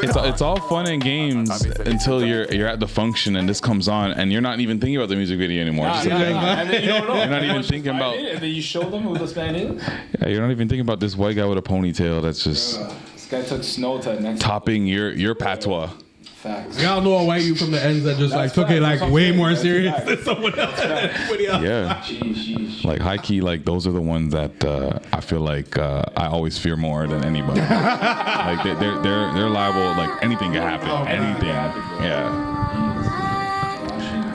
It's all fun and games until you're at the function and this comes on and you're not even thinking about the music video anymore. And then you don't know. You're not even thinking about. And then you show them who the span is. Yeah, you're not even thinking about this white guy with a ponytail that's just This guy took snow to the next. topping your patois. Facts. Y'all know a white you from the ends that just like took it like way more serious than someone else. Yeah. Jeez. Like high key, like those are the ones that I feel like I always fear more than anybody. Like they're liable. Like anything can happen. Anything. Yeah.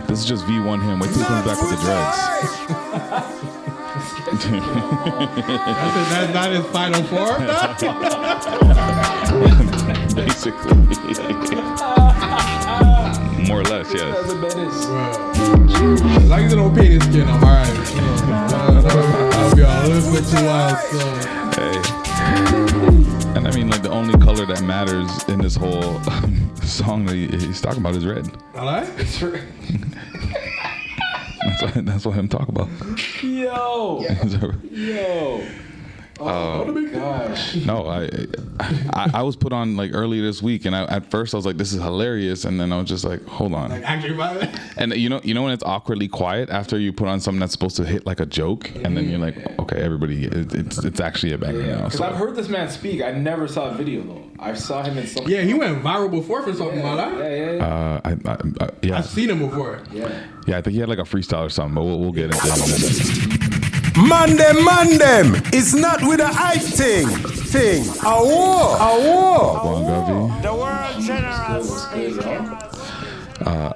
This is just V1 him. Wait till he comes back with the dreads. That's not his final form. Basically. More or less, yes. That's a menace. As long as you don't paint his skin, I'm alright. I'll be a little bit too wild. Hey. And I mean, like the only color that matters in this whole song that he's talking about is red. Alright? That's what I'm talking about. Yo. Oh my gosh. No, I was put on like earlier this week, and at first I was like, "This is hilarious," and then I was just like, "Hold on." Like actually violent? And you know when it's awkwardly quiet after you put on something that's supposed to hit like a joke, and then you're like, "Okay, everybody, it's actually a banger now." Because I've heard this man speak. I never saw a video though. I saw him in something. Yeah, he went viral before for something like that. Yeah. I've seen him before. Yeah. Yeah, I think he had like a freestyle or something, but we'll get into it in a minute. Mandem, it's not with a hype thing. A war. Bon Gavi. The world generous.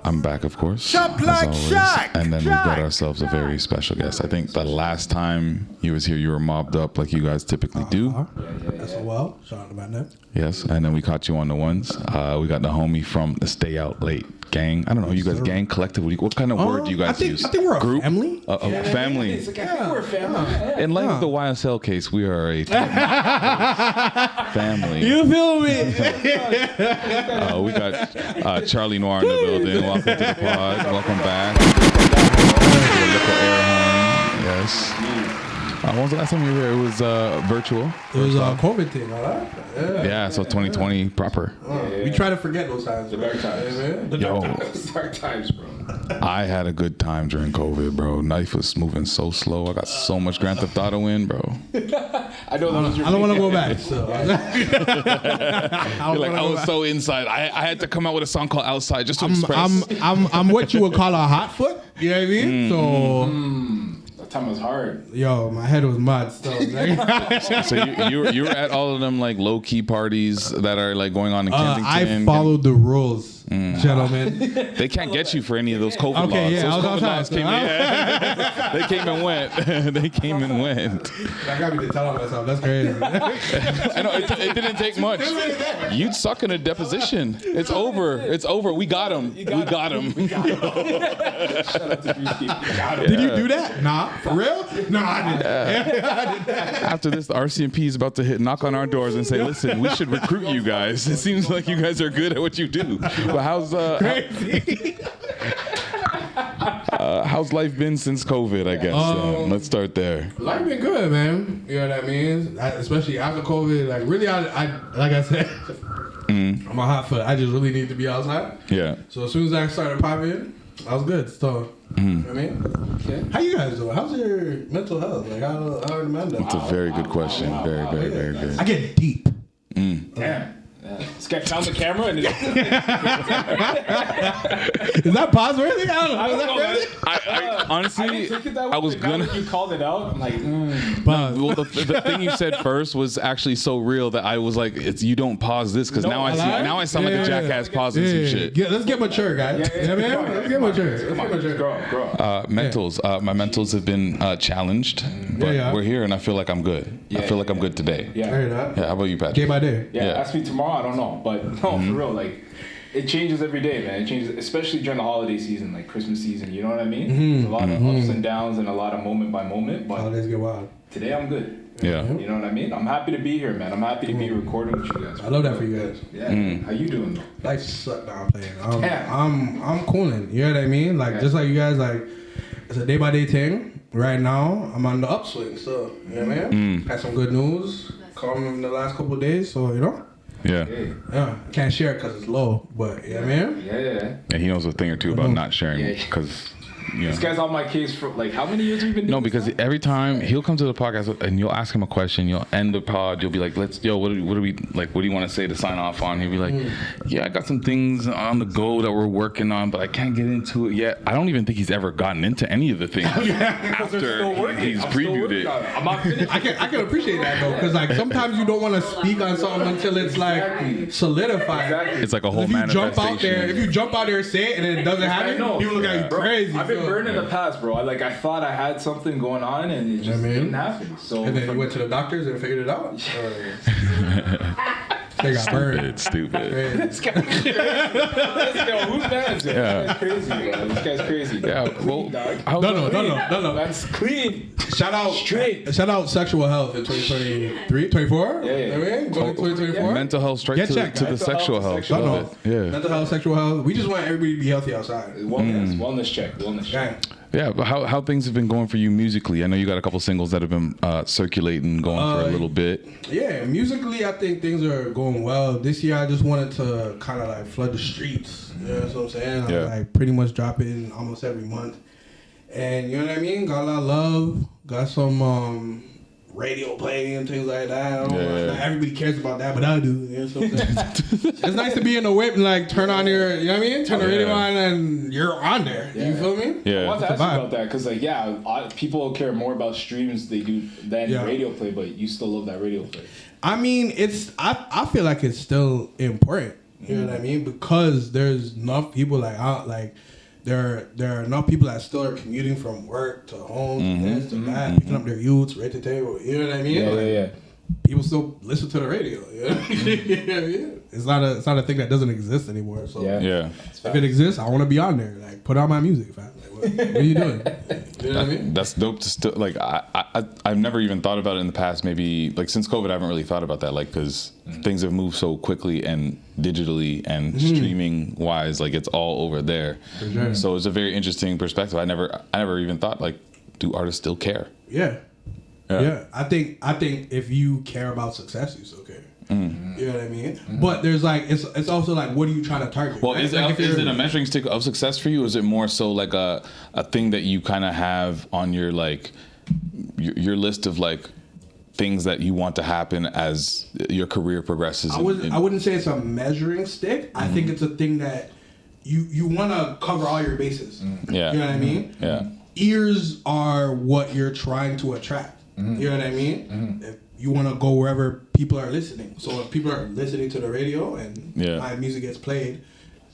I'm back, of course. Shop as like always. Shaq. And then we've got ourselves a very special guest. I think the last time he was here, you were mobbed up like you guys typically do. That's a well. Shout out about that. Yes, and then we caught you on the ones. We got the homie from the Stay Out Late gang. I don't know, you guys gang collective. What kind of word do you guys use? I think we're a group? family. Family. I think we're a family. In light of the YSL case, we are a family. You feel me? We got Charlie Noiir in the building. Welcome to the pod. Welcome back. Little air horn. Yes. When was the last time you were here? It was virtual. It was a COVID thing, all right? Yeah, so 2020 proper. We try to forget those times. The dark times. Yo, Dark times, bro. I had a good time during COVID, bro. Life was moving so slow. I got so much Grand Theft Auto in, bro. I know that was your I don't want to go back. So. You're like, I was so inside. I had to come out with a song called Outside just to express. I'm what you would call a hot foot. You know what I mean? So. That time was hard. Yo, my head was mad still. So you were at all of them like low key parties that are like going on in Kensington. I followed the rules, gentlemen. They can't get you for any of those COVID laws. Okay, yeah, Those I was COVID laws came in. They came and went. They came and went. I got me to tell myself. That's crazy. I know it didn't take much. You'd suck in a deposition. It's over. It's over. We got him. We got him. Shout out to Drewski. Got him. Did you do that? Nah, for real? No, I didn't. After this, the RCMP is about to knock on our doors and say, "Listen, we should recruit you guys. It seems like you guys are good at what you do." But how's life been since COVID? I guess let's start there. Life been good, man. You know what I mean? Especially after COVID. Like really, I like I said, I'm a hot foot. I just really need to be outside. Yeah. So as soon as I started popping, I was good. So, you know what I mean? Okay. How you guys doing? How's your mental health? Like how are the men doing? It's a very good question. Very good. I get deep. Damn. This guy found the camera and Is that pause worthy? I don't know. Is that really? I honestly, I was gonna. You called it out. I'm like, Well, the thing you said first was actually so real that I was like, you don't pause this because now I sound like a jackass pausing some shit. Let's get mature, guys. Yeah, man. Let's get mature. grow up. Mentals. My mentals have been challenged, but we're here and I feel like I'm good. I feel like I'm good today. Yeah. I heard that. Yeah. How about you, Patrick? Day by day. Yeah. Ask me tomorrow. I don't know, but no, for real. Like, it changes every day, man. It changes, especially during the holiday season, like Christmas season. You know what I mean? There's a lot of ups and downs and a lot of moment by moment. But holidays get wild. Today I'm good. Yeah. You know what I mean? I'm happy to be here, man. I'm happy to be recording with you guys. I love that for you guys. Yeah. How you doing though? Life sucked. Down playing. I'm cooling. You know what I mean? Like just like you guys, like it's a day by day thing. Right now, I'm on the upswing. So you know what I mean? Had some good news coming in the last couple of days. So you know. Yeah, can't share it because it's low, but yeah, man. Yeah. And he knows a thing or two about not sharing because. Yeah. This guy's on my case for like how many years we've been doing No, because every time he'll come to the podcast and you'll ask him a question, you'll end the pod, you'll be like, what do we like, what do you want to say to sign off on? He'll be like, yeah, I got some things on the go that we're working on, but I can't get into it yet. I don't even think he's ever gotten into any of the things after he's previewed it. I'm not finished. I can appreciate that though, because like sometimes you don't want to speak on something until it's like solidified. Exactly. It's like a whole If you manifestation. jump out there and say it and it doesn't happen, people look at you crazy. I've been burned in the past, bro. I thought I had something going on and it just didn't happen. So and then you went to the doctors and figured it out. They got burned. Stupid. This guy's crazy. Who's mad? This guy's crazy, bro. This guy's crazy. Yeah, well, No. That's clean. Shout out sexual health in 2023, 24. Yeah. I mean, going to 2024. mental health straight Get to checked, the guys. sexual health. Sexual Love health. it. Yeah. Mental health, sexual health. We just want everybody to be healthy outside. Wellness check. Gang. Yeah, but how things have been going for you musically? I know you got a couple singles that have been circulating, going for a little bit. Yeah, musically, I think things are going well. This year, I just wanted to kind of like flood the streets. You know what I'm saying? Yeah. I like pretty much dropping almost every month. And you know what I mean? Got a lot of love. Got some radio play and things like that. I don't know, not everybody cares about that, but I do. You know what I'm saying? It's nice to be in the whip and like turn on your, you know what I mean? Turn the radio on and you're on there. You feel me? Yeah. I want to ask you about that because, like, people care more about streams than radio play, but you still love that radio play. I mean, I feel like it's still important. You know what I mean? Because there's enough people there are enough people that still are commuting from work to home, to this to that, picking up their youths, right to table. You know what I mean? Yeah. People still listen to the radio. You know? Yeah. It's not a thing that doesn't exist anymore. So Yeah. if it exists, I want to be on there. Like, put on my music, fam. Like, what are you doing? You know what I mean? That's dope to still, like, I've never even thought about it in the past. Maybe, like, since COVID, I haven't really thought about that, like, because things have moved so quickly and digitally and streaming wise, like, it's all over there. Sure. So it's a very interesting perspective. I never even thought, like, do artists still care? Yeah. I think if you care about success, you still care. You know what I mean? But there's like it's also like, what are you trying to target? Well, right? is it a measuring stick of success for you, or is it more so like a thing that you kind of have on your like your list of like things that you want to happen as your career progresses? I wouldn't say it's a measuring stick. I think it's a thing that you want to cover all your bases. Yeah. You know what I mean? Yeah. Ears are what you're trying to attract. You know what I mean? If you want to go wherever people are listening. So if people are listening to the radio and my music gets played,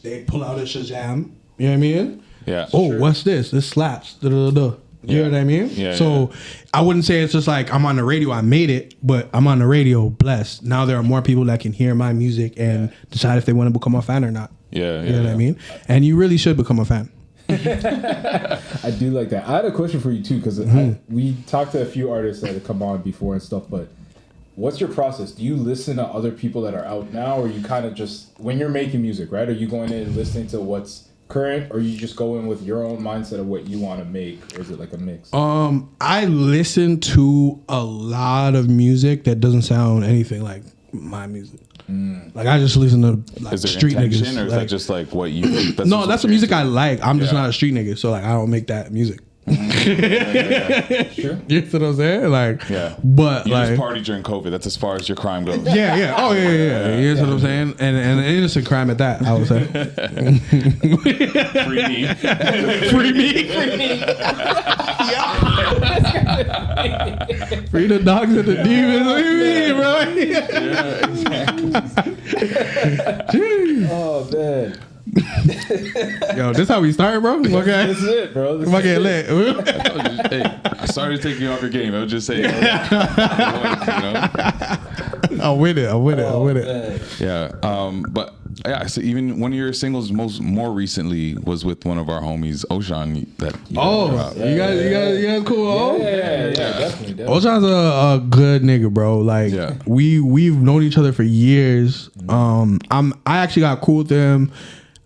they pull out a Shazam. You know what I mean? Yeah. Oh, what's this? This slaps. You know what I mean? Yeah. So I wouldn't say it's just like I'm on the radio, I made it, but I'm on the radio, blessed. Now there are more people that can hear my music and decide if they want to become a fan or not. Yeah. You know what I mean? And you really should become a fan. I do like that. I had a question for you too, because we talked to a few artists that have come on before and stuff, but what's your process? Do you listen to other people that are out now, or you kind of just, when you're making music, right, are you going in and listening to what's current, or you just go in with your own mindset of what you want to make, or is it like a mix? I listen to a lot of music that doesn't sound anything like my music. Like I just listen to like, Is there street intention, niggas. or is like, that just like what you? no, that's the music I like. I'm just not a street nigga, so like I don't make that music. Sure. You know what I'm saying? Like, but you like, just party during COVID. That's as far as your crime goes. yeah. Oh yeah. You know what I'm saying? And innocent crime at that, I would say. Free me. Free me. Free the dogs and the demons. What do you mean, bro? Oh man. Yo, this how we start, bro? Okay. This is it, bro. Come on, get lit. Hey, I started taking you off your game. I was just saying. I'm with it. Yeah. But yeah. So even one of your singles more recently was with one of our homies, Oshan. You guys cool. Yeah, definitely. Oshan's a good nigga, bro. Like we've known each other for years. I actually got cool with him.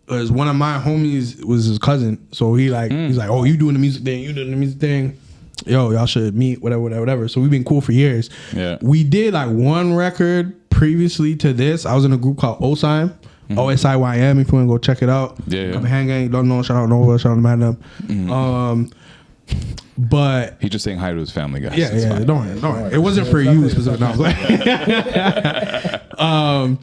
Because one of my homies was his cousin, so he's like, oh, you doing the music thing, yo, y'all should meet, whatever. So we've been cool for years. Yeah, we did like one record previously to this, I was in a group called OSIM. OSIYM, if you want to go check it out. Yeah. Come hang gang. Don't know. Shout out Noiir. Shout out Mandem. But He's just saying hi to his family, guys. yeah, It's yeah. fine. Don't worry. It wasn't for you specifically. No,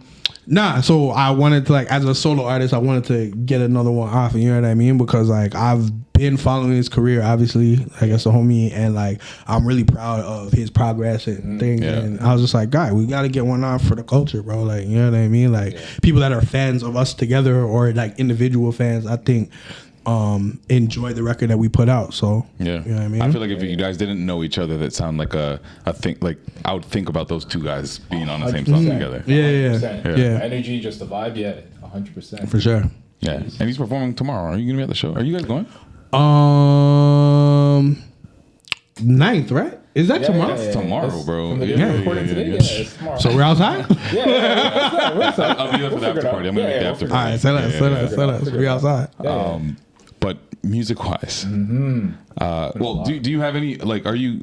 nah. So I wanted to, like, as a solo artist, I wanted to get another one off. You know what I mean? Because like I've been following his career, obviously, I guess, a homie, and like I'm really proud of his progress and things. Yeah. And I was just like, guy, we got to get one off for the culture, bro. Like, you know what I mean? Like people that are fans of us together or like individual fans, I think enjoy the record that we put out. So Yeah, you know what I mean? I feel like if you guys didn't know each other, that sound like a thing. Like I would think about those two guys being on the same song together. Yeah. Energy, just the vibe. Yeah, 100%. For sure. Yeah, and he's performing tomorrow. Are you gonna be at the show? Are you guys going? 9th, right? Is that tomorrow? It's tomorrow, bro. From the Yeah, video yeah, recording yeah, today, yeah. yeah, it's tomorrow. So we're outside? yeah. I'll be there for the after party. I'm gonna make the after All right, party. say that. We outside. But music wise, well, do you have any, like, are you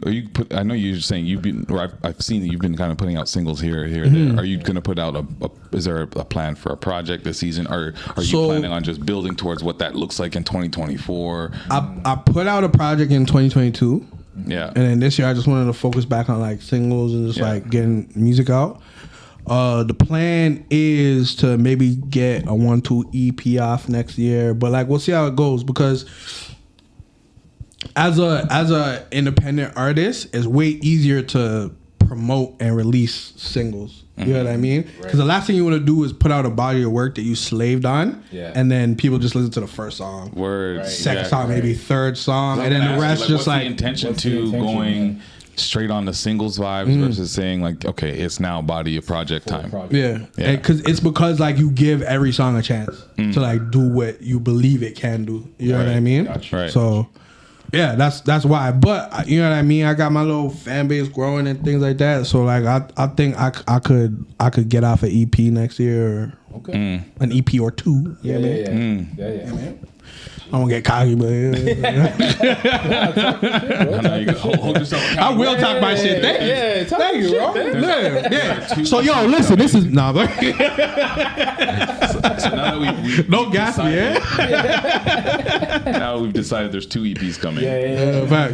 I know you're saying you've been, or I've seen that you've been kind of putting out singles here, there. Are you gonna put out is there a plan for a project this season, or are you planning on just building towards what that looks like in 2024? I put out a project in 2022. Yeah, And then this year I just wanted to focus back on like singles and just like getting music out. The plan is to maybe get a 1-2 EP off next year, but like we'll see how it goes, because as a independent artist, it's way easier to promote and release singles. You know what I mean? Because the last thing you want to do is put out a body of work that you slaved on, and then people just listen to the first song, second song, maybe third song, and then the rest just like the intention to going straight on the singles vibes versus saying like, okay, it's now body of project time. Yeah, because like you give every song a chance to like do what you believe it can do. You know what I mean? Right. So yeah, that's why. But you know what I mean? I got my little fan base growing and things like that. So like I think I could get off an EP next year, or an EP or two. Yeah. I won't get cocky, but Hold yourself accountable. I will talk my shit. Thank you, bro. Yeah. So yo, listen, this is So now that we don't gas me, now we've decided there's 2 EPs coming. Fact.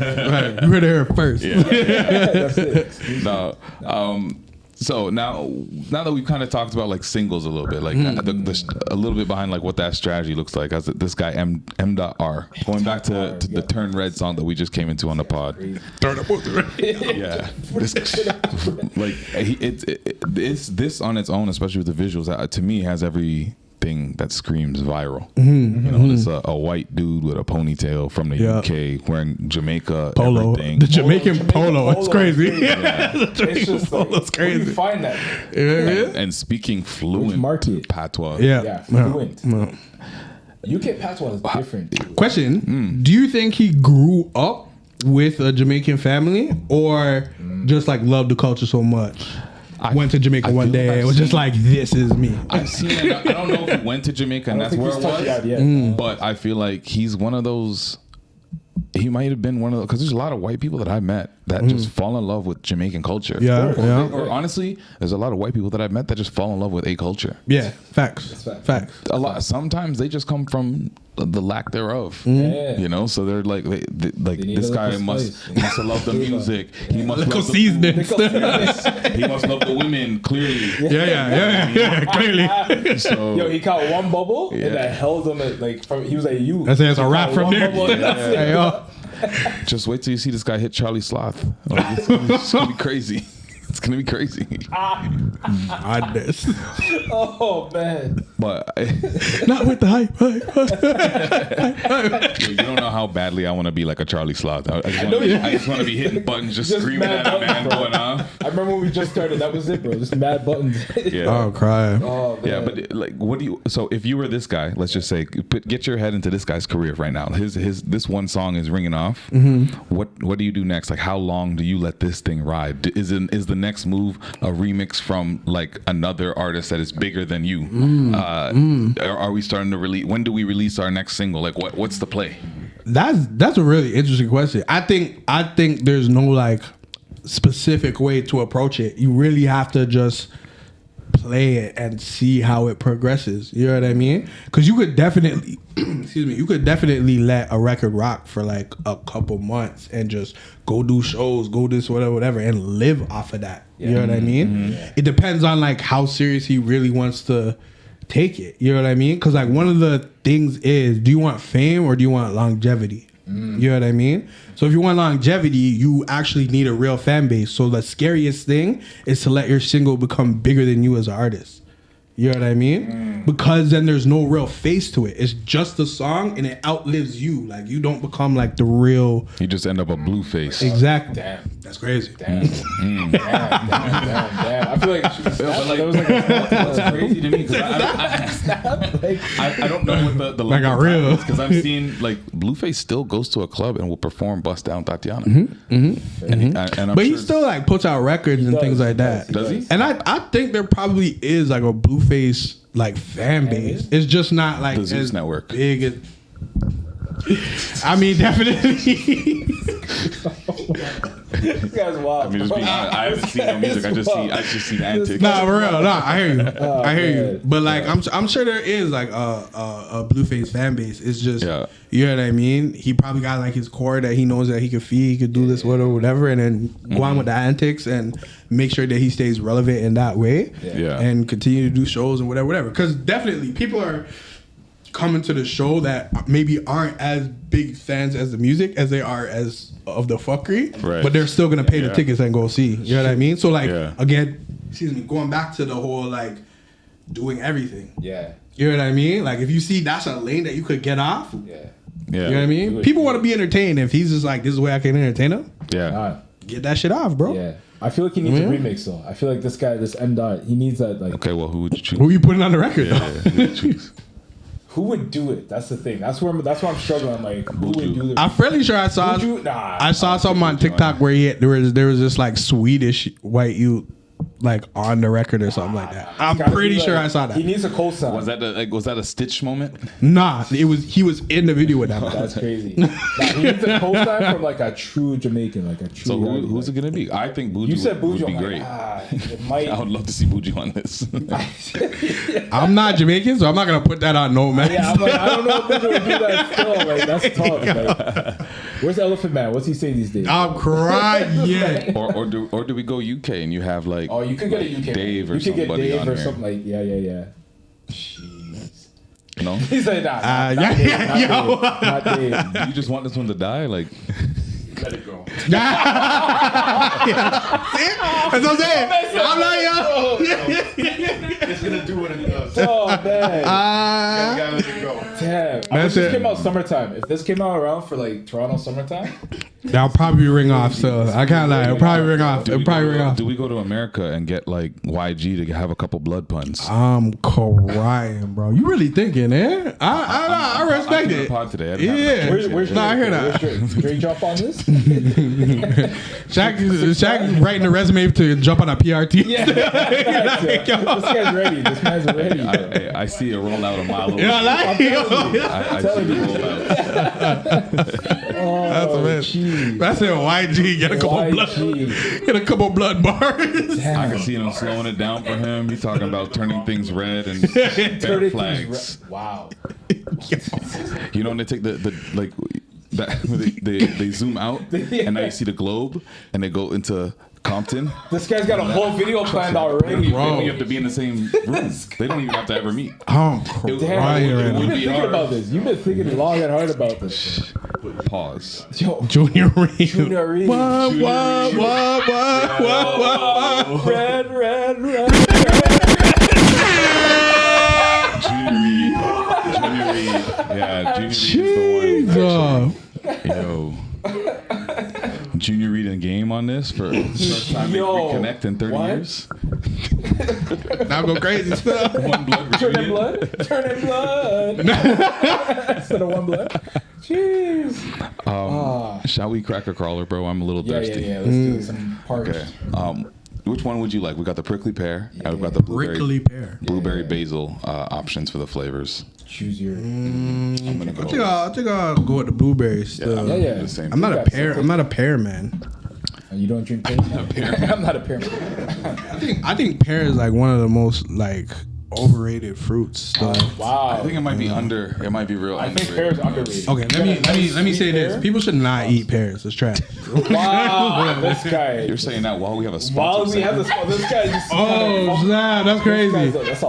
You heard it here first. That's it. No. So now that we've kind of talked about like singles a little bit, like a little bit behind like what that strategy looks like, as this guy M.R. going back to the Turn Red song that we just came into on the pod. Yeah, this on its own, especially with the visuals, to me has everything that screams viral. You know, it's a white dude with a ponytail from the UK wearing Jamaica Polo. everything. The Jamaican polo. It's crazy. It's just like, Polo's crazy. where do you find that? And speaking fluent market? patois. Yeah, fluent. UK patois is different. Dude. Question: do you think he grew up with a Jamaican family, or just like loved the culture so much? Went to Jamaica one day. It was just like, this is me. I've seen it. I don't know if he went to Jamaica and that's where it was. But I feel like he's one of those. He might have been one of those, because there's a lot of white people that I met that just fall in love with Jamaican culture. Or honestly, there's a lot of white people that I've met that just fall in love with a culture. Yeah, facts. A lot. Sometimes they just come from the lack thereof. You know, so they're like, this guy must have loved the music. He must love the he must love the women. Clearly. Yeah. Clearly. So, Yo, he caught one bubble and that held him at, like, from, he was like, you. That's a wrap from there. Just wait till you see this guy hit Charlie Sloth. Like, it's gonna be crazy. It's gonna be crazy. Oh man! But not with the hype. You don't know how badly I want to be like a Charlie Sloth. I just want to be hitting buttons, just screaming at a man going off. I remember when we just started. That was it, bro. Just mad buttons. Oh, crying. Oh, man. Yeah, but like, what do you? So if you were this guy, let's just say, get your head into this guy's career right now. This one song is ringing off. What do you do next? Like, how long do you let this thing ride? Is the next move a remix from like another artist that is bigger than you? Are we starting to release? When do we release our next single? Like, what's the play? That's a really interesting question. I think there's no like specific way to approach it. You really have to just play it and see how it progresses. You know what I mean? Because you could definitely, excuse me, you could definitely let a record rock for like a couple months and just go do shows, go this, whatever, and live off of that. You know what I mean? It depends on like how serious he really wants to take it. You know what I mean? Because like one of the things is, do you want fame or do you want longevity? You know what I mean? So if you want longevity, you actually need a real fan base. So the scariest thing is to let your single become bigger than you as an artist. You know what I mean? Because then there's no real face to it. It's just a song and it outlives you. Like you don't become like the real. You just end up a blue face. Exactly. Damn. That's crazy. Damn. Damn. I feel like that was like that's crazy to me because I don't know what the Like a real. because I've seen like Blueface still goes to a club and will perform Bust Down Tatiana. And I'm But he sure still like puts out records and does, things like he that. does he? And I think there probably is like a Blueface like fan base. It's just not like The Zeus as Network. big as. I mean, definitely. This guy's wild. I mean, just being honest, I haven't seen no music. I just see the antics. Nah, for real. Nah, I hear you. I hear you. man. But like, I'm sure there is like a Blueface fan base. It's just, you know what I mean. He probably got like his core that he knows that he could feed. He could do this, whatever, and then go on with the antics and make sure that he stays relevant in that way. Yeah. And continue to do shows and whatever. Because definitely people are coming to the show that maybe aren't as big fans as the music as they are as of the fuckery, Right. but they're still gonna pay the tickets and go see. You know what I mean? So like again, going back to the whole like doing everything. Yeah. You know what I mean? Like if you see that's a lane that you could get off. Yeah. You know what I mean? People want to be entertained. If he's just like, this is the way I can entertain them, get that shit off, bro. Yeah. I feel like he needs a remix though. I feel like this guy, this M Dot, he needs that like. Okay, well, who would you choose? Who you putting on the record? Yeah, who would you choose? Who would do it? That's the thing. That's where I'm struggling. I'm like, who would do it? I'm fairly sure I saw. I saw something on TikTok where there was this like Swedish white youth like on the record or something like that. I'm pretty sure I saw that. He needs a co-sign. Was that a Stitch moment? Nah, he was in the video with that. That's crazy. Nah, he needs a co-sign from like a true Jamaican, like a true. So who's it gonna be? I think Buju You said Buju would be I'm great. Like, it might. I would love to see Buju on this. I'm not Jamaican, so I'm not gonna put that on no man. Yeah, I'm like, I don't know if Buju would do that still. Like that's tough. Like, where's Elephant Man? What's he say these days? I'm crying. Yeah. or do we go UK and you have like You could get a UK Dave or you could get somebody Dave on or here. something like yeah. Jeez. No? He's like not Dave. You just want this one to die? Like Let it go. That's what I'm saying. I'm like, yo. It's gonna do what it does. Oh man. Gotta let it go. Damn. This came out summertime. If this came out around for like Toronto summertime, that'll probably ring off. So I can't lie. It'll probably ring off. Do we go to America and get like YG to have a couple blood puns? I'm crying, bro. You really thinking, eh? I respect it. Pod today. Yeah. where's Nah, I hear that. Drake jump on this? Shaq writing a resume to jump on a PRT. Yeah. This guy's ready. This man's ready. I see it roll out a mile away. Yeah, like, I see it roll out. That's amazing. That's it. YG get a couple blood bars. Damn. I can see him slowing it down for him. He's talking about turning things red and bear flags. Wow. You know when they take the like that they zoom out and now you see the globe and they go into Compton. This guy's got a whole video planned already. They don't even have to be in the same room. They don't even have to ever meet. I'm crying. You've been be thinking hard. about this. You've been thinking long and hard about this. Pause. Yo, Junior Reed. Junior Reed. What? Red. Junior Reed. Yeah, Junior Reed is the one. Yo. Junior Reed in game on this for first time they reconnect in 30 years. Now go crazy stuff. One blood Turning reunion. blood. Instead of one blood. Jeez. Shall we crack a crawler, bro? I'm a little thirsty. Yeah. Let's do some parts. Okay. Which one would you like? We got the prickly pear. And we've got the Prickly pear. blueberry basil options for the flavors. Choose your. I'm gonna go. I think I'll go with the blueberries. Yeah. Yeah. The same. I'm not a pear man. And you don't drink pear? I'm not a pear man. I think pear is like one of the most like overrated fruits. Wow. I think it might be under. It might be real. I think pear is underrated. Okay, let me say pear? this: people should not eat pears. It's trash. Wow, this guy. You're saying that while we have a sponsor. While we have segment. this guy. Just Oh, snap, that's crazy. That's a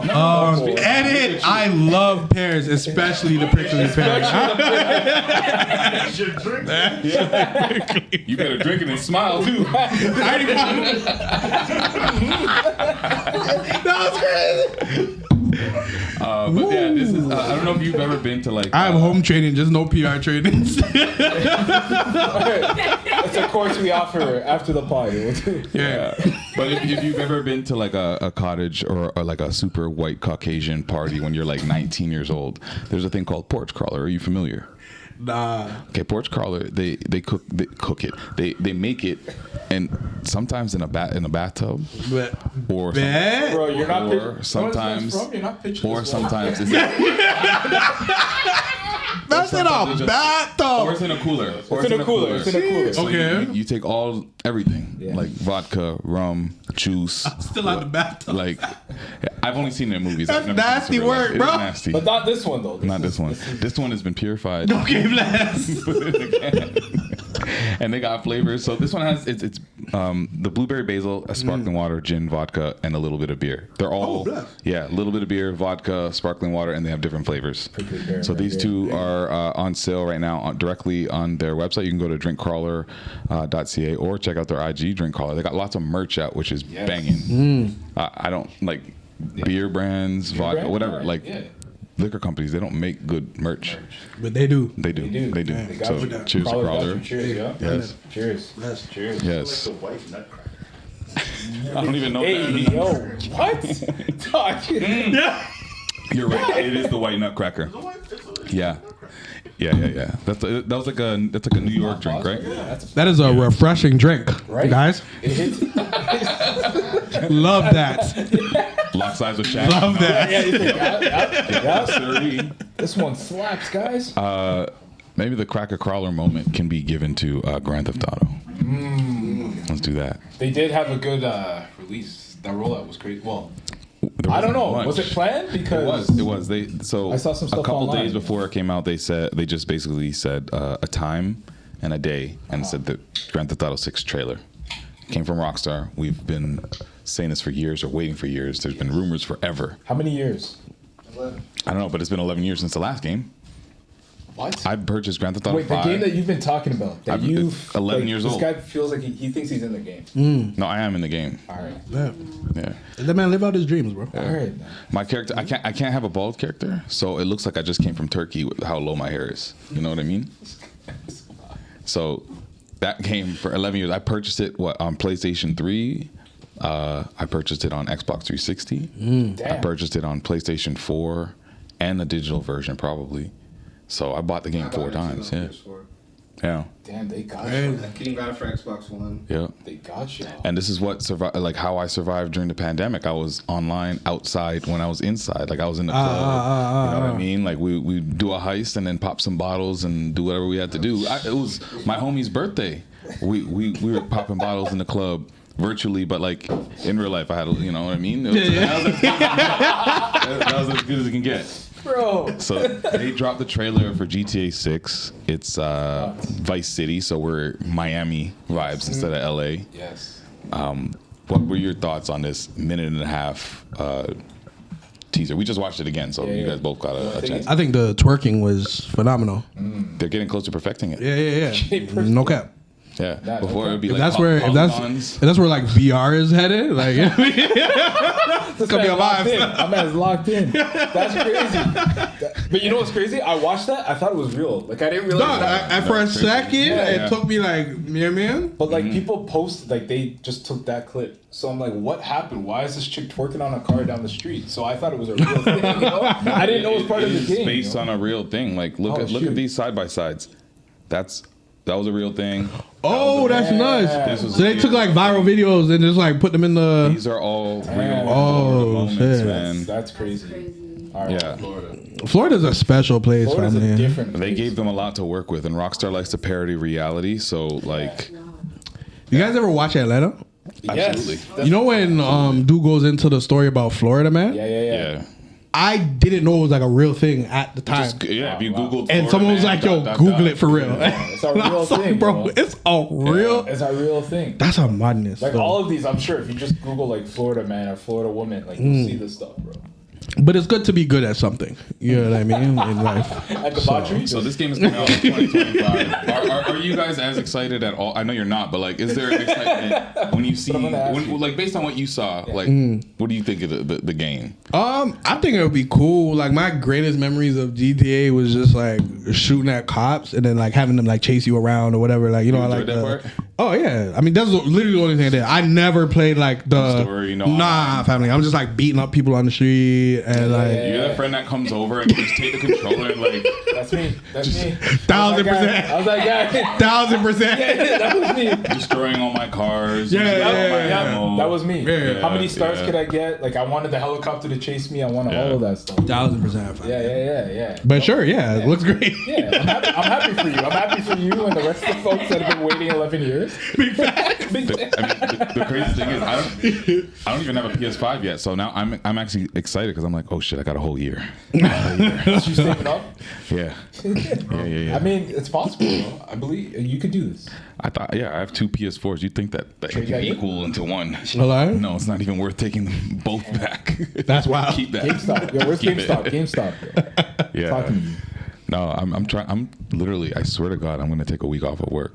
Edit. I love pears, especially the prickly pears. You better drink it and smile too. That was crazy. But yeah, this is. I don't know if you've ever been to like. I have home training, just no PR training. It's a course we offer after the party. Yeah. But if you've ever been to like a cottage or like a super white Caucasian party when you're like 19 years old, there's a thing called porch crawler. Are you familiar? Nah. Okay, porch crawler. They cook it. They make it, and sometimes in a bathtub, But or Bro, you're not. or sometimes, You're not pitching or this well. sometimes it's that's in a bathtub. or it's in a cooler. Or It's in a cooler. It's in a cooler. So Okay. you take everything, Yeah. like vodka, rum, juice. Still out the bathtub. Like, I've only seen it in movies. That's I've never seen it nasty in real life. work, It is bro. nasty. But not this one though. Not this one. This one has been purified. Okay, bless. Put it in the can. And they got flavors. So this one has it's the blueberry basil, a sparkling water, gin, vodka, and a little bit of beer. They're all a little bit of beer, vodka, sparkling water, and they have different flavors. So these two are on sale right now directly on their website. You can go to drinkcrawler.ca or check out their IG Drink Crawler. They got lots of merch out, which is banging. I don't like beer brands, vodka, brand? whatever. Right, Like yeah. liquor companies, they don't make good merch. But they do. They do. They do. They do. They got So you. cheers to Crawler got Crawler. you. Cheers, yeah. Yes. Cheers. Bless. Cheers. Yes. The white nutcracker. I don't even know Hey, that. yo, what? Talk. You're right. It is the white nutcracker. Yeah. That's like a New York drink, right? That is a refreshing drink, Right? guys. It hits. Love that. Lock size with Shaq. Love that. Yeah. Sirree. This one slaps, guys. Maybe the cracker crawler moment can be given to Grand Theft Auto. Let's do that. They did have a good release. That rollout was great. Well, There I don't wasn't know. much. Was it planned? Because It was. They so I saw some a stuff couple online. days before it came out. They just basically said a time and a day, and said the Grand Theft Auto 6 trailer came from Rockstar. We've been saying this for years or waiting for years. There's been rumors forever. How many years? I don't know, but it's been 11 years since the last game. What? I purchased Grand Theft Auto Wait, the 5. game that you've been talking about. That you 11 years this old. This guy feels like he thinks he's in the game. No, I am in the game. All right. Yeah. Yeah. Let man live out his dreams, bro. All right. My character, I can't have a bald character, so it looks like I just came from Turkey with how low my hair is. You know what I mean? So that game for 11 years. I purchased it on PlayStation 3. I purchased it on Xbox 360. I Damn. purchased it on PlayStation 4 and the digital version probably. So I bought the game 4 times. Yeah. Yeah. Damn, they got Hey. you. King got it for Xbox One. Yeah. They got you. And this is what how I survived during the pandemic. I was online outside when I was inside. Like I was in the club. You know what I mean? Like we do a heist and then pop some bottles and do whatever we had to do. It was my homie's birthday. We were popping bottles in the club virtually, but like in real life I had, you know what I mean? That was as good as it can get. Bro. So they dropped the trailer for GTA 6. It's Vice City, so we're Miami vibes instead of LA. Yes. What were your thoughts on this minute and a half teaser? We just watched it again, so you guys both got a chance. I think the twerking was phenomenal. They're getting close to perfecting it. Yeah. No cap. Yeah. Nah, Before it would be If like that's where like VR is headed, like it's gonna be a vibe. I'm as locked in. That's crazy. But you know what's crazy? I watched that. I thought it was real. Like I didn't realize. Dog, for a second, Yeah. it took me like, yeah, man. But like people post, like they just took that clip. So I'm like, what happened? Why is this chick twerking on a car down the street? So I thought it was a real thing. You know? I didn't know it was part of the It's game. based you know? on a real thing. Like look Oh, shoot. at these side by sides. That was a real thing. Oh, that's This nice. was- So they took like viral videos and just like put them in the. These are all real Oh, moments, shit. man. That's crazy. All right, Yeah. Florida. Florida's a special place, Florida's man. a different. They place. gave them a lot to work with, and Rockstar likes to parody reality. So like, You guys ever watch Atlanta? Absolutely. You know when dude goes into the story about Florida, man? Yeah. I didn't know it was like a real thing at the time. If you Googled And Florida someone was man, like, "Yo, Google it for real." It's a And I real was like, thing, bro. It's a real. It's a real thing. That's a madness. Like bro. all of these, I'm sure if you just Google like Florida man or Florida woman, like you'll see this stuff, bro. But it's good to be good at something. You know what I mean in life. At debauchery. So this game is coming out in 2025. Are you guys as excited at all? I know you're not, but like, is there excitement when you see, like, based on what you saw, like, what do you think of the game? I think it would be cool. Like my greatest memories of GTA was just like shooting at cops and then like having them like chase you around or whatever. Like I like that part? Oh yeah, I mean that's literally the only thing I did. I never played like the story, family. I'm just like beating up people on the street and like You're that friend that comes over and you just take the controller and like That's me. That's me. 1,000%. I was that guy. 1,000%. Yeah, that was me. destroying all my cars. Yeah, using all yeah, my yeah. ammo. That was me. Yeah, How many stars yeah. could I get? Like I wanted the helicopter to chase me. I wanted all of that stuff. 1,000%. Yeah. But sure, yeah, it looks great. Yeah, I'm happy for you. I'm happy for you and the rest of the folks that have been waiting 11 years. Big facts. The crazy thing is, I don't even have a PS5 yet. So now I'm actually excited because I'm like, oh shit, I got a whole year. You saving up? Yeah. I mean, it's possible, bro. I believe you could do this. I thought, I have two PS4s. You think that it Trade can that in? equal into one? Alive? No, it's not even worth taking them both back. That's wild. Keep that. GameStop. Yo, where's Keep it. GameStop? GameStop. Yo. Yeah. Talking to you. No, I'm trying. I'm literally. I swear to God, I'm gonna take a week off of work.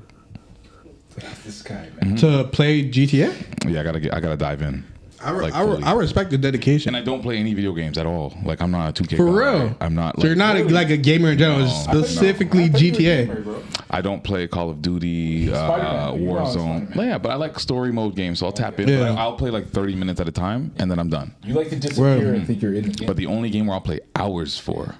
This guy, man. To play GTA? Yeah, I gotta dive in. I respect the dedication. And I don't play any video games at all. Like I'm not a 2K. For guy. real? I'm not. So you're not like a gamer in general, it's No, specifically GTA. I don't play Call of Duty, Spider-Man. You know Warzone. Spider-Man. Yeah, but I like story mode games, so I'll tap in. Yeah. But I'll play like 30 minutes at a time, and then I'm done. You like to disappear Right. and think you're in the game. But the only game where I'll play hours for,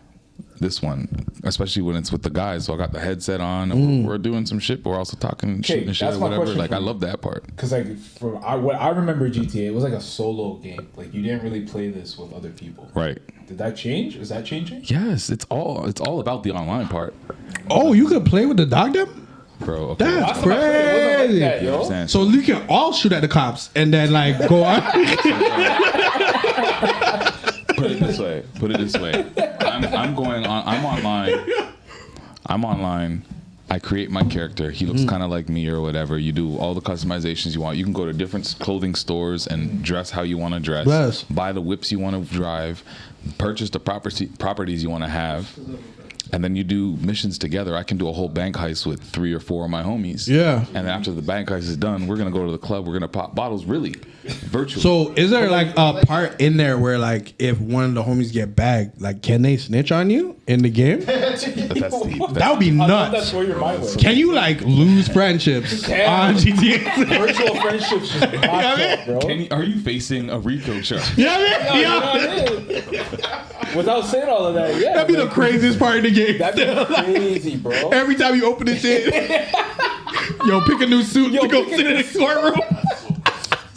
this one, especially when it's with the guys. So I got the headset on, and we're doing some shit, but we're also talking, shooting shit that's or my whatever. question Like for I you. love that part. Because like what I remember GTA, it was like a solo game. Like you didn't really play this with other people. Right. Did that change? Is that changing? Yes, it's all about the online part, Oh, you could play with the dog them? bro. Okay. That's Last time I played, it wasn't like crazy. that, yo. Understand? So you can all shoot at the cops and then like go on. Put it this way. I'm going on. I'm online. I create my character. He looks kind of like me or whatever. You do all the customizations you want. You can go to different clothing stores and dress how you want to dress. Yes. Buy the whips you want to drive. Purchase the properties you want to have. And then you do missions together. I can do a whole bank heist with 3 or 4 of my homies. Yeah. And after the bank heist is done, we're going to go to the club. We're going to pop bottles, really, virtually. So is there like a part in there where like if one of the homies get bagged, like can they snitch on you in the game? That's deep. That would be I thought nuts. that's where your mind was. Can you like lose friendships on GTA? Virtual friendships just popped up, bro. Are you facing a Rico charge? Yeah, man. You Yeah. know what I mean? Without saying all of that, yeah. That'd be the craziest part of the game. That'd be crazy, bro. Every time you open this shit, yo, pick a new suit to go sit in the courtroom.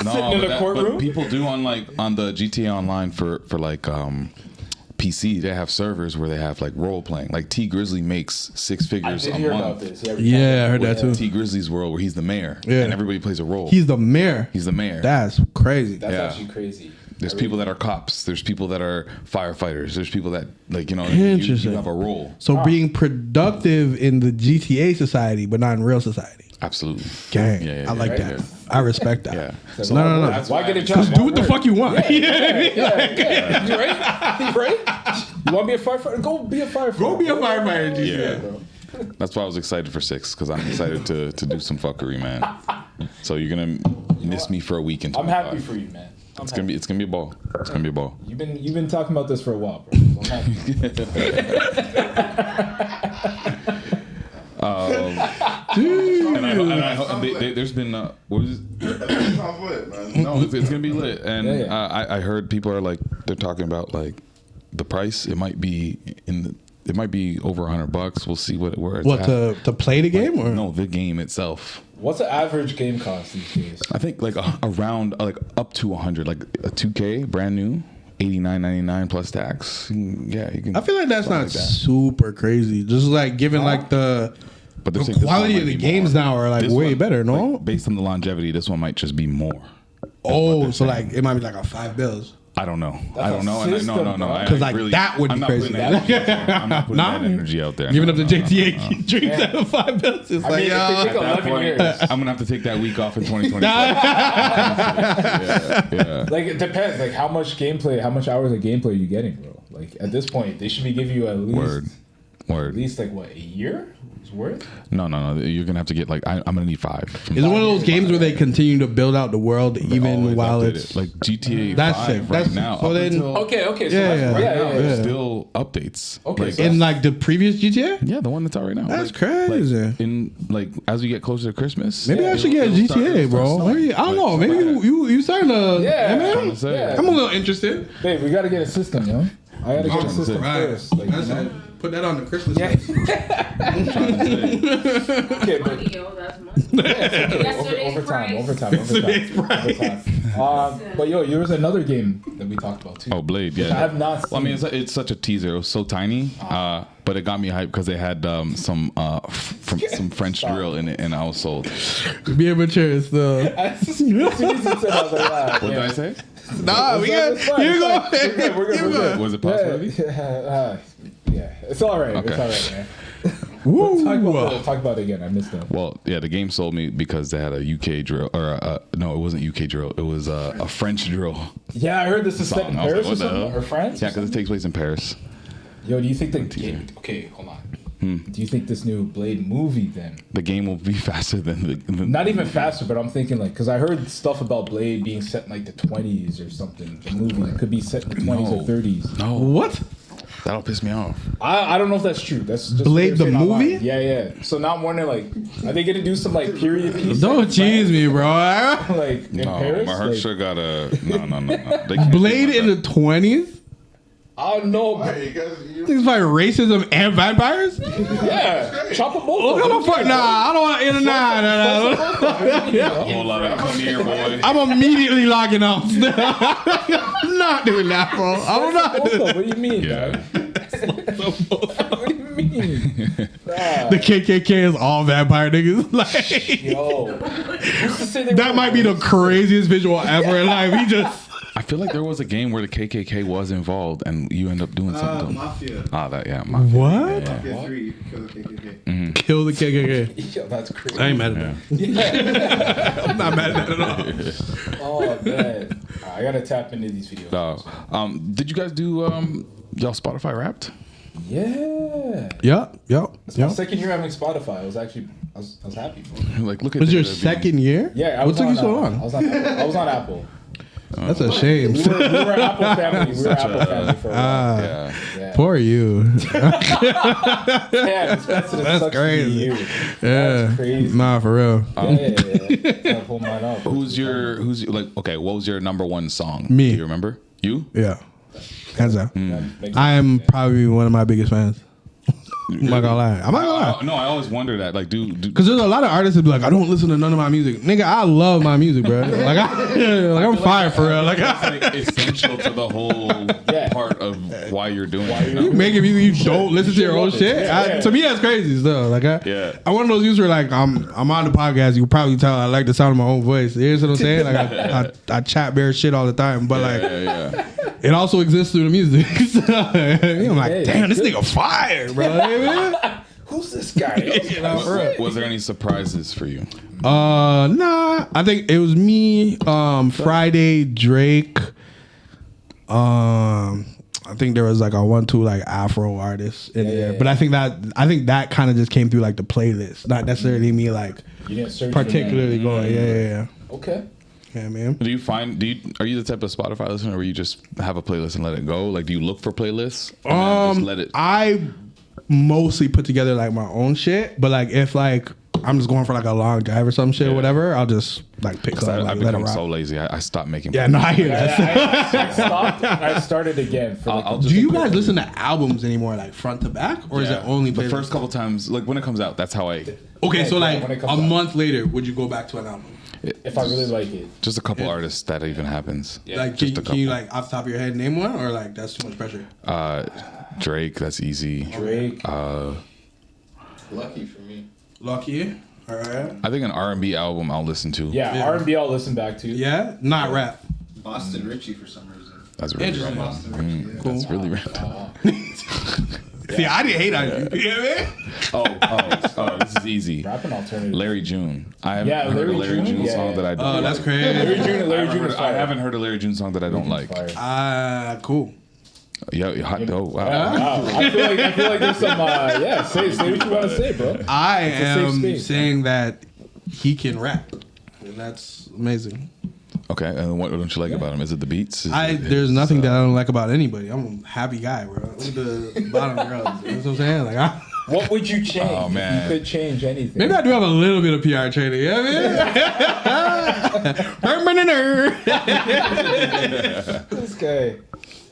Sitting in the courtroom? But people do on the GTA Online for like PC. They have servers where they have like role playing. Like T Grizzly makes 6 I figures did a hear month. about this. Yeah, I heard that too. T Grizzly's world where he's the mayor. Yeah. And everybody plays a role. He's the mayor. He's the mayor. That's crazy. That's Yeah. actually crazy. There's people that are cops. There's people that are firefighters. There's people that like you Interesting. have a role. So being productive in the GTA society, but not in real society. Absolutely. Gang, Yeah, I like yeah, that. yeah. I respect that. Yeah. No, no, no. That's Why why get a I'm job? Just do what the fuck you want. Yeah. You right? You right? You want to be a firefighter? Go be a firefighter. Go be a firefighter in GTA. Yeah. bro. That's why I was excited for 6 because I'm excited to do some fuckery, man. So you're gonna miss me for a week in I'm 25. happy for you, man. It's gonna be a ball. It's gonna be a ball. You've been talking about this for a while, bro. So I'm happy. There's been what is it? No, it's gonna be lit, and Yeah. I heard people are like they're talking about like the price. It might be it might be over $100. We'll see where it's What at. to play the game or No, the game itself. What's the average game cost these days? I think like around like up to 100, like a 2K brand new, $89.99 plus tax. Yeah, you can. I feel like that's something not like that. super crazy. Just like given like the but they're The saying this one quality might of the be games more. now are like This way one, better, no? like, based on the longevity, this one might just be more. Oh, so like it might be like a $5. I don't know. That's I don't a know. system, No. bro. Because like that would I'm be not crazy. putting that energy out there. I'm not putting Nah. that energy out there. Giving No, up the no, no, GTA no, no. drinks at $5. It's I like, mean, if they yo. take At that 11 point, years. I'm gonna have to take that week off in 2024. yeah. Like it depends. Like how much hours of gameplay are you getting, bro? Like at this point, they should be giving you at least Word. like what, a year? It's worth? No. You're gonna have to get like I'm gonna need 5. Is it one of those games where they continue to build out the world even Always while updated. it's like GTA That's 5 sick. right That's- now? so up then- until Okay, so Yeah, that's yeah. right right now, now. there's yeah. still updates. Okay, Like, so in like the previous GTA? yeah, the one that's out right now. That's Like, crazy. Like, in like as we get closer to Christmas, Maybe I should get a it'll start- GTA, it'll start bro. snowing. Maybe I don't Like, know. Maybe you starting to Yeah. man? Trying to say. Yeah. I'm a little interested. Babe, we gotta get a system, yo. I gotta get a system Right. first. Like, you know? Put that on the Christmas Yeah. list. Okay, but Money, yo, that's money. Yesterday's overtime. But yo, there was another game that we talked about too. Oh, Blade, yeah. I have not Well, I mean, seen. it's such a teaser. It was so tiny, but it got me hyped because they had some French drill in it, and I was sold. Be mature is the As soon as you said that, I was like, ah, What yeah. did I say? nah. We got It's fine, you it's go. fine. We're good. Was it possible? Yeah, it's all right. It's Okay. all right, man. Woo. Talk about it again. I missed that. Well, yeah, the game sold me because they had a UK drill, or no, it wasn't UK drill. It was a French drill Yeah, I heard this is set song. in I was Paris like, or what the something, hell? or France. Yeah, because it takes place in Paris. Yo, do you think the game? Okay, hold on. Do you think this new Blade movie then? The game will be faster than the Not even faster, but I'm thinking like, because I heard stuff about Blade being set in like the 20s or something. The movie it could be set in the 20s or 30s. No, What? that'll piss me off. I don't know if that's true. That's just Blade what they're the saying online. movie? Yeah. So now I'm wondering like, are they gonna do some like period piece? Don't cheese me, bro. Like in No, Paris? Mahershala Like, got a no. They can't Blade do in the 20s? I don't know. But Hey, guys, you Things like racism and vampires? yeah, chop them both. Look up. at the fuck. Nah, I don't want to. Nah. a whole lot of come here, boy. I'm immediately logging off. I'm not doing that, bro. I'm not Both doing up. What do you mean, Yeah. man? What do you mean? The KKK is all vampire niggas. Like, Yo, who's to say they that were might be the both? craziest visual ever in life. He just. I feel like there was a game where the KKK was involved, and you end up doing something. Mafia. Mafia. What? Mafia 3, kill the KKK. Kill the KKK. Yo, that's crazy. I ain't mad at that. I'm not mad at that at all. Oh man, I gotta tap into these videos. Did you guys do y'all Spotify Wrapped? Yeah, Yep. it's my second year having Spotify. I was happy. Bro. Like, look at Was your the- second year? Yeah, What took you so I long? was on Apple. That's a shame. We were Apple family. We were Apple family for a while. Yeah. Yeah. Poor you. Yeah, Spencer, it That's sucks to be crazy. you. Yeah. That's crazy. Nah, for real. Yeah. Gotta pull mine up. Who's like? Okay, what was your number one song? Me. Do you remember? You? Yeah. Hands down. Makes I am probably one of my biggest fans. I'm not gonna lie. I'm not gonna lie. No, I always wonder that. Like, do Because there's a lot of artists that be like, I don't listen to none of my music. Nigga, I love my music, bro. Like, I'm fire for real. Like, that's like essential to the whole part of why you're doing it. You you know? making music, you don't listen to your own shit. To me, that's crazy still. Like, Yeah. I'm one of those users where, like, I'm on the podcast. You can probably tell I like the sound of my own voice. You know what I'm saying? Like, I chat bare shit all the time. But, like, Yeah. it also exists through the music. So, I'm like, Hey, damn, this good. nigga fire, bro. You know what I mean? Who's this guy? Was there any surprises for you? Nah. I think it was me, Friday, Drake. I think there was like a 1-2 like Afro artist in there, yeah, but I think that kind of just came through like the playlist, not necessarily me like You didn't search for particularly that. going. Yeah. Okay. Yeah, man. Are you the type of Spotify listener where you just have a playlist and let it go? Like, do you look for playlists? And then just let it. I mostly put together like my own shit, but like if like I'm just going for like a long drive or some shit or whatever, I'll just like pick up, I've like, let it become rock. so lazy. I stopped making. Yeah, no, I hear that. I stopped. I started again. For like I'll the- just- Do you guys listen to albums anymore, like front to back, or is it only the playlists? first couple times? Like when it comes out, that's how I. Okay, so Yeah, like when it a comes out. month later, would you go back to an album? if I really like it. Just a couple artists that even happens. Like, just a can you couple. like off the top of your head name one, or like that's too much pressure? Drake, that's easy. Drake. Lucky for me. Lucky. All right. I think an R&B album I'll listen to. Yeah, Yeah. R&B I'll listen back to. Yeah, not rap. Boston Richie for some reason. That's really Interesting. random. Boston Richie. Yeah. That's really random. See, I didn't hate on you. You know what I mean? Oh, this is easy. Rapping alternative. Larry June. I haven't Yeah, heard a Larry Larry June? June Yeah, song yeah. that I don't Oh, like. that's crazy. Larry June is I fire. haven't heard a Larry June song that I don't like. Fire. Cool. Yeah, hot. Oh, wow. Wow. I feel like there's some say what you want to say, bro. I a safe am space. saying that he can rap, and that's amazing. Okay, and what don't you like about him? Is it the beats? Is it- There's nothing that I don't like about anybody. I'm a happy guy, bro. Look at the bottom girls. You know what I'm saying? Like, What would you change? Oh, man. If you could change anything. maybe I do have a little bit of PR training. You know what I mean? This guy.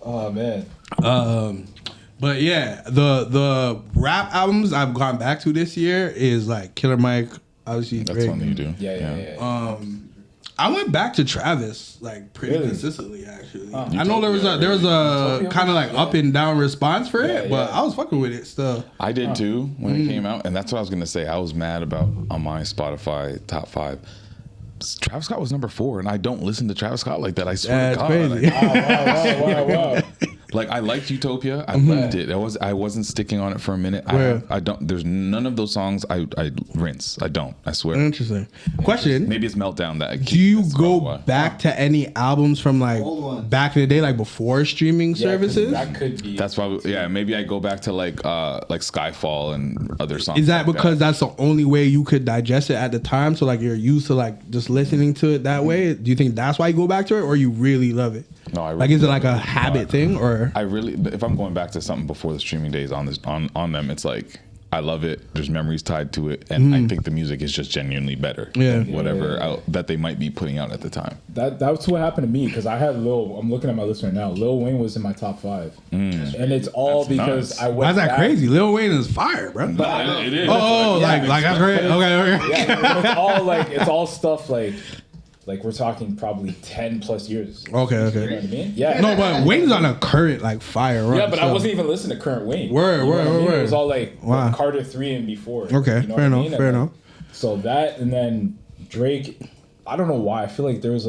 Oh man. But yeah, the rap albums I've gone back to this year is like Killer Mike, obviously That's Drake. something you do. Yeah. I went back to Travis like pretty Really? consistently actually. Huh. I know there was a Utopia kind of like was- up and down response for it, Yeah, but yeah. I was fucking with it still. I did too when Mm. it came out, and that's what I was gonna say. I was mad about on my Spotify top 5. Travis Scott was number 4, and I don't listen to Travis Scott like that. I swear That's to God. crazy. Wow. Like I liked Utopia. I liked it. I wasn't sticking on it for a minute. Where? I don't. There's none of those songs I rinse. I don't. I swear. Interesting. Question. Maybe it's Meltdown that. I keep Do you messing go around. back to any albums from like Old ones. back in the day, like before streaming Yeah, 'cause services? That could be. That's why. Yeah, maybe I go back to like Skyfall and other songs. Is that like because that's the only way you could digest it at the time? So like you're used to like just listening to it that way. Do you think that's why you go back to it, or you really love it? No, I really like is it love like a it. habit thing, or I really, if I'm going back to something before the streaming days on them, it's like I love it. There's memories tied to it, and I think the music is just genuinely better. Yeah. than whatever Yeah. Out, that they might be putting out at the time. That's what happened to me because I had I'm looking at my list right now. Lil Wayne was in my top 5, and it's all That's because nice. I went. why is that back- crazy? Lil Wayne is fire, bro. It is. Oh, Yeah, like that's great. Okay. Yeah, but it's all stuff like we're talking probably 10 plus years. Okay. You know what I mean? Yeah. No, but Wayne's on a current like fire run. Yeah, but I so- wasn't even listening to current Wayne. Word, You know what I mean? word. It was all like Wow. Carter 3 and before. Okay, You know fair what I enough, mean? fair And enough. So that, and then Drake, I don't know why. I feel like there's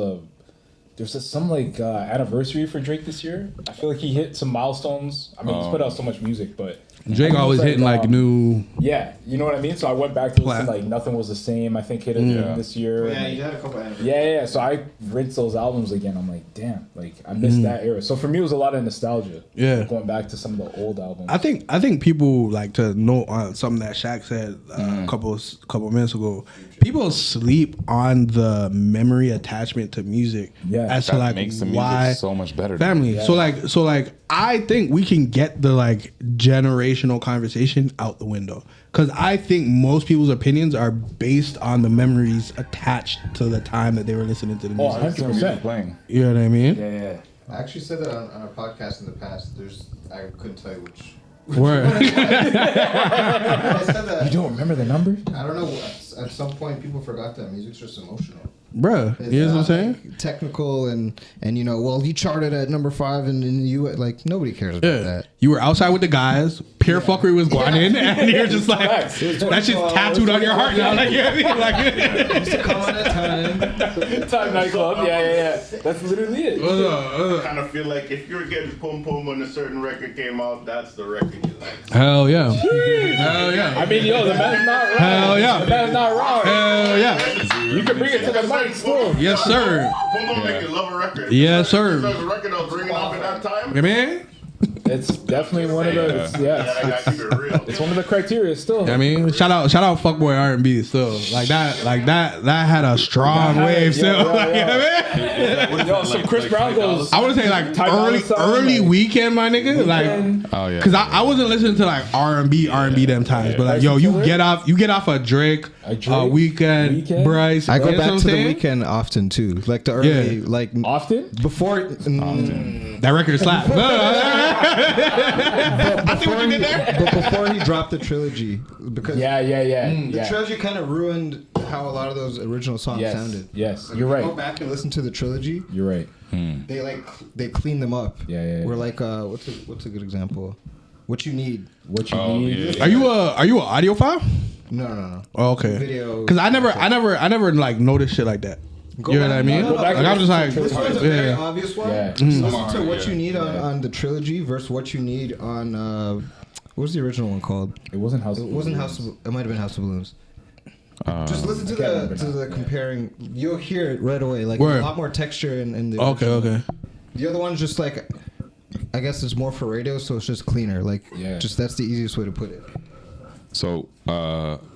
some like anniversary for Drake this year. I feel like he hit some milestones. I mean, he's put out so much music, but Drake always hitting like new. yeah, you know what I mean. So I went back to listen Plat- like Nothing Was the Same. I think hit it this year. Yeah, And, you had a couple anniversaries. yeah. So I rinsed those albums again. I'm like, damn, like I missed that era. So for me, it was a lot of nostalgia. Yeah. going back to some of the old albums. I think people like to know something that Shaq said a couple minutes ago. People sleep on the memory attachment to music. Yeah. as to That like makes the music why so much better. family. Yeah. So like I think we can get the like generational conversation out the window because I think most people's opinions are based on the memories attached to the time that they were listening to the Oh, music. 100%. Playing. You know what I mean? Yeah. I actually said that on a podcast in the past. I couldn't tell you which. Word. I said that. You don't remember the number? I don't know. At some point, people forgot that music's just emotional. Bruh, It's you know what I'm not, saying? like, technical and well, he charted at number 5 in the U.S. Like nobody cares about Yeah. that. You were outside with the guys, pure fuckery was going in, and you're just like, Facts. It was that shit's tattooed on your heart now. Like, you know what I mean? Like, Used to come on at time. Time nightclub. Yeah. That's literally it. Kind of feel like if you're getting pum pum when a certain record came out, that's the record you like. hell yeah. Hell yeah. I mean, yo, the man's not wrong. Hell yeah. The man's not wrong. Hell yeah. You can bring it to the mic still. Yes, sir. Pum pum make you love a record. Yes, sir. There's a record I was bringing up at that time. Yeah, man. It's definitely one of the. It's, Yeah, I gotta keep it real. it's one of the criteria still. I mean, shout out fuckboy R&B still. Like that had a strong wave still. Yo, Like, you know what I mean? Yo, some Chris Brown goes. I would say like Ty Dolla early $ign, like, weekend, my nigga. Like, Weeknd. Oh yeah. cause I wasn't listening to like R&B them times, but like yo, you get off a Drake, Drake, Weekend, Weeknd. Bryce. I go you know what back I'm to the saying? weekend often too, like the early, Yeah. like Often? before. That record slap. I think what you did there. But before he dropped the trilogy, because Yeah. the trilogy kind of ruined how a lot of those original songs Yes. sounded. Yes. You're Go right. back and listen to the trilogy. You're right. They clean them up. Yeah. We're like, what's a good example? What you need. What you Oh, need. yeah. Are you a audiophile? No. Oh, okay. Video. Because I never like noticed shit like that. Go You know what I back- mean? no, no, Like I'm just like, This one's a very yeah. obvious one. Yeah. Just listen to Mm. what you need Yeah. on the trilogy versus what you need on what was the original one called? It wasn't House. It wasn't House of. It might have been House of Balloons. Just listen to I can't remember the now. Yeah. comparing. You'll hear it right away. Like Word. a lot more texture in the. Okay, original. okay. The other one's just like, I guess it's more for radio, so it's just cleaner. Like, Yeah. just that's the easiest way to put it. So,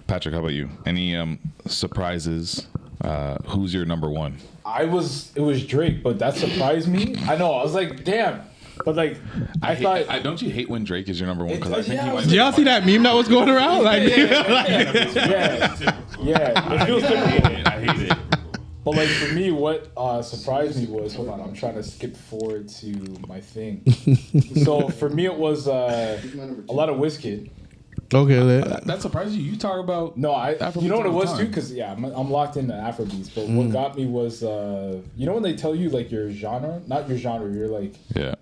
Patrick, how about you? Any surprises? Who's your number one? It was Drake, but that surprised me. I know. I was like, damn. But like, I thought. Don't you hate when Drake is your number one? Because I It's- think yeah, he might. Did y'all see that meme that was going around? Like, Yeah, it feels typical. I hate it. But like for me, what surprised me was, hold on, I'm trying to skip forward to my thing. So for me, it was a lot of Wizkid. okay, lit. That surprised you? You talk about No, Afrobeats you know what it all the was too, time. because I'm locked into Afrobeats. But what got me was, you know when they tell you like your genre, not your genre, you're like, yeah.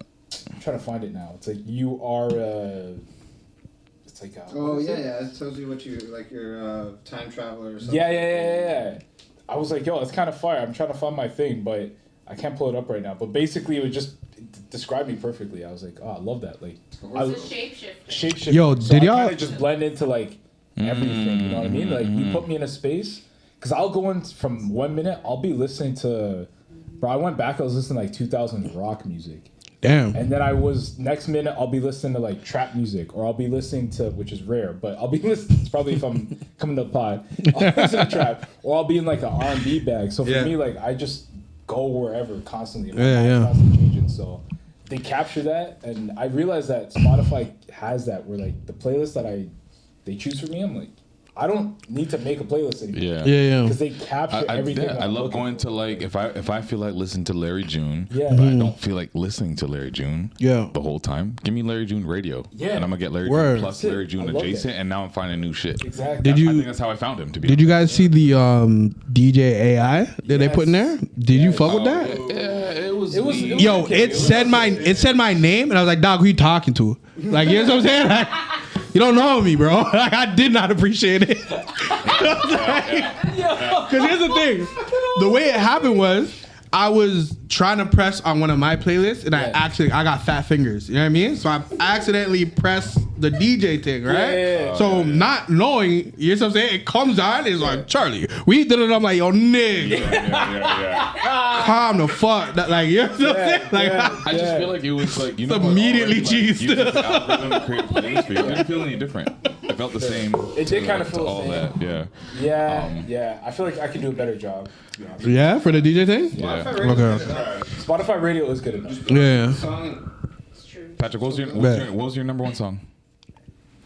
I'm trying to find it now. It's like you are. It's like. What is it? It tells you what you like. Your time traveler or something. Yeah. I was like, yo, it's kind of fire. I'm trying to find my thing, but I can't pull it up right now. But basically, it described me perfectly. I was like, oh, I love that. Like, It's a shapeshifter. shapeshifter. Yo, did y'all- kind of just blend into like everything? You know what I mean? Like, you put me in a space, because I'll go in from 1 minute. I'll be listening to, bro. I went back. I was listening to like 2000s rock music. Damn. And then next minute, I'll be listening to like trap music, or I'll be listening to, which is rare, but I'll be listening, it's probably if I'm coming to the pod, I'll listen to trap, or I'll be in like an R&B bag. So for Yeah. me, like, I just go wherever constantly. My Yeah, mind's yeah. constantly changing. So they capture that, and I realized that Spotify has that, where like the playlist that they choose for me, I'm like, I don't need to make a playlist anymore. Yeah. Because they capture everything. I I'm love looking going for. to like if I feel like listening to Larry June, Yeah. but I don't feel like listening to Larry June Yeah. the whole time. Give me Larry June radio. Yeah. And I'm gonna get Larry Word. June plus That's it. Larry June I love adjacent, that. and now I'm finding new shit. Exactly. Did I you think that's how I found him. To be did you honest. guys see the DJ AI that they put in there? Did you fuck with that? Yeah, it was. Yo, it said my name, and I was like, dog, who you talking to? Like, you know what I'm saying? Like, you don't know me, bro. Like, I did not appreciate it. Because here's the thing. The way it happened was, I was trying to press on one of my playlists, and I got fat fingers. You know what I mean? So I accidentally pressed the DJ thing, right? Yeah. So not knowing, you know what I'm saying? It comes on, it's like, Charlie, we did it. I'm like, yo, nigga, calm the fuck. Like, you know what I'm saying? Like, I just feel like it was like, you know, It's immediately already, like, cheesed. you just algorithm to create a playlist for you. It didn't feel any different. It felt the same. It did kind of to feel the all same. that. Yeah. Yeah. I feel like I could do a better job. To be honest. yeah, for the DJ thing? Yeah. Okay. Spotify Radio is good enough. Yeah. It's true. Patrick, what was your number one song?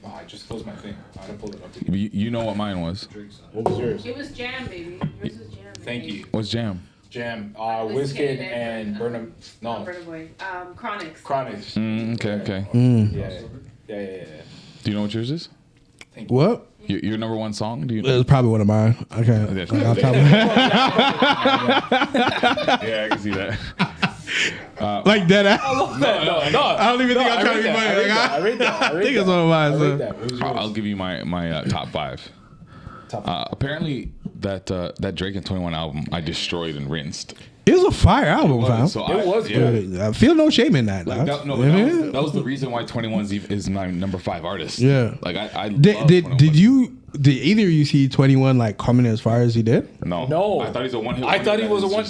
Oh, I just closed my thing. I didn't pull it up. You know what mine was. What was yours? It was Jam, baby. Yours was Jam. Thank baby. you. What's Jam? Jam. Wizkid and Burnham. No. Burna Boy. Chronics. Chronics. Okay. Yeah. Do you know what yours is? What? Your number one song? Do you It know? was probably one of mine. Okay. Yeah, Like, I'll tell you. Yeah, I can see that. Like that. No. I don't even think I'm trying to be funny. Like, I read that. I think it's one of mine. I So. read that. What was yours? I'll give you my top five. Top five. Apparently, that Drake and 21 album I destroyed and rinsed. It was a fire album, fam. So It was good. I feel no shame in that. Like dog. that, no, You know what I mean? that was the reason why 21 is my number 5 artist. Yeah. Like I Did love 21. did either of you see 21 like coming as far as he did? No. I thought he's a one hit. I thought he was a one.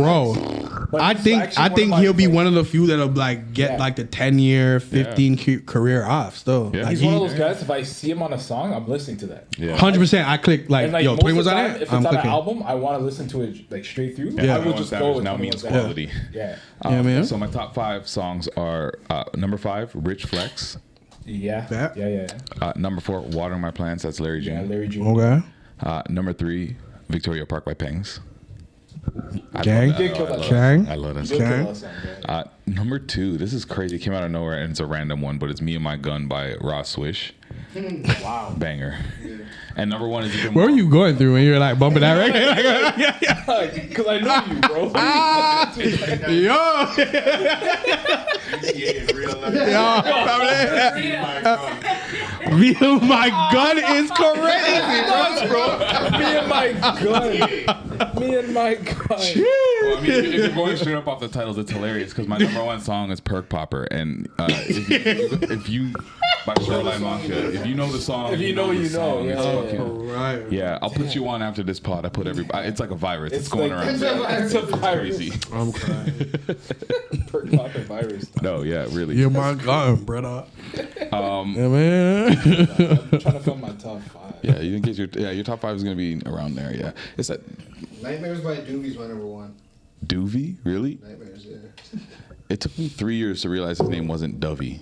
Bro, But I he's think actually one of he'll my- be one of the few that'll like get Yeah. like the 10-year, 15 career off still. Yeah. Like, He's one of those guys. If I see him on a song, I'm listening to that. Yeah. 100%. I click like, And like yo, most 21's of the on time, it. if it's I'm on an clicking. album, I want to listen to it like straight through. Yeah, I would just go with now 21 means Savage. quality. Yeah. Yeah, man. So my top 5 songs are number 5, Rich Flex. Yeah. Number 4, Watering My Plants. That's Larry Yeah, June. Larry June. Okay. Number 3, Victoria Park by Pangs. Gang. Did kill that song. Gang. I love that Did song. kill that song, yeah. Number 2, this is crazy. It came out of nowhere and it's a random one, but it's Me and My Gun by Ross Swish. Wow. Banger. And number one is even What were you going through when you were like bumping that record? Because I know you, bro. Yo, Yeah, in real life. Feel my gun is crazy, bro. Me and my gun. Me and my gun. Well, I mean, if you're going straight up off the titles, it's hilarious because my number one song is Perk Popper, and if you by Shoreline Mafia, if you know the song, If you know, the you know. song, it's fucking- Right. yeah, I'll put you on after this pod. I put everybody. It's like a virus. It's going like- around. It's a virus. Crazy. I'm crying. Perk popper virus. No, yeah, really. You're my gun, brother. Yeah, man. I'm trying to fill my top 5. Yeah, you didn't get your top 5 is gonna be around there. Yeah, it's that Nightmares by Doobie's my number 1. Doovie. Really? Nightmares, yeah. It took me 3 years to realize his name wasn't Dovey.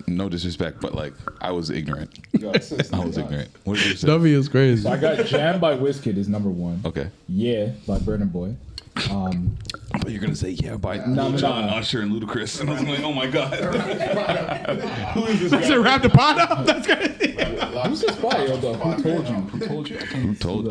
No disrespect, but like I was ignorant. I was ignorant. What did you say? W is crazy. So I got Jam by Wizkid is number 1. Okay. Yeah by Burna Boy. I thought you were gonna say yeah by No, Lil no, Jon, no. Usher, and Ludacris, and I was like, oh my god. Who is this That's guy? a wrap the pot up. That's crazy. Who's this by? Though? Who told you? Who told you? Who told?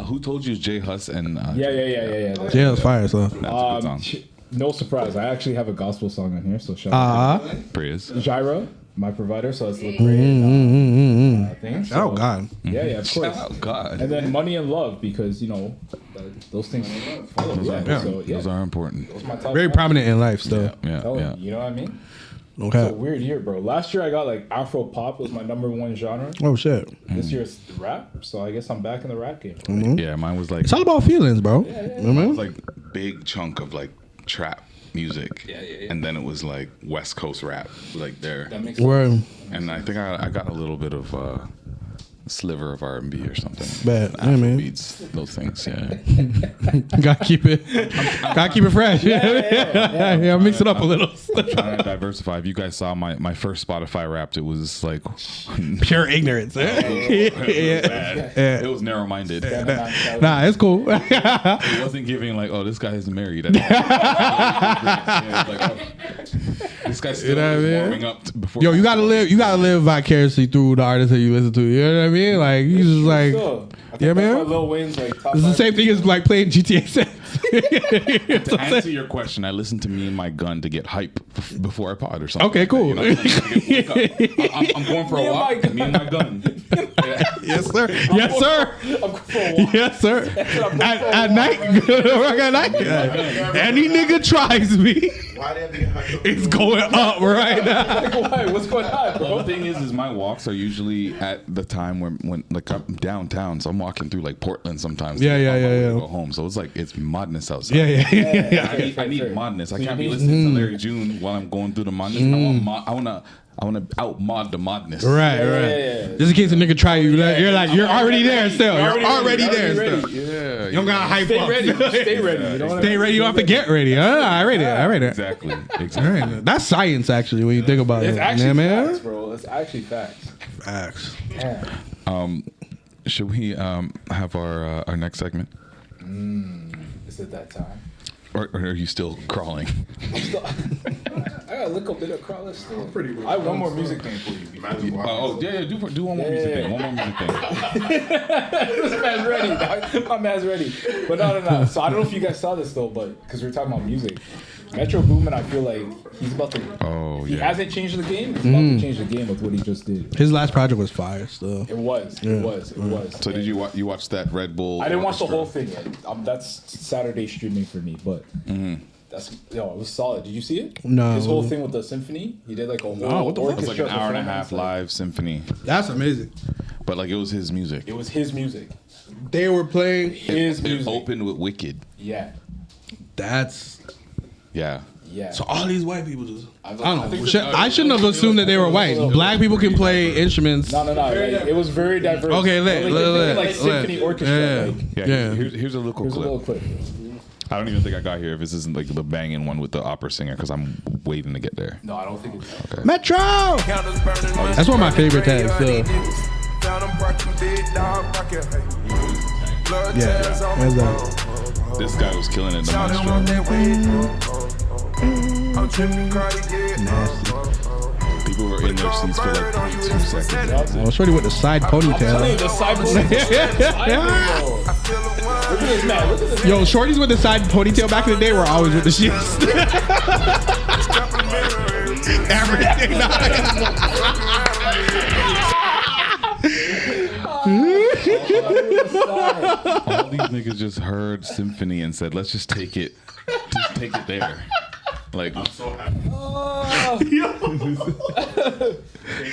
Who told you? J Hus and Yeah. That's Yeah, it's fire, so. a good song. No surprise. I actually have a gospel song on here, so shout out to Prius. Gyra, my provider. So it's the great thing. So, Oh, God. Yeah, of course. Oh God. And then Money and Love because those things follow. Yeah. So yeah, Those are important. those my top Very 5. prominent in life still. Yeah, Oh, yeah. you know what I mean? It's a Okay. weird year, bro. Last year I got like Afro pop was my number 1 genre. Oh, shit. This year it's rap, so I guess I'm back in the rap game. Yeah, mine was like It's all about feelings, bro. You know it what I was mean? like big chunk of like trap music. Yeah. And then it was like West Coast rap, like there. That makes sense. Word. And I think I got a little bit of sliver of R&B or something. Bad. Yeah, Afro man. beats, those things. Yeah. Gotta keep it fresh. Yeah, mix it up a little. Trying to diversify. If you guys saw my first Spotify Wrapped, it was like Pure ignorance. it was narrow-minded. Nah, it's cool. It wasn't giving like, oh, this guy isn't married. Yeah, like, oh, this guy's still You know what I mean? warming up before. Yo, you gotta live vicariously through the artists that you listen to. You know what I mean? Like you just like, Still, I think yeah, that's man. why Lil Wayne's like top It's the 5. same thing as like playing GTA 6. To answer your question, I listened to Me and My Gun to get hype before I pod or something. Okay, like that, cool. you know what I'm saying? To get woke up. I'm going for a Me and walk. My Gun. Me and My Gun. Yeah. Yes, sir. Yes, sir. I'm going for a walk. Yes, sir. At night, work at night. Any nigga tries me, Why did they have to it's going up right now. Why? What's going on, Well, bro? the thing is my walks are usually at the time when like I'm downtown, so I'm walking through like Portland sometimes. Yeah, to yeah, find my yeah, way to yeah. Go home, so it's like it's madness outside. Yeah, yeah. I need modness. I So can't you be need- listening to Larry June while I'm going through the modness. I wanna out mod the modness. Right, right. Yeah. Just in case a nigga try you, you're like, you're already there still. You're already there still. Yeah. You don't gotta hype Stay up. ready. Stay ready. You know what I Stay mean? ready. You don't have to get ready. I ready. Exactly. All right. That's science, actually, when you think about It's it. actually Yeah, man. facts, bro. It's actually facts. Facts. Yeah. Should we have our next segment, Is it that time? or are you still crawling? I gotta look a bit of crawler still. I have one more music thing for you. Do one more music thing. One more music thing. This man's ready, dog. My man's ready. But no. So I don't know if you guys saw this though, but because we're talking about music, Metro Boomin, I feel like he's about to. Oh He yeah. hasn't changed the game. He's about to change the game with what he just did. His last project was fire, still. It was. So did you watch that Red Bull? I didn't watch the orchestra? whole thing yet. That's Saturday streaming for me, but it was solid. Did you see it? No. His whole thing with the symphony, he did like a whole what the fuck? It was like an hour and a half performance, like- live symphony, That's amazing. but like it was his music. It was his music. They were playing. His It music. opened with Wicked. Yeah. That's. Yeah. Yeah. So all these white people just. I don't know. think I shouldn't have assumed that they were white. Black people can play instruments. No. Like, it was very diverse. Okay, like symphony orchestra. Yeah. Like, Yeah. Here's a little here's a clip. little clip. I don't even think I got here if this isn't like the banging one with the opera singer because I'm waiting to get there. No, I don't think it's. Metro. That's one of my favorite tags. Still. Yeah. That's that. This guy was killing it in the maestro. Nasty. People people were in their seats for like 2 seconds. Oh, shorty with the side ponytail. The side ponytail. Look at this man. Look at this. Yo, shorties with the side ponytail back in the day were always with the shits. Everything. All these niggas just heard symphony and said, "Let's just take it there." Like, I'm so happy. Take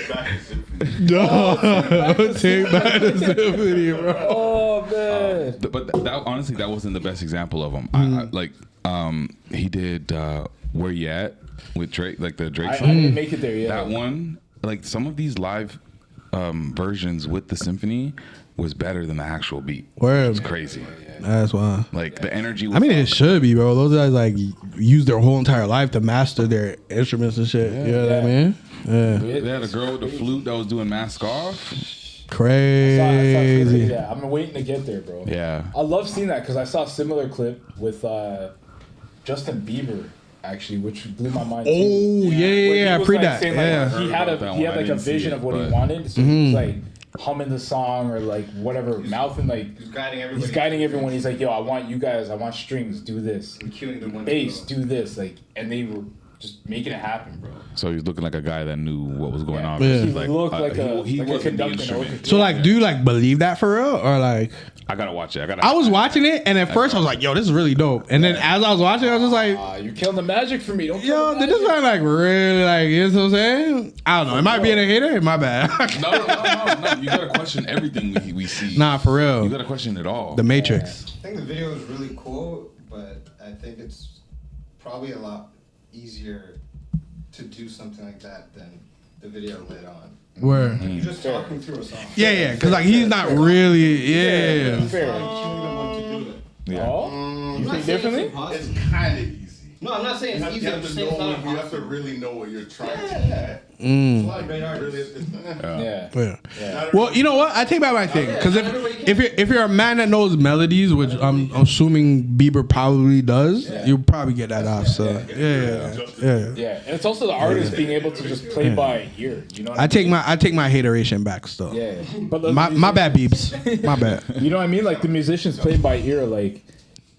back the symphony. No, take back the symphony, bro. Oh man. but that honestly, that wasn't the best example of him. He did "Where You At" with Drake, like the Drake I song. didn't make it there yet. That one, like some of these live versions with the symphony was better than the actual beat. Word. It's crazy. That's why. Like the energy was I mean, it should be, bro. Those guys like use their whole entire life to master their instruments and shit. You know what I mean? Yeah. They had a girl with the flute that was doing Mask Off. I saw Crazy. that. I'm waiting to get there, bro. Yeah. I love seeing that because I saw a similar clip with Justin Bieber actually, which blew my mind. Oh too. yeah. Where he was, Pre like, that. saying, Yeah. like, he had That he one, had I like a didn't see vision it, of what he but- wanted, so he was like humming the song or like whatever, mouthing like He's guiding everybody. he's guiding everyone. He's like, yo, I want you guys, I want strings, do this, And cueing them when bass, to go. do this, like, and they were just making it happen, bro. So he's looking like a guy that knew what was going on. Yeah. He Like, looked like a he like a wasn't the conductor. instrument. So like, do you like believe that for real, or like? I gotta watch it. I was watching it, and at first I was like, "Yo, this is really dope." And then as I was watching, I was just like, You're killing the magic for me. Don't kill "Yo, the did this magic. man like really like?" You know what I'm saying? I don't know. Am I being a hater? My bad. No. You gotta question everything we see. Nah, for You real. gotta question it all. The Matrix. I think the video is really cool, but I think it's probably a lot easier to do something like that than the video laid on. Where? You're just talking through a song. Yeah, because like he's not really. Yeah. Fair. Cueing them when to do it. Yeah. Oh, I'm you not think saying it's differently? impossible. It's kind of easy. No, I'm not saying You it's have, easy. you I'm have just to saying it's know. not You have to impossible. really know what you're trying to get. Mm. A lot of great artists. Yeah. Well, you know what? I take back my thing because if you're a man that knows melodies, which I'm assuming Bieber probably does, you'll probably get that off. So yeah. Yeah, and it's also the artist being able to just play by ear. You know what I take my hateration back still. Yeah, but the My bad, Beeps. My bad. You know what I mean? Like the musicians play by ear, like,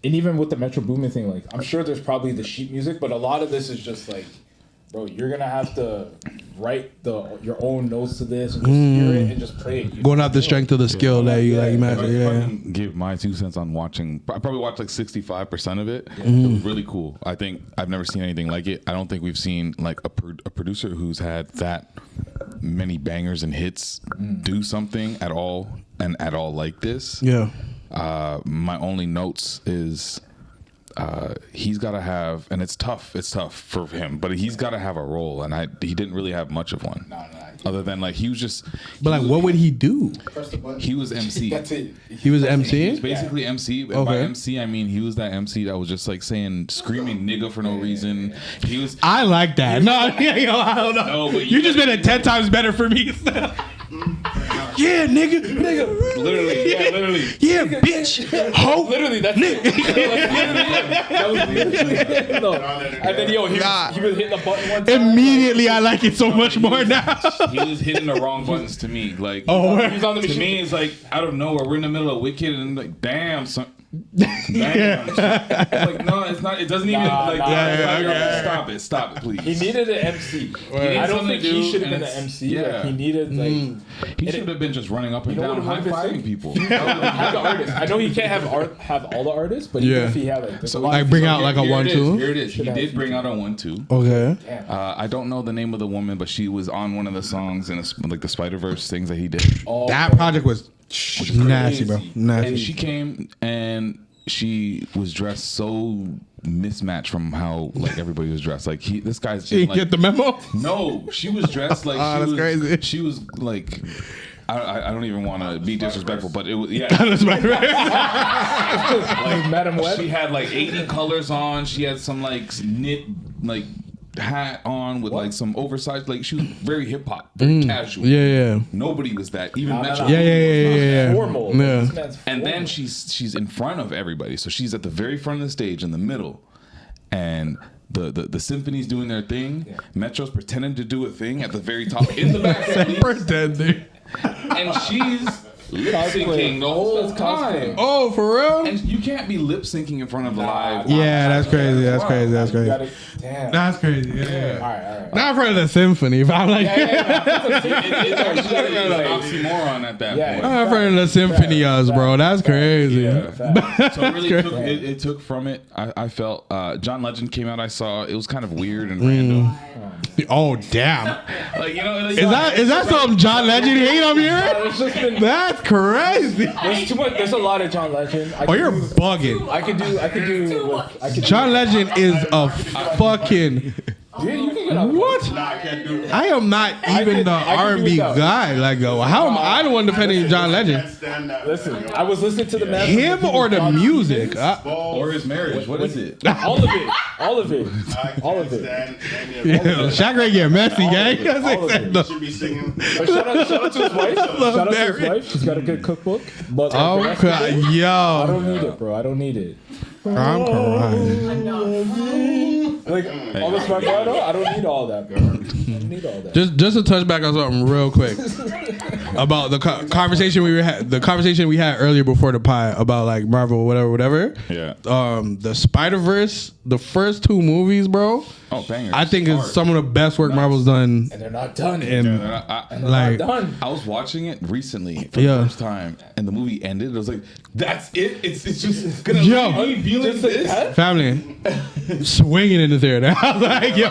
and even with the Metro Boomin thing, like I'm sure there's probably the sheet music, but a lot of this is just like, bro, you're gonna have to write your own notes to this and just hear it and just play it. Going off the strength of the skill that you like master. If I Yeah. can give my 2 cents on watching. I probably watched like 65% of it. It was really cool. I think I've never seen anything like it. I don't think we've seen like a producer who's had that many bangers and hits do something at all like this. Yeah. My only notes is he's got to have, and it's tough for him, but he's got to have a role, and he didn't really have much of one. Other than like he was just. But like, what would he do? He was MC. That's it. He was MC. He's basically MC. And by Okay. MC, I mean he was that MC that was just like screaming nigga for no reason. He was. I like that. No, I don't know. No, but you just made it 10 times better for me. Yeah, nigga. Literally. Yeah, bitch. Ho. Literally, that's it. That was literally no. And then he was hitting the button one time. Immediately, I like it so much more now. He was hitting the wrong buttons to me. Like, He's on the to machine. me, it's like out of nowhere. We're in the middle of Wicked, and I'm like, damn, son. Damn. Like, no, it's not. It doesn't even. Stop it, please. He needed an MC. needed I don't something think to he do, should have and been an it's- MC. Like, he needed He should have been just running up and You know down, what high it would've been fiving people. have the artist. I know he can't have all the artists, but even Yeah. if he had like, So Like bring out like a Here it 1-2. is, Here it is. He did bring out a 1-2. Okay. I don't know the name of the woman, but she was on one of the songs in like the Spider-Verse things that he did. That project was nasty, bro. And Nasty. she came and she was dressed so mismatched from how like everybody was dressed. Like this guy's You in, like, get the memo? no, she was dressed like Oh, she that's was, crazy. She was like. I don't even want to be disrespectful, but it was That's my like Madam Web. She had like 80 colors on. She had some like knit like hat on with like some oversized, like she was very hip hop, very casual. Yeah. Nobody was that. Even Metro. Yeah. Formal. Yeah. This man's And then formal. she's in front of everybody, so she's at the very front of the stage in the middle, and the symphony's doing their thing. Yeah. Metro's pretending to do a thing at the very top in the back. Pretending. And she's lip syncing the whole time. Oh, for real? And you can't be lip syncing in front of the live. Yeah, that's crazy. That's crazy. That's crazy. Damn. That's crazy. Yeah. All right. Not in front of the symphony, but I'm like, It's an oxymoron at that point. not in front of the symphonias, bro. That's crazy. Yeah. So really, it took from it. I felt John Legend came out. I saw it was kind of weird and random. Oh damn! Like Is that something John Legend hate I'm hearing? That's crazy. There's too much. There's a lot of John Legend. You're bugging. I could do. John Legend is a fucking. Yeah, you can get out. What? Nah, I can't do it. I am not even the R&B guy. Like, how am I the one defending John Legend? Listen, I was listening to the man. Him or the music? Or his marriage? What is it? All of it. All of it. All of it. Yeah, Shaq Ray get messy, gang. Should be singing. But shout out to his wife. Shout out to his wife. She's got a good cookbook. But Oh, God. I Yo. don't need it, bro. I don't need it. I'm crying. Like all this vibrato, I don't need all that, bro. I don't need all that. Just to touch back on something real quick about the conversation we had earlier before the pie about like Marvel, whatever. Yeah. The Spider-Verse, the first 2 movies, bro. Oh, bangers. I think it's some of the best work Marvel's done. And they're not done. And Not done. I was watching it recently for the first time, and the movie ended. I was like, "That's it. It's just gonna leave me feeling this." Family swinging in the theater. I was like, yo,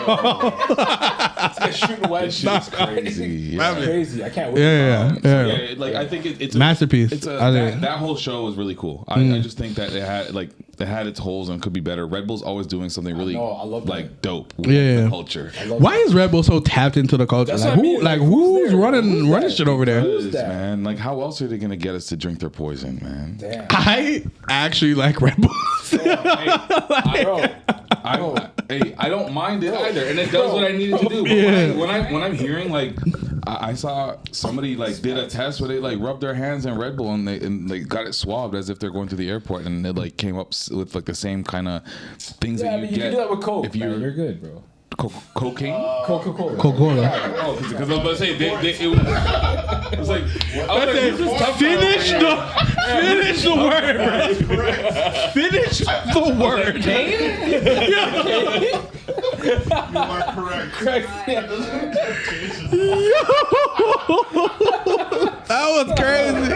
It's like shooting wedge. It's crazy. Yeah. It's crazy. I can't wait. Yeah. Like I think it's a Masterpiece. That whole show was really cool. I just think that it had its holes and could be better. Red Bull's always doing something really I love that. like dope with Yeah. the culture. Why is Red Bull so tapped into the culture? That's Like what I mean. who's Who's running that? shit over there? Who's that? Man, like how else are they gonna get us to drink their poison, man? Damn. I actually like Red Bull. I don't mind it either, and it does what I needed to do. But when I'm hearing like, I saw somebody like did a test where they like rubbed their hands in Red Bull and they got it swabbed as if they're going through the airport, and it like came up with like the same kind of things that you You get. can do that with Coke. If You're good, bro. Cocaine. Coca-Cola. Coca-Cola. Oh, because I was about to say it was like Finish the word, bro. Finish the word. You are correct. That was crazy.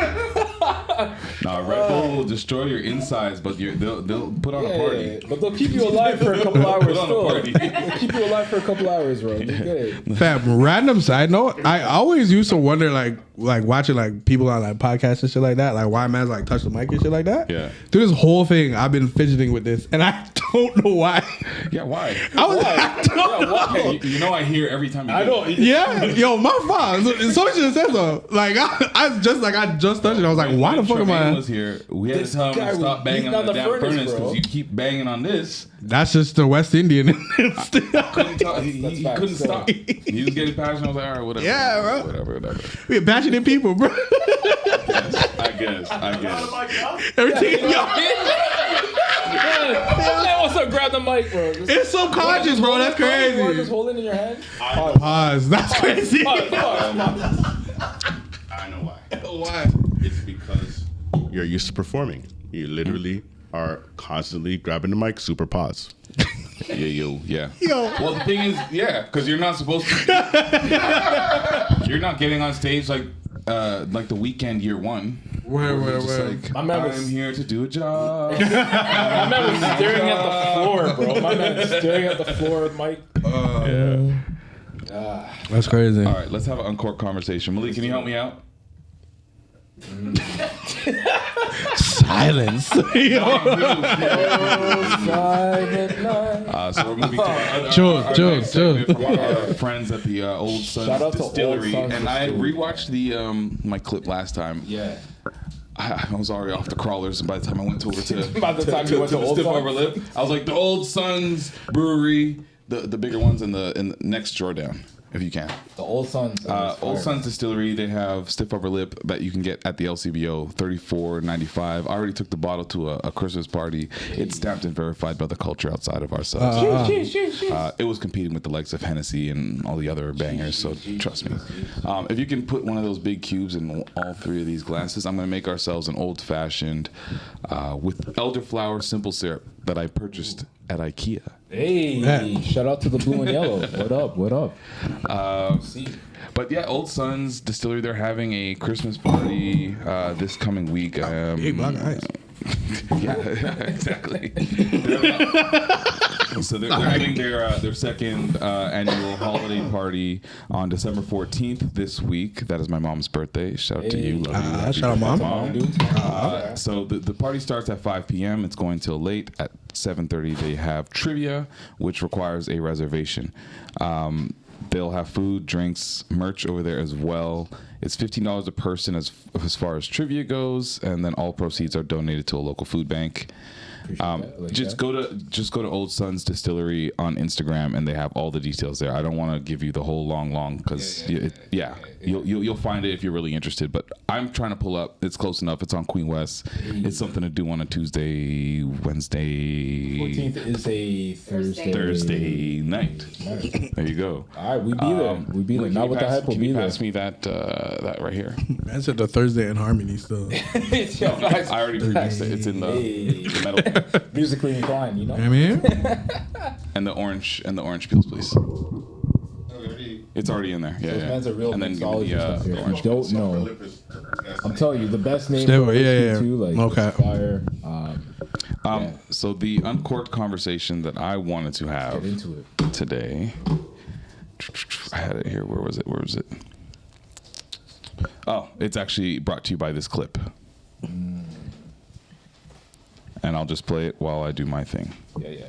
Nah, Red Bull will destroy your insides, but they'll put on a party. But they'll keep you alive for a couple hours. Put on a Still. party. They'll keep you alive for a couple hours, bro. You're good. Fam, random side note, I always used to wonder like watching like people on like podcasts and shit like that, like why man's like touch the mic and shit like that. Yeah. Through this whole thing, I've been fidgeting with this, and I don't know why. Yeah, why? Why? You know I hear every time. I know. Yeah, yo, my fault. So should have said so. Like I just touched it. I was like, why the fuck am Tremaine I? was here. We had to This tell him guy to stop was banging beating on on the the damn furnace, furnace bro. because you keep banging on this. That's just the West Indian. He couldn't stop. He was getting passionate. I was like, all right, whatever. Yeah, bro. Whatever. We're passionate people, bro. I guess. Everything, yo, Man wants to grab the mic, bro. it's subconscious, bro. That's You want to crazy. just hold it in your hand? Pause. That's crazy. I know why. Why? It's because you're used to performing. You literally are constantly grabbing the mic, super pause. Yeah. Yo. Well, the thing is, because you're not supposed to. You're not getting on stage like the Weekend year one. Where? Like, My man was- I'm here to do a job. My man was staring at the floor, bro. My man was staring at the floor, Mike. That's crazy. All right, let's have an uncorked conversation. Malik, can you help me out? Silence. So we're moving to Chill. from our friends at the Old Shout Sons out to Old Distillery, Sons and I Distillery. rewatched the my clip last time. Yeah. I was already off the crawlers, and by the time I went over to By the time you went to the Old stiff Sons? upper lip, I was like the Old Sons Brewery, the bigger ones in the next Jordan. if you can. The Old Sons. Old Sons Distillery, they have stiff upper lip that you can get at the LCBO, $34.95. I already took the bottle to a Christmas party. It's stamped and verified by the culture outside of ourselves. It was competing with the likes of Hennessy and all the other bangers, so trust me. If you can put one of those big cubes in all three of these glasses, I'm going to make ourselves an old-fashioned with elderflower simple syrup that I purchased at IKEA. Hey, shout out to the blue and yellow. What up? What up? But yeah, Old Sons Distillery, they're having a Christmas party this coming week. Big black eyes. Yeah, exactly. So they're having their second annual holiday party on December 14th this week. That is my mom's birthday. Shout out to you. Love you. Shout out, Mom. So the party starts at 5 p.m. It's going till late. At 7:30, they have trivia, which requires a reservation. They'll have food, drinks, merch over there as well. It's $15 a person as far as trivia goes, and then all proceeds are donated to a local food bank. Just go to Old Sons Distillery on Instagram, and they have all the details there. I don't want to give you the whole long because you'll find it if you're really interested. But I'm trying to pull up. It's close enough. It's on Queen West. It's something to do on a Tuesday, Wednesday. 14th is a Thursday night. There you go. All right, we be there. We be there. Not with the hype. We'll be there. Pass me that right here. That's at the Thursday in Harmony still. I already pre-mixed it. It's in the metal. Musically inclined, you know. I mean, and the orange peels, please. It's already in there. Yeah, Those men's are real and then give me mixologists the here. orange. Don't know. I'm telling you, the best name. Stable, yeah. Too, like, Okay. Fire. So the uncorked conversation that I wanted to have Get into it. today, I had it here. Where was it? Oh, it's actually brought to you by this clip. And I'll just play it while I do my thing. Yeah.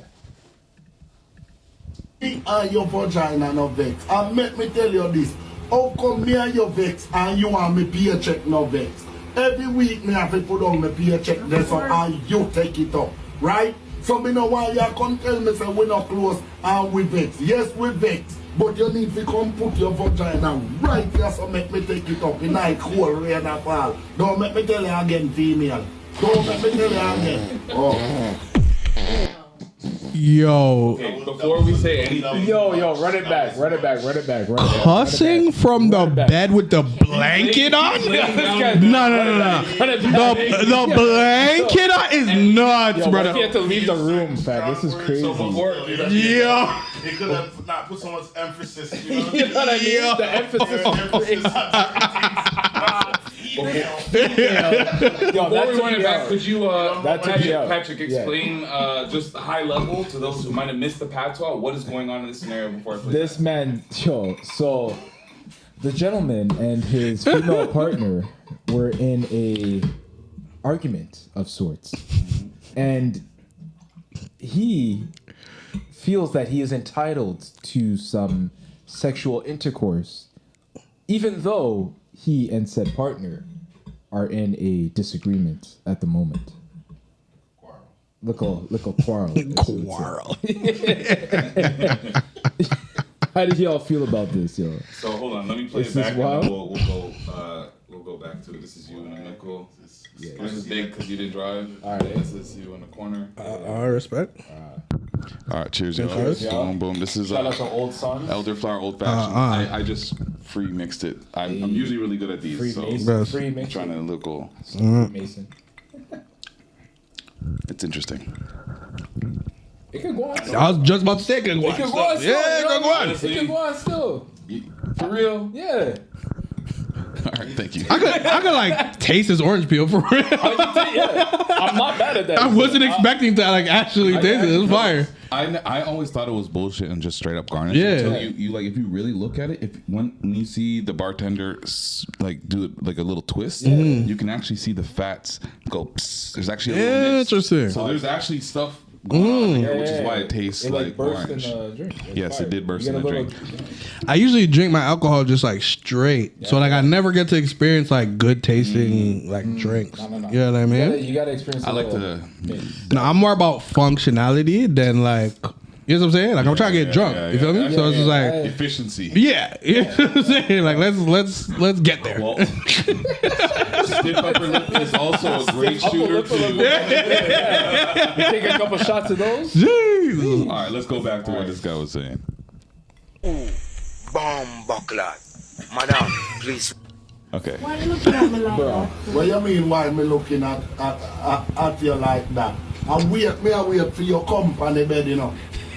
And your vagina no vex. And let me tell you this. How come me and you vex and you and me paycheck no vex? Every week me have to put on my paycheck there so and you take it up. Right? So me know why you come tell me say we not close and we vex. Yes, we vex. But you need to come put your vagina right here so make me take it up in night cold rain and fall. Don't make me tell you again, female. Don't make me tell you again. Oh. yo, Okay, before we say anything, Yo, run it back. cussing from the bed with the blanket on? No. The blanket on is nuts, Yo, brother. you have to leave the room, fam. This is crazy. so before Yo. It could have not put so much emphasis. You know what I mean? The emphasis on crazy. Yo, before we run it back, could you, That took me out. Patrick, explain just high level to those who might have missed the patois, what is going on in this scenario before I play This man, so the gentleman and his female partner were in a argument of sorts, and he feels that he is entitled to some sexual intercourse, even though he and said partner are in a disagreement at the moment. Little quarrel. Quarrel. How did y'all feel about this, yo? So hold on, let me play This it is back. wild. And we'll go back to it. This is you and Nicole. This is big because you didn't drive. All right. This is you in the corner. I respect. All right, cheers, y'all. Cheers. Boom, boom. This is Shout out to Old Sons. elderflower old fashioned. I just free mixed it. I'm usually really good at these, Free so Mason. Best. Free I'm Mason. trying to look cool. Mason. It's interesting. It could go on. I was just about to say it could go on. It could go on still. Yeah, you it know could go what I on. mean? It could go on still. For real? Yeah. All right, thank you. I could like taste this orange peel for real. Yeah. I'm not mad at that. I wasn't expecting to like actually taste it. It was fire. I always thought it was bullshit and just straight up garnish. Yeah. Until you like, if you really look at it, when you see the bartender like do it like a little twist, you can actually see the fats go. Psst. There's actually a little mix. Interesting. So there's actually stuff going on in here, which is why it tastes It like burst orange. in the drink. It's Yes, fire. it did burst You in get the a drink. I usually drink my alcohol just like straight, so like I never get to experience like good tasting like drinks. No. You know what I mean? You gotta experience. I like to. to. No, I'm more about functionality than like You know what I'm saying? Like I'm trying to get drunk. You feel me? So it's just like efficiency. Yeah, you know what I'm saying? Like let's get there. Well, stiff upper lip is also a great shooter too. You take a couple shots of those. Jesus. All right, let's go back to what this guy was saying. Bomb buckler. Madam, please. Okay. Why you looking at me like that? What you mean why me looking at you like that? I wait for your company bed, you know.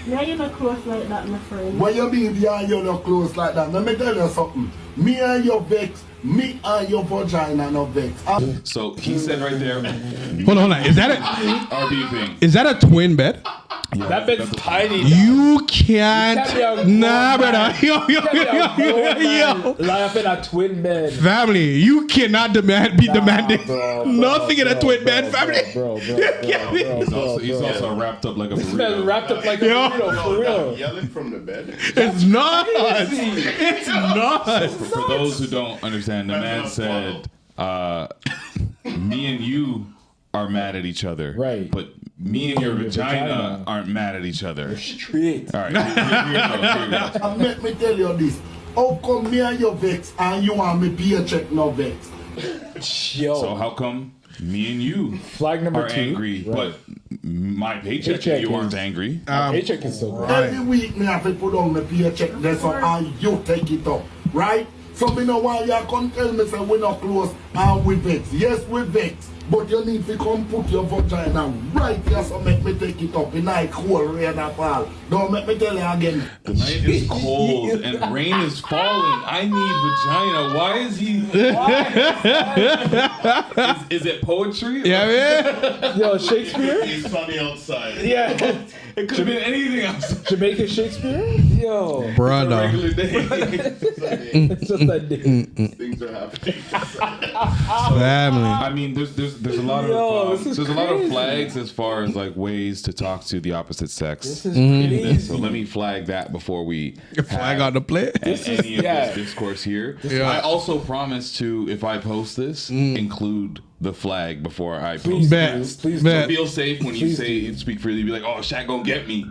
Yeah, you're not close like that, my friend. What you mean, yeah, you're not close like that? Let me tell you something. Me and your vex, me and your vagina no vex. So he said right there. Hold on. Is that RB thing? Is that a twin bed? Yeah, that bed's tiny. You can't. Nah, brother. Yo. Lie up in a twin bed. Family, you cannot be demanding nothing in a twin bed, family. Bro. He's also wrapped up like a burrito. This man wrapped up like a burrito, for real. Yelling from the bed. It's not. It's not. So for those who don't understand, the man said, "Me and you are mad at each other, right? But me and your vagina aren't mad at each other." Straight. All right. Here we go. Let me tell you this. How come me and your vex and you want me paycheck no vex? Yo. So how come me and you Flag number are 2, angry, but my paycheck and you aren't angry? Paycheck is so good. Every week me have to put on my paycheck there so and you take it up, right? So me know why you come tell me say we not close and we vex. Yes, we vex. But you need to come put your vagina right here so make me take it up. In night cold rain and fall. Don't make me tell you again. The night is cold and rain is falling. I need vagina. Why is he? Is it poetry? Yeah, man. Yo, Shakespeare? It's sunny outside. Yeah. It could have been anything else. Jamaican Shakespeare? Yo. Brother. Regular day. It's just that day. Things are happening. Family. I mean, there's a lot of there's a lot of flags as far as like ways to talk to the opposite sex. This is in crazy. this. So let me flag that before we Flag on the plate. any of this discourse here. Yeah. I also promise to, if I post this, include the flag before I post Bet. it. Please So Bet. feel safe when you say speak freely. Be like, oh, Shaq gonna get me.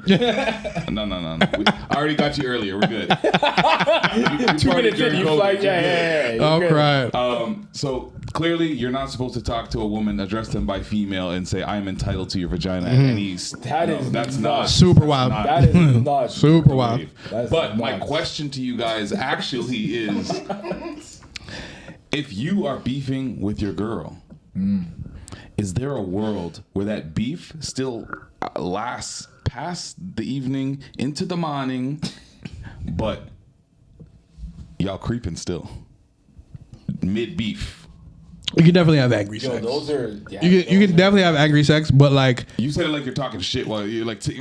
No. I already got you earlier. We're good. 2 minutes in, you flag, yeah. I'll cry. So clearly, you're not supposed to talk to a woman, address them by female, and say, "I am entitled to your vagina." And that's not Super wild. That is not Super wild. But my question to you guys actually is, if you are beefing with your girl, is there a world where that beef still lasts past the evening into the morning, but y'all creeping still mid beef? You can definitely have angry Yo, sex. those are. Yeah, You can definitely have angry sex, but like You said it like you're talking shit while you're like, no.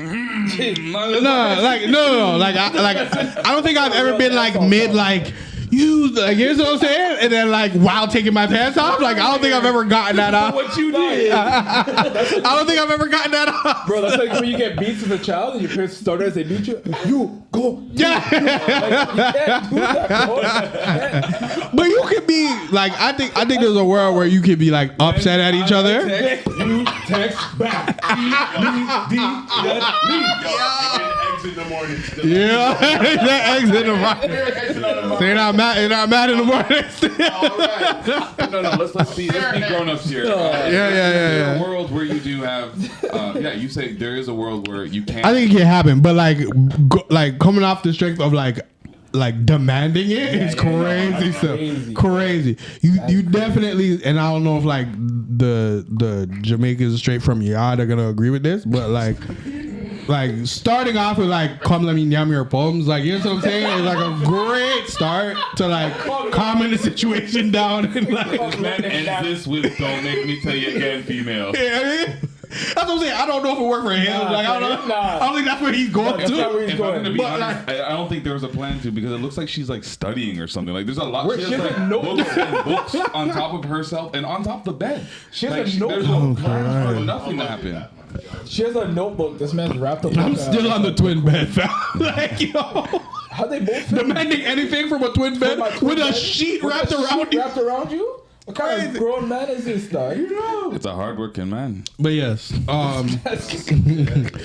Like I don't think I've ever been like mid like. You like, here's what I'm saying, and then like while taking my pants off, like I don't think I've ever gotten that off. what you did. I don't think I've ever gotten that off. Bro, that's like when you get beat as a child and your parents started as they beat you. You go. Yeah. You can't do that, bro. But you can be like, I think there's a world where you can be like upset at each other. You text back. Eggs in the morning still. Yeah, that eggs in the morning. So you're not mad in the morning. All right. No, let's be grown-ups here. Yeah. A world where you do have, you say there is a world where you can't. I think it can happen, but like coming off the strength of like demanding it is crazy stuff. Crazy. You definitely, and I don't know if like the Jamaicans straight from Yard are gonna agree with this, but like starting off with like "Come let me yam your poems," like you know what I'm saying? It's like a great start to like calming the situation down and like. This man ends this with "Don't make me tell you again, female." Yeah, I mean, that's what I'm saying. I don't know if it worked for him. Like I don't know. I don't think that's where he's going That's not where to. he's If I'm going. gonna be But, honest, I don't think there was a plan to, because it looks like she's like studying or something. Like there's a lot. She has like notebooks. books on top of herself and on top of the bed. She has Like, a there's notebook. no plan for nothing to happen. She has a notebook. This man's wrapped up. I'm like still on the twin bed, fam. Like yo, How they both fit? demanding anything from a twin bed My twin with a bed? sheet With wrapped a around sheet you. wrapped around you? What kind of grown man is this, dog? You know. It's a hardworking man. But yes,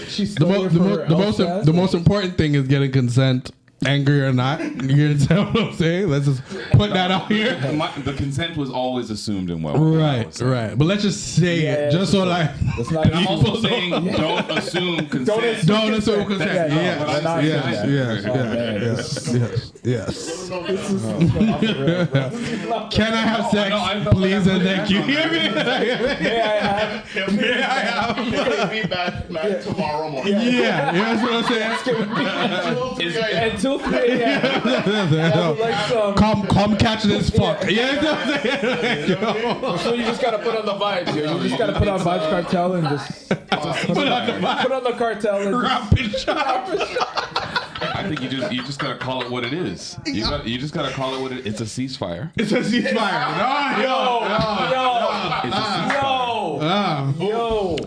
She's the most important thing is getting consent. Angry or not, you understand what I'm saying? Let's just put that out here. The consent was always assumed in well. Right. But let's just say it, just so like. And I'm also saying, don't assume consent. Don't assume consent. Yes. Can I have sex, please and thank you? May I have? Be back tomorrow morning. Yeah, that's what I'm saying. Until 3 a.m. Come catch this fuck. Yeah, so you just gotta put on the vibes. Yo. You just gotta put on Vibes Cartel and just put on the cartel and I think you just gotta call it what it is. You just gotta call it what it is. It's a ceasefire. It's a ceasefire. Yo.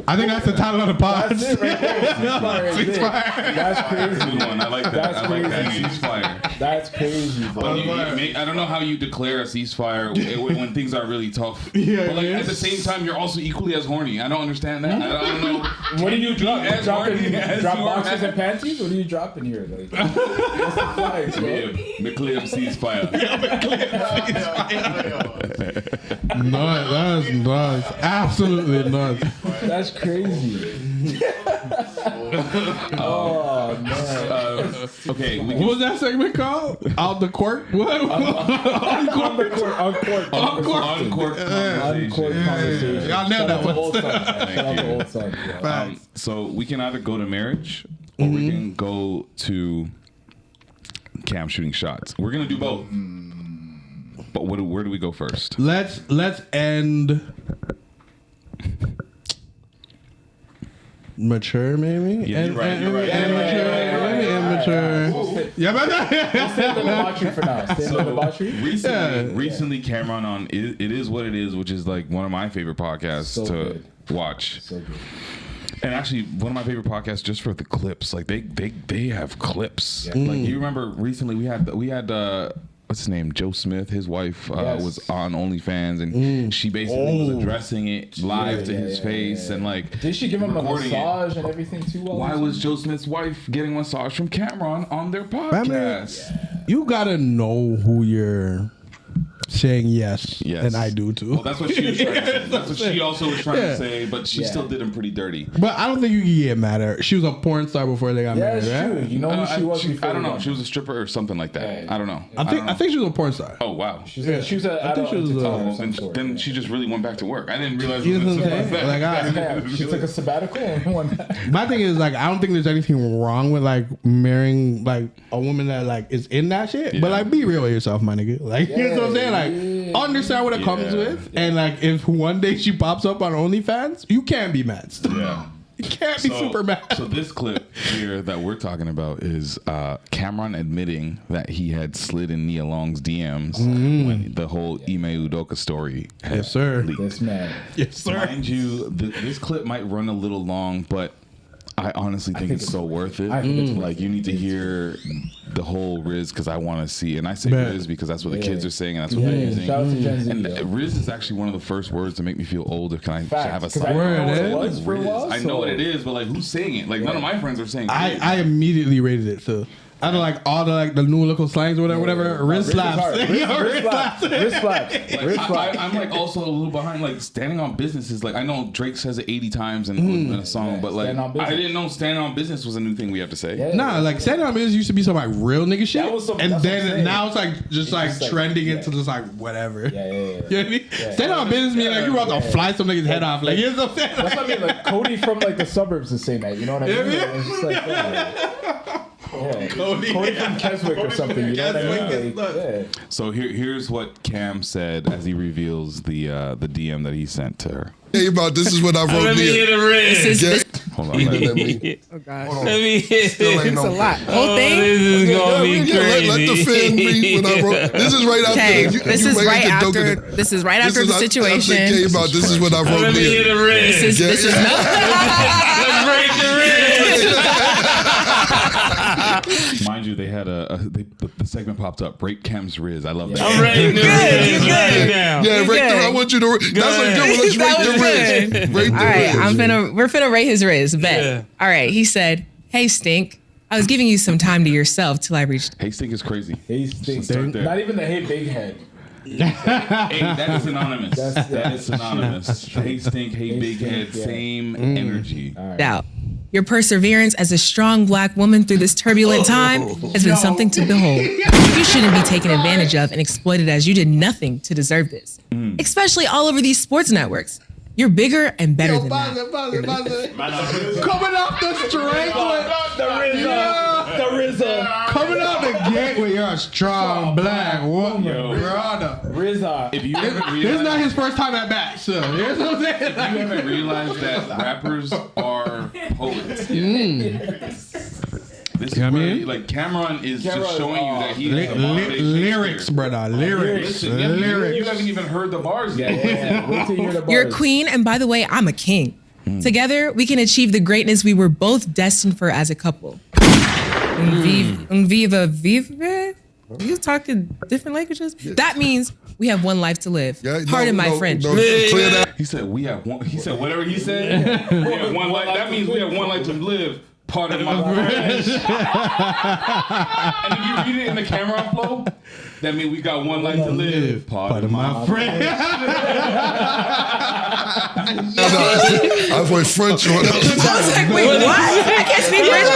I think that's the title of the pod. That's it right there. Ceasefire. That's crazy. Good one. I like that. That's I like that ceasefire. That's crazy, bro. I don't know how you declare a ceasefire when things are really tough. Yeah, but at the same time, you're also equally as horny. I don't understand that. I don't know. What do you drop? Drop boxes and and panties? What are you dropping here? Like, what's the flags, bro? McLeod ceasefire. Nuts. Absolutely nuts. That's crazy. Oh man. Okay. What was that segment called? Out the court? What? Uncorked conversation. Y'all know that one. Old song. So we can either go to marriage or we can go to Cam shooting shots. We're gonna do both. But where do we go first? Let's end mature, maybe. Yeah, you're right. Immature. Yeah, but Stay the debauchery for now. Stay the debauchery. Recently, Cameron on It Is What It Is, which is like one of my favorite podcasts to watch. So good. And actually, one of my favorite podcasts just for the clips. Like they have clips. Yeah. Like you remember recently we had what's his name? Joe Smith. His wife was on OnlyFans, and she basically was addressing it live to his face, and like did she give him a massage and everything too? Why was Joe Smith's wife getting a massage from Cameron on their podcast? You gotta know who you're saying yes, and I do too. Well, that's what she was trying to say. That's what she also was trying to say, but she still did him pretty dirty. But I don't think you can get mad at her. She was a porn star before they got married, right? True. You know who she was before? I don't know. She was a stripper or something like that. I don't know. I think she was a porn star. Oh wow. She was an adult. Then she just really went back to work. I didn't realize. You know what I'm saying? She took a sabbatical and went back. My thing is like I don't think there's anything wrong with like marrying like a woman that like is in that shit. But like be real with yourself, my nigga. Like you know what I'm saying? Like understand what it comes with, and like if one day she pops up on OnlyFans, you can't be mad. Yeah. You can't be super mad. So this clip here that we're talking about is Cameron admitting that he had slid in Nia Long's DMs when the whole Ime Udoka story had leaked. This man. Yes, sir. Mind you, this clip might run a little long, but I honestly think it's so worth it. Like you need to hear the whole Riz because I want to see, and I say Riz because that's what the kids are saying, and that's what they're using. Shout out to Gen Z, and Riz is actually one of the first words to make me feel old. Can I have a side? Riz. I know what it is, but like who's saying it? Like none of my friends are saying. I immediately rated it so. Out of like all the like the new local slangs or whatever, wrist slaps. Wrist slaps. I'm like also a little behind. Like standing on business is like I know Drake says it 80 times in a song, but like I didn't know standing on business was a new thing we have to say. Nah, like standing on business used to be some like real nigga shit, and then now it's like just like trending into just like whatever. You know what I mean? Standing on business means like you're about to fly some nigga's head off. Like you know what I'm saying? That's what I mean. Like Cody from like the suburbs is saying that. You know what I mean? It's just like. Cody from Keswick or something. You know what I mean? Like, So here's what Cam said as he reveals the DM that he sent to her. Hey, about this is what I wrote. Let me hit a ring. Hold on. Oh gosh. Let me hit. It's a lot. Whole thing. This is gonna be crazy. Let the fan read what I wrote. This is right after. This is right after. This is right after the situation. This is what I wrote. Let me hit a ring. This is not. Let's break the ring. out. Mind you, they had the segment popped up. Rate Cam's Riz. I love that. I'm rating the Riz. Yeah, I want you to. That's a good one. Let's rate the Riz. Rate the All right, Riz. we're finna rate his Riz. Bet. Yeah. All right, he said, "Hey, Stink, I was giving you some time to yourself till I reached." Hey Stink is crazy. Hey, Stink. Start there. Not even the hey, big head. Hey, that is synonymous. That is synonymous. Hey Stink, hey Big Head, same energy. Doubt. Your perseverance as a strong Black woman through this turbulent time has been something to behold. You shouldn't be taken advantage of and exploited as you did nothing to deserve this. Especially all over these sports networks. You're bigger and better than that. Coming off the strength with The RZA. coming out the gate with you're a strong Black woman, brother. RZA. If you haven't This is not realized, his first time at bat, so here's what I'm saying. you haven't realized that rappers are poets. This is You know what I where, mean? like, Cameron is just Cameron, showing you that he is the Lyrics, modern-day Shakespeare. brother. Lyrics. Listen, you haven't even heard the bars yet. Wait till you hear the You're a bars. queen, and by the way, I'm a king. Together, we can achieve the greatness we were both destined for as a couple. Un viva vive? You talking different languages? That means we have one life to live. Pardon my French. Clear that. He said we have one. He said whatever he said. We have one life. That means we have one life to live. Pardon my French. And if you read it in the camera flow, that means we got one life to live. Pardon my French. I went French on I was like, wait, what? I can't speak French.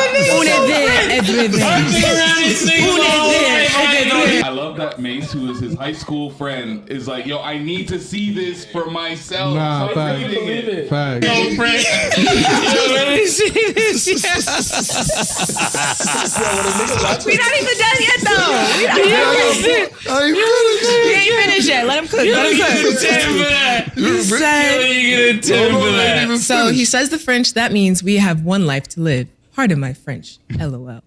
I love that Mace, who is his high school friend, is like, yo, I need to see this for myself. Nah, So facts. I'm reading it. Facts. Yo, French. Let me see this. We're not even done yet, though. We ain't finished yet. Let him cook. Let him cook. So he says the French. That means we have one life to live. Pardon my French. LOL.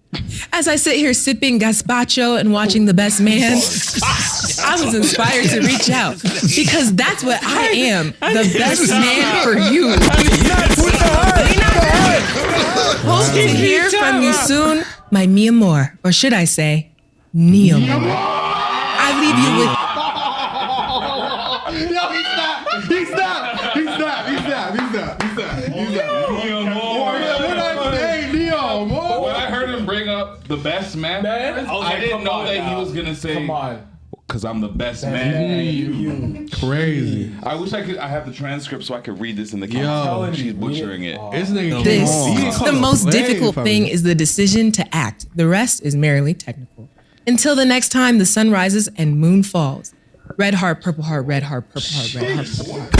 As I sit here sipping gazpacho and watching The Best Man, I was inspired to reach out because that's what I am. The best man for you. Hope to hear from you soon, my mi amor. Or should I say, ni amor. I leave you with... No, he's not. When I heard him bring up the best man, I didn't know that he was gonna say, Come on. because I'm the best man. Crazy. I wish I have the transcript so I could read this in the Yo. camera. She's butchering it. This nigga This, came on. the most difficult thing is the decision to act. The rest is merely technical. Until the next time the sun rises and moon falls. Red heart, purple heart, red heart, purple heart, red heart, purple heart.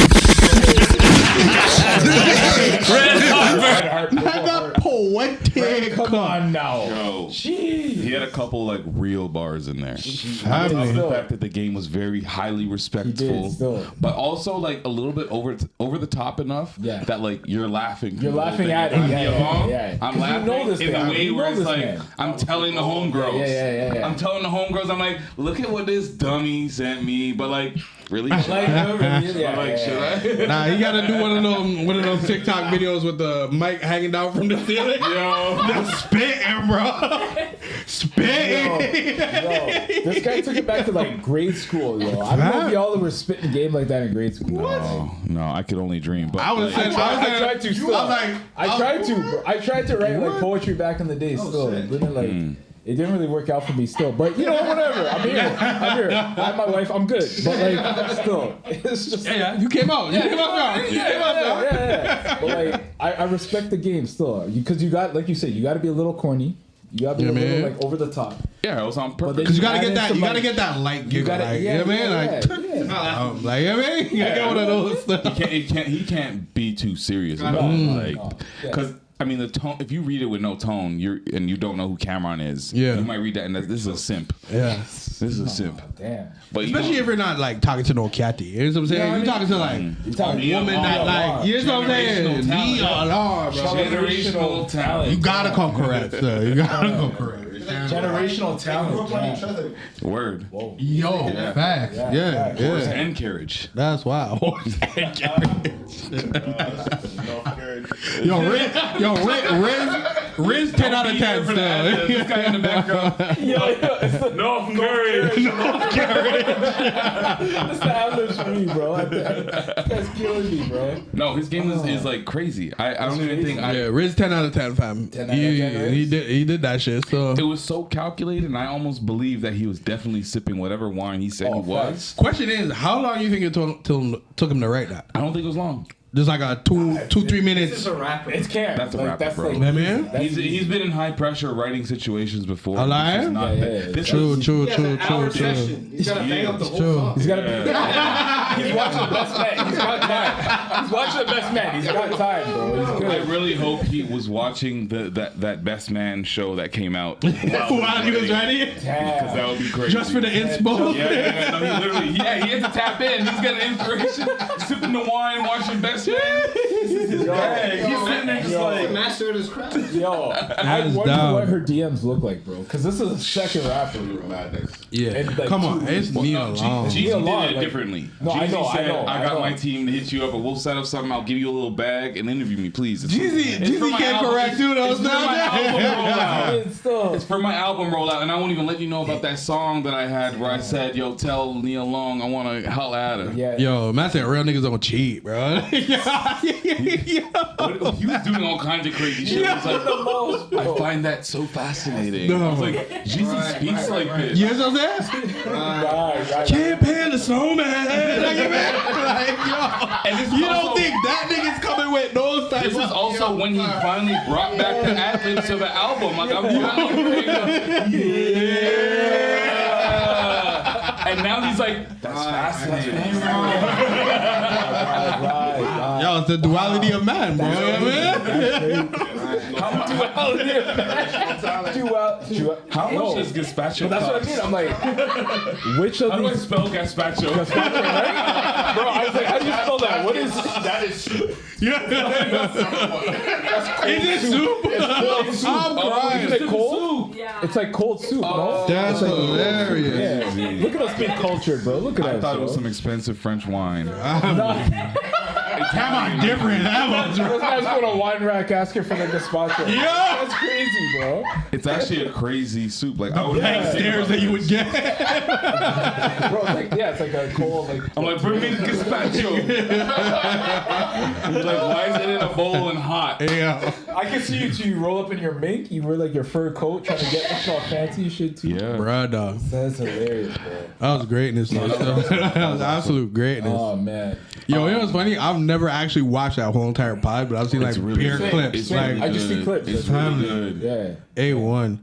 Poetic. Come on now. Yo, Jeez. he had a couple like real bars in there. I I love mean, the fact that the game was very highly respectful, still. but also like a little bit over the top enough that like you're laughing. You're the whole laughing thing. at I'm it. young, Yeah. I'm 'Cause you laughing know this in man. the way You where know it's this like man. I'm telling the homegirls. Yeah. I'm telling the homegirls. I'm like, look at what this dummy sent me, but like. Really? Should I? Should I? Nah, you gotta do one of those TikTok videos with the mic hanging down from the ceiling. Yo, that's spitting, bro. Spitting. Yo, this guy took it back to like grade school, yo. I don't know if y'all were spitting game like that in grade school. No, I could only dream. But I was like, saying, I tried to. Still. I tried to write like poetry back in the day. Still, it didn't like. It didn't really work out for me still, but you know, whatever. I'm here. I have my wife. I'm good. But like, still, it's just. Yeah. You came out. Yeah. But like, I respect the game still, because you got, like you said, you got to be a little corny. You got to be a little like over the top. Yeah, it was on purpose. Because you gotta get that. You gotta get that light giggle. Like, you know what I mean? Like, you know what I mean? You gotta get one of those stuff. He can't be too serious about it. Like, because. I mean, the tone. If you read it with no tone, you don't know who Cameron is. Yeah, you might read that and this is a simp. Yeah, this is a simp. Damn. But especially if you're not like talking to no catty. You know what I'm saying? You're talking to like a woman that like. You know what I'm saying? Generational talent. You gotta come correct, sir. You gotta come correct. Generational talent. Word. Whoa. Yo, facts. Yeah. Horse and carriage. That's wild. Horse and carriage. Yo, Riz Riz 10 out of 10 still. This guy in the background. North Courage. That's the ad-libs for me, bro. That's killing me, bro. No, his game is like crazy. I don't even think Yeah, Riz 10 out of 10, fam. 10 out of 10, He did that shit. So it was so calculated, and I almost believe that he was definitely sipping whatever wine he said he was. Question is, how long do you think it took him to write that? I don't think it was long. Just like a 2-3 minutes. This is a rapper. It's Cam. That's a Like, rapper, that's bro. like- Yeah, man. He's been in high pressure writing situations before. A liar? This is not- Yeah, this True. is- He has an hour session. He's gotta bang up the whole song. He's got to be. He's watching the best man. He's got time. He's watching the best man. He's got time, bro. He's I good. really hope he was watching that Best Man show that came out While he was writing it? because that would be crazy. Just for the inspo? Yeah, no, he literally, he had to tap in. He's got an inspiration, sipping the wine, watching Best Man. This is his bag. He's sitting there just like. Master of his craft. Yo, I Hands wonder down. what her DMs look like, bro. Because this is a second rapper, bro. Yeah. And, like, Come on. It's Nia Long. Jeezy Nia Long, did it like- differently. No, I Jeezy know, I said, know, I I got know. my team to hit you up, and we'll set up something. I'll give you a little bag and interview me, please. It's Jeezy for my came album. correct too, though. It's for my album rollout. It's still. It's for my album rollout, and I won't even let you know about that song that I had where I said, "Yo, tell Nia Long I want to holla at her." Yeah. Yo, man said real niggas don't cheat, bro. He was doing all kinds of crazy shit. It's like, the most, I bro. find that so fascinating. No. I was like, Jeezy speaks like this. You know what I'm saying? Right. Can't pay the snowman. Like, yo. And this is You also- don't think that nigga's coming with those types This is of... also when he finally brought back the ad-libs to the album. Like, I'm yeah. And now he's like, that's fascinating. Right. Yo, it's the duality of man, bro. You know what I mean? How much does gazpacho That's what I cost? mean. I'm like, which of How do I these? spell gazpacho? Bro, I was like, how do you spell that? What is that? Is Is it soup? I'm crying. Is it cold? Yeah. It's like cold soup, no? That's It's like, hilarious. yeah. Look at us being cultured, bro. Look at I us. thought it was bro. some expensive French wine. Come on, different. That was This guy's going to wine rack asking for the gazpacho. Yeah. That's crazy, bro. It's actually a crazy soup. Like I would stairs that you would get. Bro, it's like, yeah, it's like a cold, like. I'm like, bring me the gazpacho. He's like, why is it in a bowl and hot? Yeah. I can see you too. You roll up in your mink, you wear like your fur coat, trying to get all fancy shit too. Yeah. Bruh, dog. That's hilarious, bro. That was greatness. Though. That was absolute greatness. Oh, man. Yo, you know what's funny? I've never actually watched that whole entire pod, but I've seen like It's really pure good. clips. It's Like really I just see good. clips. It's That's really really good. Yeah. A1.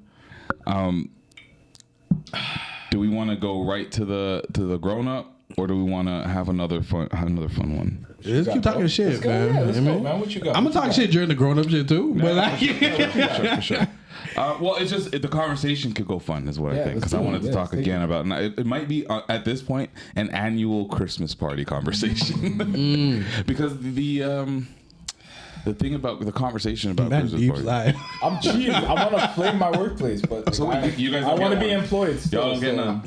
Do we want to go right to the grown up, or do we want to have another fun one? Let's keep talking shit, Let's go, man. yeah, let's You know go, what I mean? man. What you got? I'm What gonna you talk got? shit during the grown up shit too, but like, For sure. Well, it's just the conversation could go fun, is what I Yeah, think. let's Because I do it. wanted to Yeah, talk let's again about. It might be at this point an annual Christmas party conversation, because the thing about the conversation about man, Christmas deep party. slide. I'm cheating. I want to flame my workplace, but So you guys I don't want to get be one. employed still. Y'all don't get so none.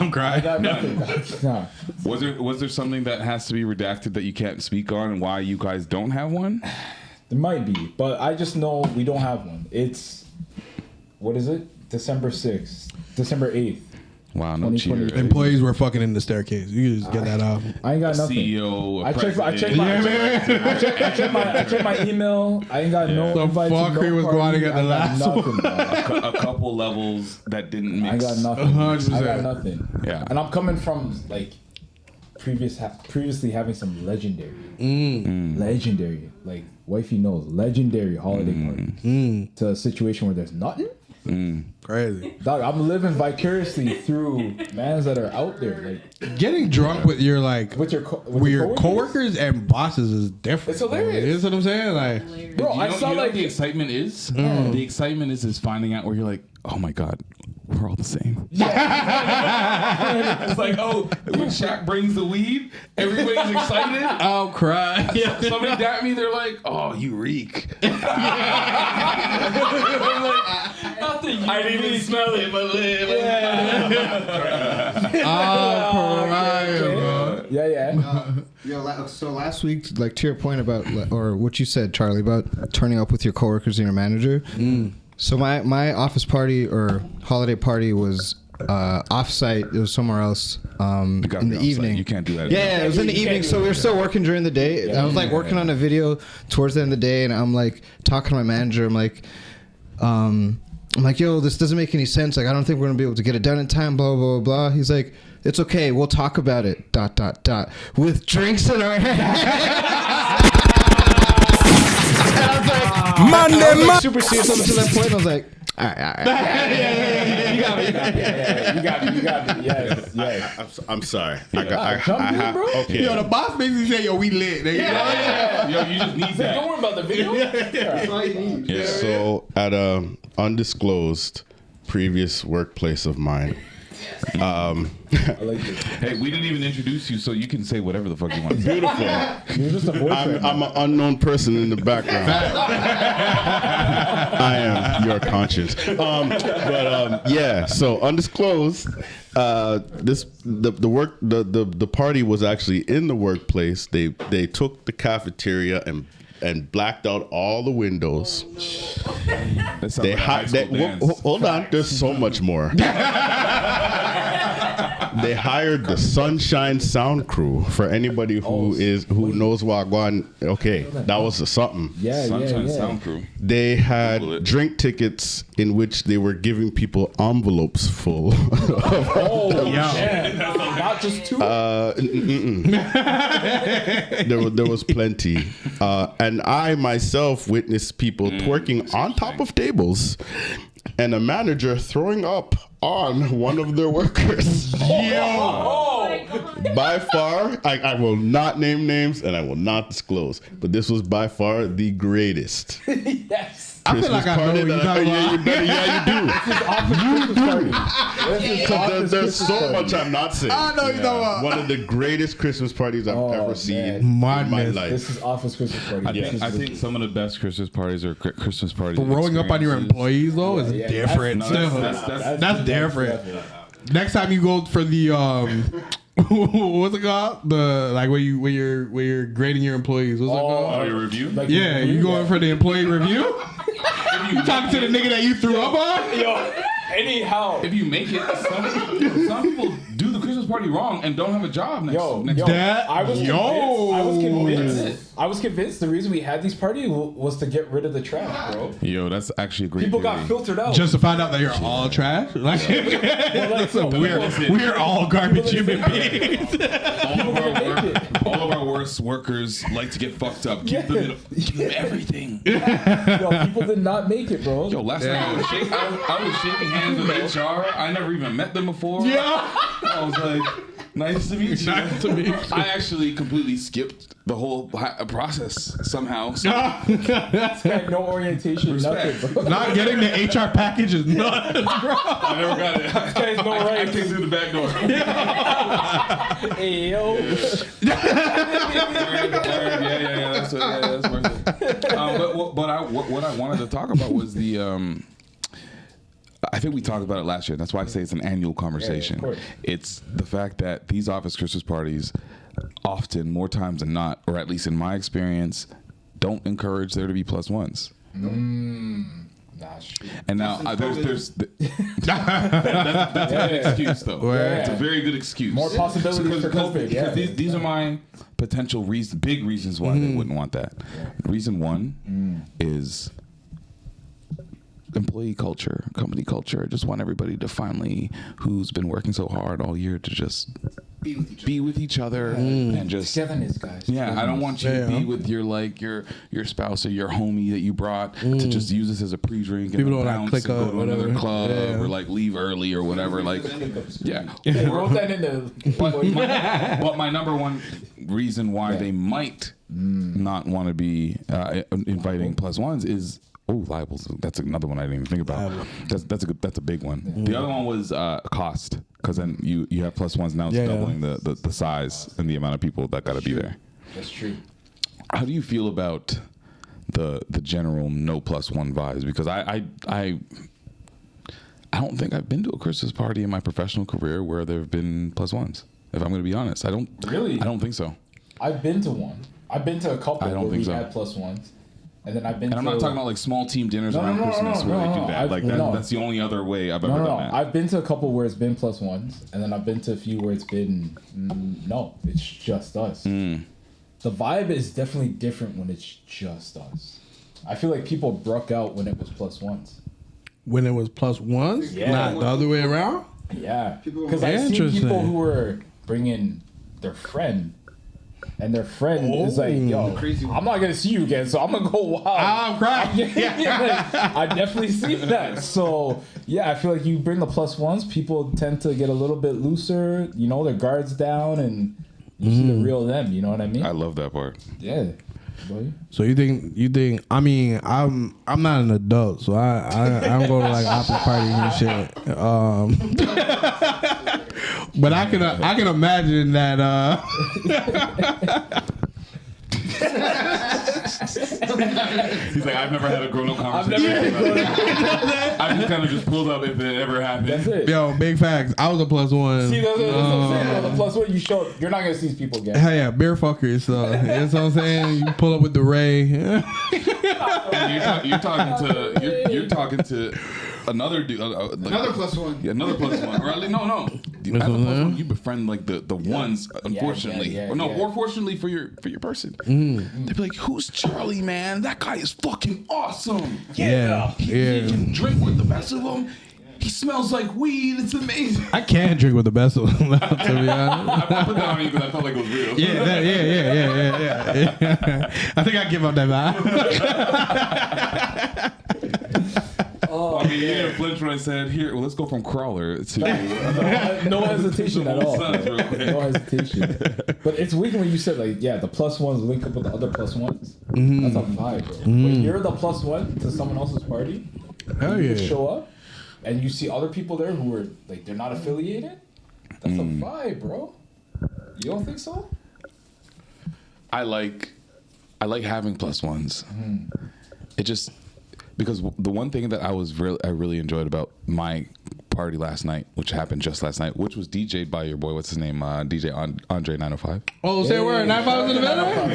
I'm I crying. got nothing. Nah. Was there something that has to be redacted that you can't speak on, and why you guys don't have one? There might be, but I just know we don't have one. It's, what is it? December 6th. December 8th. Wow, no 2020. cheater. Employees were fucking in the staircase. You can just get that out. I ain't got nothing. CEO. I checked my email. I ain't got no The invite to no fuckery was party. going to get the I got last nothing, bro. A couple levels that didn't mix. I got nothing. 100%. I got nothing. Yeah. And I'm coming from like previously having some legendary, like wifey knows, legendary holiday parties to a situation where there's nothing. Crazy. Dog, I'm living vicariously through mans that are out there, like Getting drunk with your like with your coworkers and bosses is different. It's hilarious. You know what I'm saying? Like, Bro, I saw you know like what the excitement is. The excitement is finding out where you're like, oh my god, we're all the same. It's like, oh, when Shaq brings the weed, everybody's excited. I'll cry. Somebody dap me, they're like, oh, you reek. I'm like, I didn't even smell it, but I'll cry, bro. So last week, like to your point about, or what you said, Charlie, about turning up with your coworkers and your manager. So my office party or holiday party was off-site. It was somewhere else in the evening. You can't do that. Yeah, it was in the evening. So we were still working during the day. I was like working on a video towards the end of the day, and I'm like talking to my manager. I'm like, yo, this doesn't make any sense. Like, I don't think we're gonna be able to get it done in time. Blah blah blah. He's like, it's okay. We'll talk about it. ... With drinks in our hands. And I was like, super serious up to that point. I was like, all right. You got me. Yes. I'm sorry. Okay. Yo, the boss basically said, yo, we lit. Nigga. Yo, you just need that. Don't worry about the video. That's all you need. Yeah. So at a undisclosed previous workplace of mine. I like this. Hey, we didn't even introduce you, so you can say whatever the fuck you want. Beautiful. You're just a boyfriend. I'm an unknown person in the background. I am your conscience. Yeah. So undisclosed. The party was actually in the workplace. They took the cafeteria and blacked out all the windows. Hold on, there's so much more. They hired the Sunshine Sound Crew. For anybody who knows Wagwan, okay, that was something. Sunshine Sound Crew. They had drink tickets in which they were giving people envelopes full. Not just two. There was plenty, and I myself witnessed people twerking on top of tables, and a manager throwing up on one of their workers. By far, I will not name names and I will not disclose, but this was by far the greatest. Yes. I feel like I know what you're talking about. You do. There's so much I'm not saying. I know you're talking about. One of the greatest Christmas parties I've ever seen in my life. This is office Christmas party. I think some of the best Christmas parties are Christmas parties. Throwing up on your employees though is different. That's different. Next time you go for the what's it called? Where you're grading your employees. What's it called? Oh, your review? You going for the employee review? You talking to the nigga that you threw up on? Yo, anyhow. If you make it, some people do the Christmas party wrong and don't have a job next I was convinced the reason we had these parties was to get rid of the trash, bro. Yo, that's actually a great People theory. got filtered out. Just to find out that you're all trash? We're all garbage human beings. All of our worst workers like to get fucked up. Give them everything. Yo, people did not make it, bro. Yo, last night I was shaking hands with HR. I never even met them before. Yeah. I was like, nice to meet you. Nice to meet you. I actually completely skipped the whole process somehow. So. This guy, no orientation, Respect. nothing, bro. Not getting the HR package is nuts, bro. I never got it. This guy's no right. I came through the back door. Hey, yo. Yeah, that's worth it. What I wanted to talk about was the. I think we talked about it last year. That's why I say it's an annual conversation. Yeah, it's the fact that these office Christmas parties, often, more times than not, or at least in my experience, don't encourage there to be plus ones. And now there's that's an excuse though. Yeah. It's a very good excuse. More possibilities for COVID. Yeah. These are my potential big reasons why they wouldn't want that. Reason one is employee culture, company culture. I just want everybody to finally, who's been working so hard all year, to just be with each other and just togetherness, guys. Yeah, I don't want you to be with your spouse or your homie that you brought to just use this as a pre-drink. People and don't bounce click and up, go to whatever. another club Yeah. or like leave early or whatever. Like, yeah. Wrote that in the. But my number one reason why they might not want to be inviting plus ones is liables. That's another one I didn't even think about. That's a big one. The other one was cost, because then you have plus ones now. It's doubling the size and the amount of people that got to be there. That's true. How do you feel about the general no plus one vibes? Because I don't think I've been to a Christmas party in my professional career where there have been plus ones. If I'm going to be honest, I don't think so. I've been to one. I've been to a couple where we so. had plus ones. And then I've been And I'm not talking about like small team dinners around Christmas where they do that. That's the only other way I've ever done that. I've been to a couple where it's been plus ones, and then I've been to a few where it's been no, it's just us. The vibe is definitely different when it's just us. I feel like people broke out when it was plus ones. When it was plus ones? Yeah. Not the other way around? Yeah. Because I've seen people who were bringing their friend. And their friend is like, yo, I'm not going to see you again, so I'm going to go wild. I'm crying. I definitely see that. So, yeah, I feel like you bring the plus ones, people tend to get a little bit looser, you know, their guards down, and you see the real them, you know what I mean? I love that part. Yeah. So you think? I mean, I'm not an adult, so I don't go to like after parties and shit. But I can imagine that. He's like, I've never had a grown-up conversation. I just kind of just pulled up if it ever happened. That's it. Yo, big facts. I was a plus one. See, that's what I'm saying. The plus one, you're not going to see these people again. Hell yeah, beer fuckers. So, you know what I'm saying? You pull up with the Ray. You're talking to another dude. Another plus one. Yeah, another plus one. Or no. Dude, as a plus one, you befriend like the ones. Unfortunately, or fortunately for your person. They'd be like, "Who's Charlie, man? That guy is fucking awesome. Yeah. He can drink with the best of them. He smells like weed. It's amazing." I can't drink with the best of them, to be honest. I put that on you because I felt like it was real. Yeah. I think I give up that vibe. I mean, you didn't flinch when I said, "Here, well, let's go from crawler to." No hesitation at all. No hesitation. But it's weird when you said like, yeah, the plus ones link up with the other plus ones. That's a vibe, bro. When you're the plus one to someone else's party, you show up, and you see other people there who are like they're not affiliated. That's a vibe, bro. You don't think so? I like having plus ones. It just. Because the one thing that I really enjoyed about my party last night, which happened just last night, which was DJ'd by your boy, what's his name, DJ Andre 905. Oh, say a word, 905 in the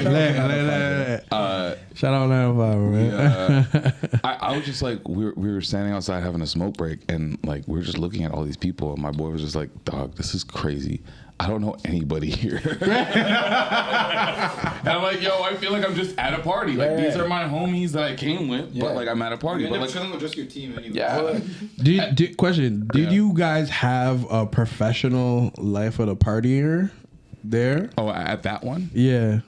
middle. Shout out 905, man. I was just like, we were standing outside having a smoke break, and like we were just looking at all these people, and my boy was just like, "Dog, this is crazy. I don't know anybody here." And I'm like, yo, I feel like I'm just at a party. Like, these are my homies that I came with, but like I'm at a party. You end but up like chilling with just your team anyway. Yeah. Did you guys have a professional life of the partier there? Oh, at that one? Yeah.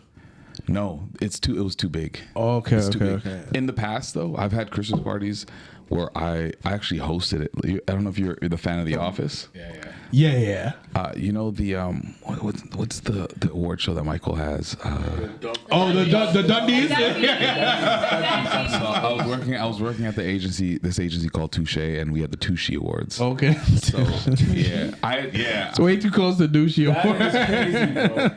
No, it was too big. Okay, It's too big. okay. In the past, though, I've had Christmas parties where I actually hosted it. I don't know if you're the fan of The Office. Yeah. You know the what's the award show that Michael has? The Dundies. So I was working at this agency called Touche, and we had the Touche Awards. Okay. So yeah. It's way too close to Douchey Awards. That's crazy, bro.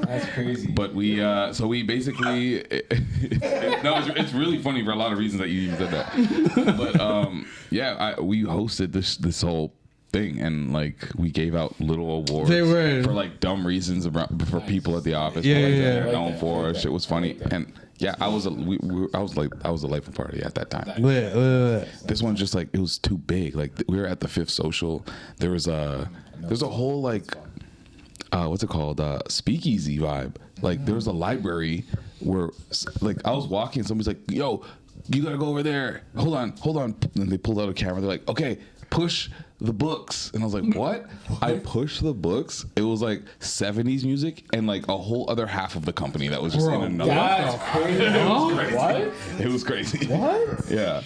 That's crazy. But we basically it's really funny for a lot of reasons that you even said that. But we hosted this whole thing, and like we gave out little awards for like dumb reasons for people at the office. They're known for. Shit was funny, and I was a delightful party at that time. This one just like it was too big. Like we were at the Fifth Social. There's a whole like what's it called? Speakeasy vibe. Like there was a library where like I was walking, and somebody's like, "Yo, you gotta go over there. Hold on." And they pulled out a camera. They're like, "Okay, push the books." And I was like, what? I pushed the books. It was like 70s music and like a whole other half of the company that was just in another. That's crazy. What? It was crazy. What? Yeah.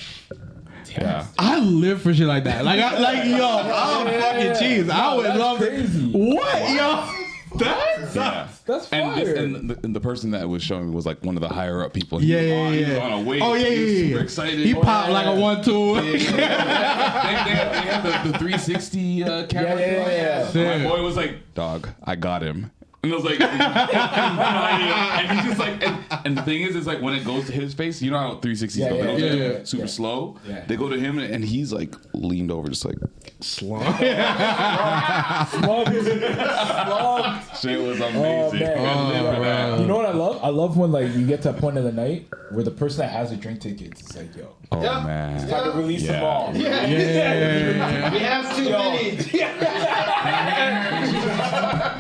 Yeah. I live for shit like that. I'm fucking cheese. I would love crazy. What, yo? That's fire. And the person that was showing me was like one of the higher up people. He was on a wave. Oh, yeah. He was super excited. He popped like a 1-2. They had the 360 camera. Yeah. My boy was like, "Dog, I got him." And I was like, and he's just like, and the thing is like when it goes to his face, you know how 360s go, they don't do it super slow. Yeah. They go to him, and he's like leaned over, just like Slump. Shit was amazing. Oh, man. You know what I love? I love when like you get to a point of the night where the person that has the drink tickets is like, yo. Oh man. It's time to release them all. Yeah. We have too many.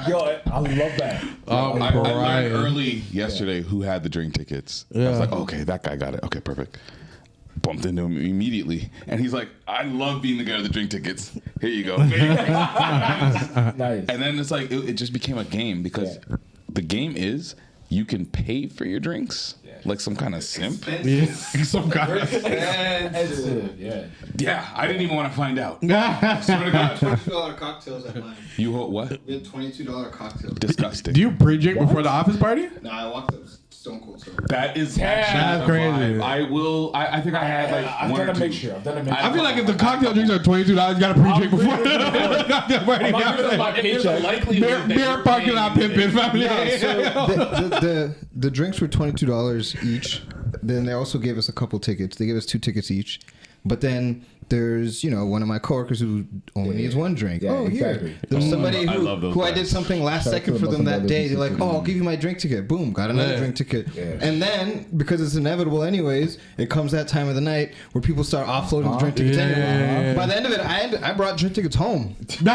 Yo, I love that. I learned early yesterday who had the drink tickets. I was like, okay, that guy got it. Okay, perfect. Bumped into him immediately, and he's like, "I love being the guy with the drink tickets. Here you go." Nice. And then it's like it just became a game because the game is you can pay for your drinks like some kind of simp. Some kind of expensive. Yeah, I didn't even want to find out. Swear to God. $22 cocktails at mine. You what? We had $22 cocktails. Disgusting. Do you pre-drink before the office party? No, I walked up stone cold sober. That is That's crazy. I will. I think I had like I've one done or a two. mixture. I feel like if the cocktail drinks are $22, you gotta pre-drink before the cocktail party. Beer parking lot pimping, family. The drinks were $22 each. Then they also gave us a couple tickets. They gave us 2 tickets each. But then there's, one of my coworkers who only needs one drink. Yeah, Here. There's somebody who I did something last second for them that day. They're like, I'll give you my drink ticket. Boom, got another drink ticket. Yeah. And then, because it's inevitable anyways, it comes that time of the night where people start offloading the drink tickets anyway. By the end of it, I brought drink tickets home. I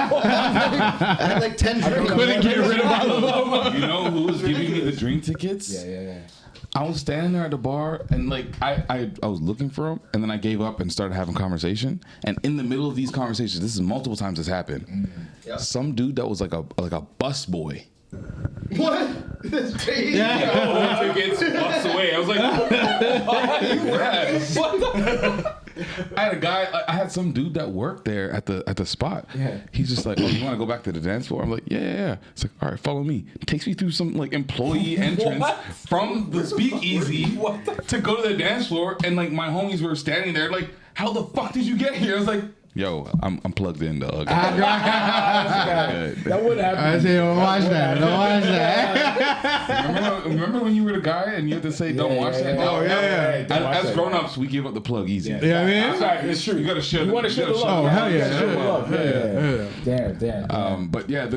had like 10 drinks. Couldn't get rid of all of them. You know who was giving me the drink tickets? Yeah. I was standing there at the bar and like I was looking for him, and then I gave up and started having conversation. And in the middle of these conversations, this is multiple times this happened. Some dude that was like a bus boy. What? That's crazy. Tickets bus away. I was like, what? I had a guy. I had some dude that worked there at the spot. Yeah. He's just like, oh, you want to go back to the dance floor? I'm like, yeah. It's like, all right, follow me. Takes me through some like employee entrance from the speakeasy to go to the dance floor, and like my homies were standing there, like, how the fuck did you get here? I was like, yo, I'm plugged in, dog. That would happen. I say, don't watch that. Remember when you were the guy and you had to say, don't watch that? Oh, yeah. As grown-ups, we give up the plug easy. Yeah, I mean? It's true. You gotta share. You want to share the love. Oh, hell yeah. Share the love. Yeah. Damn. But yeah,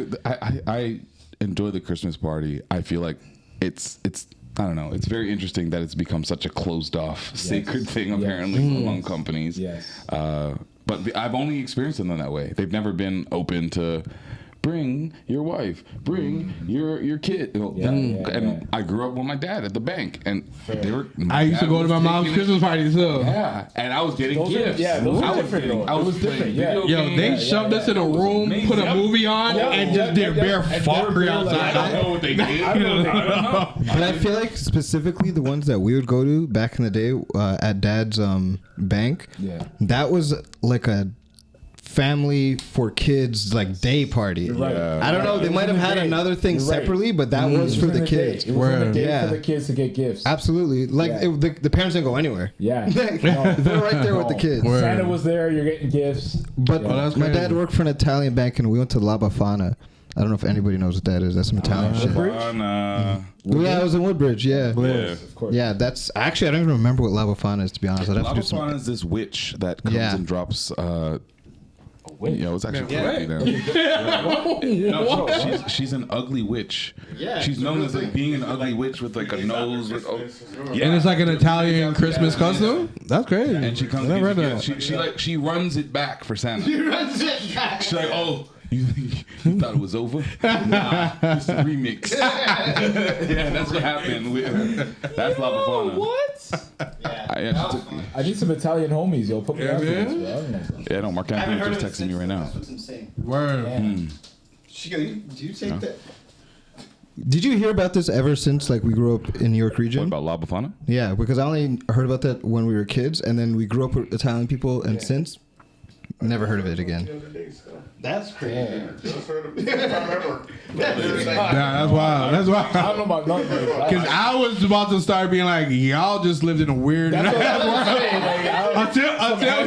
I enjoy the Christmas party. I feel like it's I don't know. It's very interesting that it's become such a closed off, sacred thing apparently among companies. Yes. But I've only experienced them that way. They've never been open to bring your wife, bring your kid. And I grew up with my dad at the bank, and they were. I used to go to my mom's Christmas parties too. Yeah, and I was getting gifts. Those are different. I was different. Yo, they shoved us in a room, put a movie on, and just did bare fuckery outside. I don't know what they did. I don't know. But I feel like specifically the ones that we would go to back in the day at Dad's bank, that was like a family for kids like day party. Right. I don't know. They might have had another thing separately, but that was for the kids. It was a day for the kids to get gifts. Absolutely. Like the parents didn't go anywhere. Yeah. They're right there with the kids. Santa was there. You're getting gifts. But my dad worked for an Italian bank, and we went to La Bafana. I don't know if anybody knows what that is. That's some Italian shit. Yeah, it was in Woodbridge. Yeah, of course. Yeah, that's actually I don't even remember what La Bafana is, to be honest. I'd have La to do some. Bafana is this witch that comes and drops. Yeah, it was actually she's an ugly witch. Yeah, she's known as like being an ugly witch with like a nose. With, and it's like an Italian Christmas custom. That's crazy. And she comes. She runs it back for Santa. She runs it back. She's like, oh. You thought it was over? Nah, it's a remix. Yeah, that's what happened. That's La Bafana. What? I need some Italian homies, yo. Put me on this, bro. Yeah, no, Mark Anthony just texting me right now. That's what's insane. Word. Do you take that? Did you hear about this ever since like we grew up in New York region? What about La Bafana? Yeah, because I only heard about that when we were kids, and then we grew up with Italian people, and since never heard of it again. That's crazy. That's wild. That's wild. I don't know about nothing. Because I was about to start being like, y'all just lived in a weird world. Until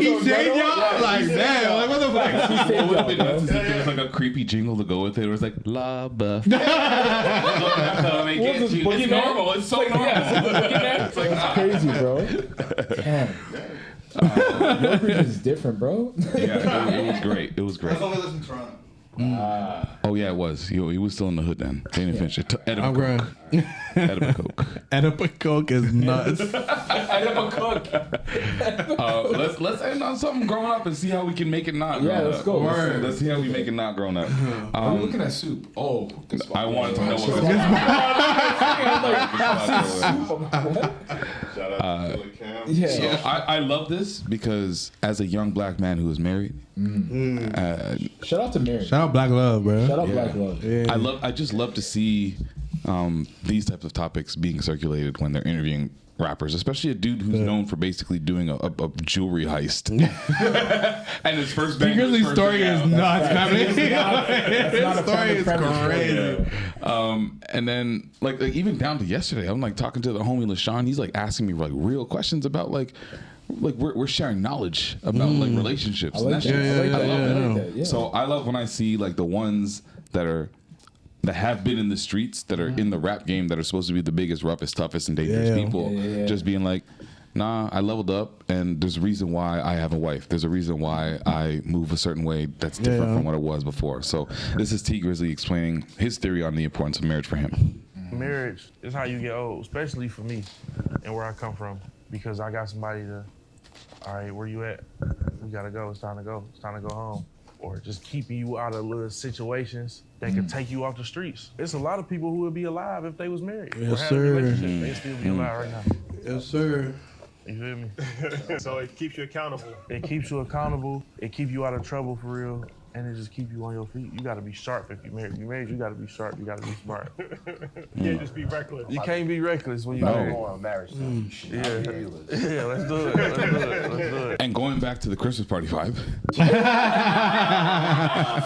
he said y'all, like, damn, like, what the fuck? It would have been nice if there was like a creepy jingle to go with it. It was like, La Bafana. It's normal. It's so normal. It's crazy, bro. Damn. Yorkers is different, bro. Yeah, it was great. It was great. I only live in Toronto. Oh yeah, it was. He was still in the hood then. They didn't finish it. I'm grand. Edible Coke. Edible Coke is nuts. Edible Coke. Let's end on something growing up and see how we can make it not. Yeah, grown let's up. go. Let's see how we make it not grown up. I'm looking at soup. Oh, I wanted to know what was Shout out to Cam. Yeah. So I love this because as a young black man who is married, Shout out to Mary. Shout out Black Love, bro. Shout out Black Love. Yeah. I just love to see these types of topics being circulated when they're interviewing rappers, especially a dude who's known for basically doing a jewelry heist. And his first bang. Grizzly's story is nuts, family. That's not a story is crazy. And then like even down to yesterday, I'm like talking to the homie LaShawn. He's like asking me like real questions about like we're sharing knowledge about like relationships. I like that. I love that. Yeah. So I love when I see like the ones that have been in the streets, that are in the rap game, that are supposed to be the biggest, roughest, toughest, and dangerous people, just being like, nah, I leveled up, and there's a reason why I have a wife. There's a reason why I move a certain way that's different from what it was before. So this is T Grizzly explaining his theory on the importance of marriage for him. Marriage is how you get old, especially for me and where I come from, because I got somebody to, all right, where you at? We gotta go. It's time to go. It's time to go home. Or just keeping you out of little situations that could take you off the streets. It's a lot of people who would be alive if they was married. Yes, or had sir. a relationship. They'd still be alive right now. Yes, sir. You feel me? So it keeps you accountable. It keeps you accountable. It keeps you out of trouble for real. And it just keep you on your feet. You gotta be sharp if you're married. If you're married, you gotta be sharp. You gotta be smart. You can't just be reckless. You can't be reckless when you're married. On marriage. Yeah, let's do it. Let's do it. And going back to the Christmas party vibe.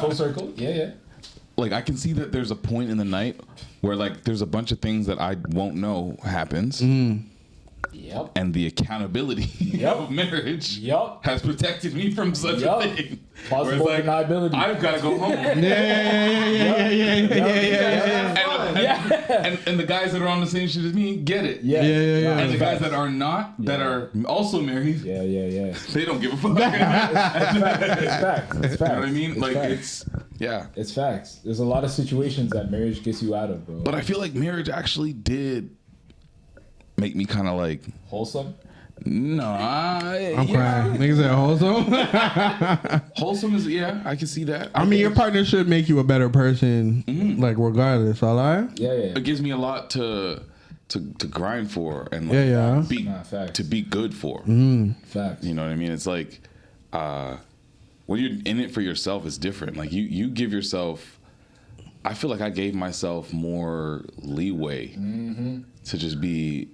Full circle. Yeah. Like I can see that there's a point in the night where like there's a bunch of things that I won't know happens. Yep. And the accountability of marriage has protected me from such a thing. Possible Where it's like, deniability. I've got to go home. And the guys that are on the same shit as me get it. And the guys that are not, that are also married, they don't give a fuck. It's facts. You know what I mean? Like it's facts. There's a lot of situations that marriage gets you out of, bro. But I feel like marriage actually did make me kind of like wholesome. No, I'm crying. Niggas said wholesome. Wholesome is I can see that. I mean, your partner should make you a better person, like regardless. All right. Yeah. It gives me a lot to grind for and like to be good for. Facts. You know what I mean? It's like when you're in it for yourself, it's different. Like you give yourself. I feel like I gave myself more leeway to just be.